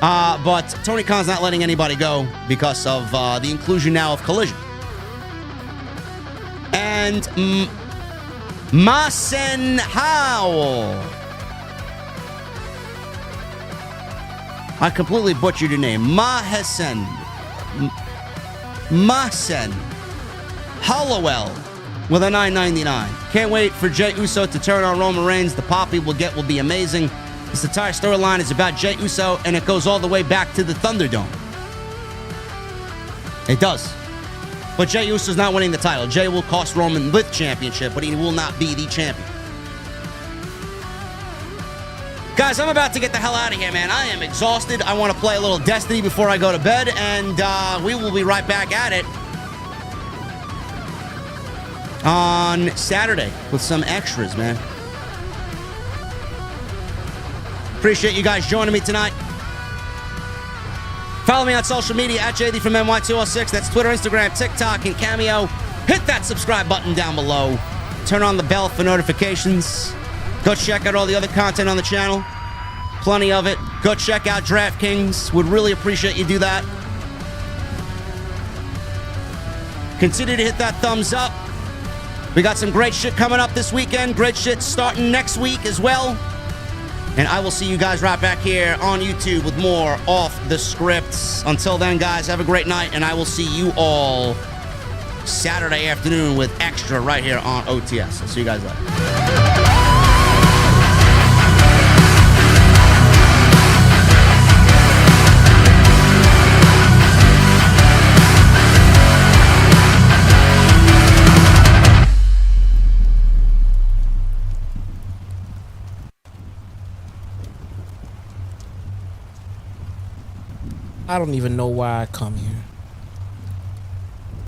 Speaker 1: But Tony Khan's not letting anybody go because of the inclusion now of Collision. And Masen Howell. I completely butchered your name. Masen Hollowell with a $9.99. Can't wait for Jey Uso to turn on Roman Reigns. The pop he will get will be amazing. This entire storyline is about Jey Uso, and it goes all the way back to the Thunderdome. It does. But Jey Uso's not winning the title. Jey will cost Roman the championship, but he will not be the champion. Guys, I'm about to get the hell out of here, man. I am exhausted. I want to play a little Destiny before I go to bed, and we will be right back at it on Saturday with some extras, man. Appreciate you guys joining me tonight. Follow me on social media at JDfromNY206. That's Twitter, Instagram, TikTok, and Cameo. Hit that subscribe button down below. Turn on the bell for notifications. Go check out all the other content on the channel. Plenty of it. Go check out DraftKings. Would really appreciate you do that. Continue to hit that thumbs up. We got some great shit coming up this weekend. Great shit starting next week as well. And I will see you guys right back here on YouTube with more Off the Scripts. Until then, guys, have a great night, and I will see you all Saturday afternoon with Extra right here on OTS. I'll see you guys later.
Speaker 4: I don't even know why I come here.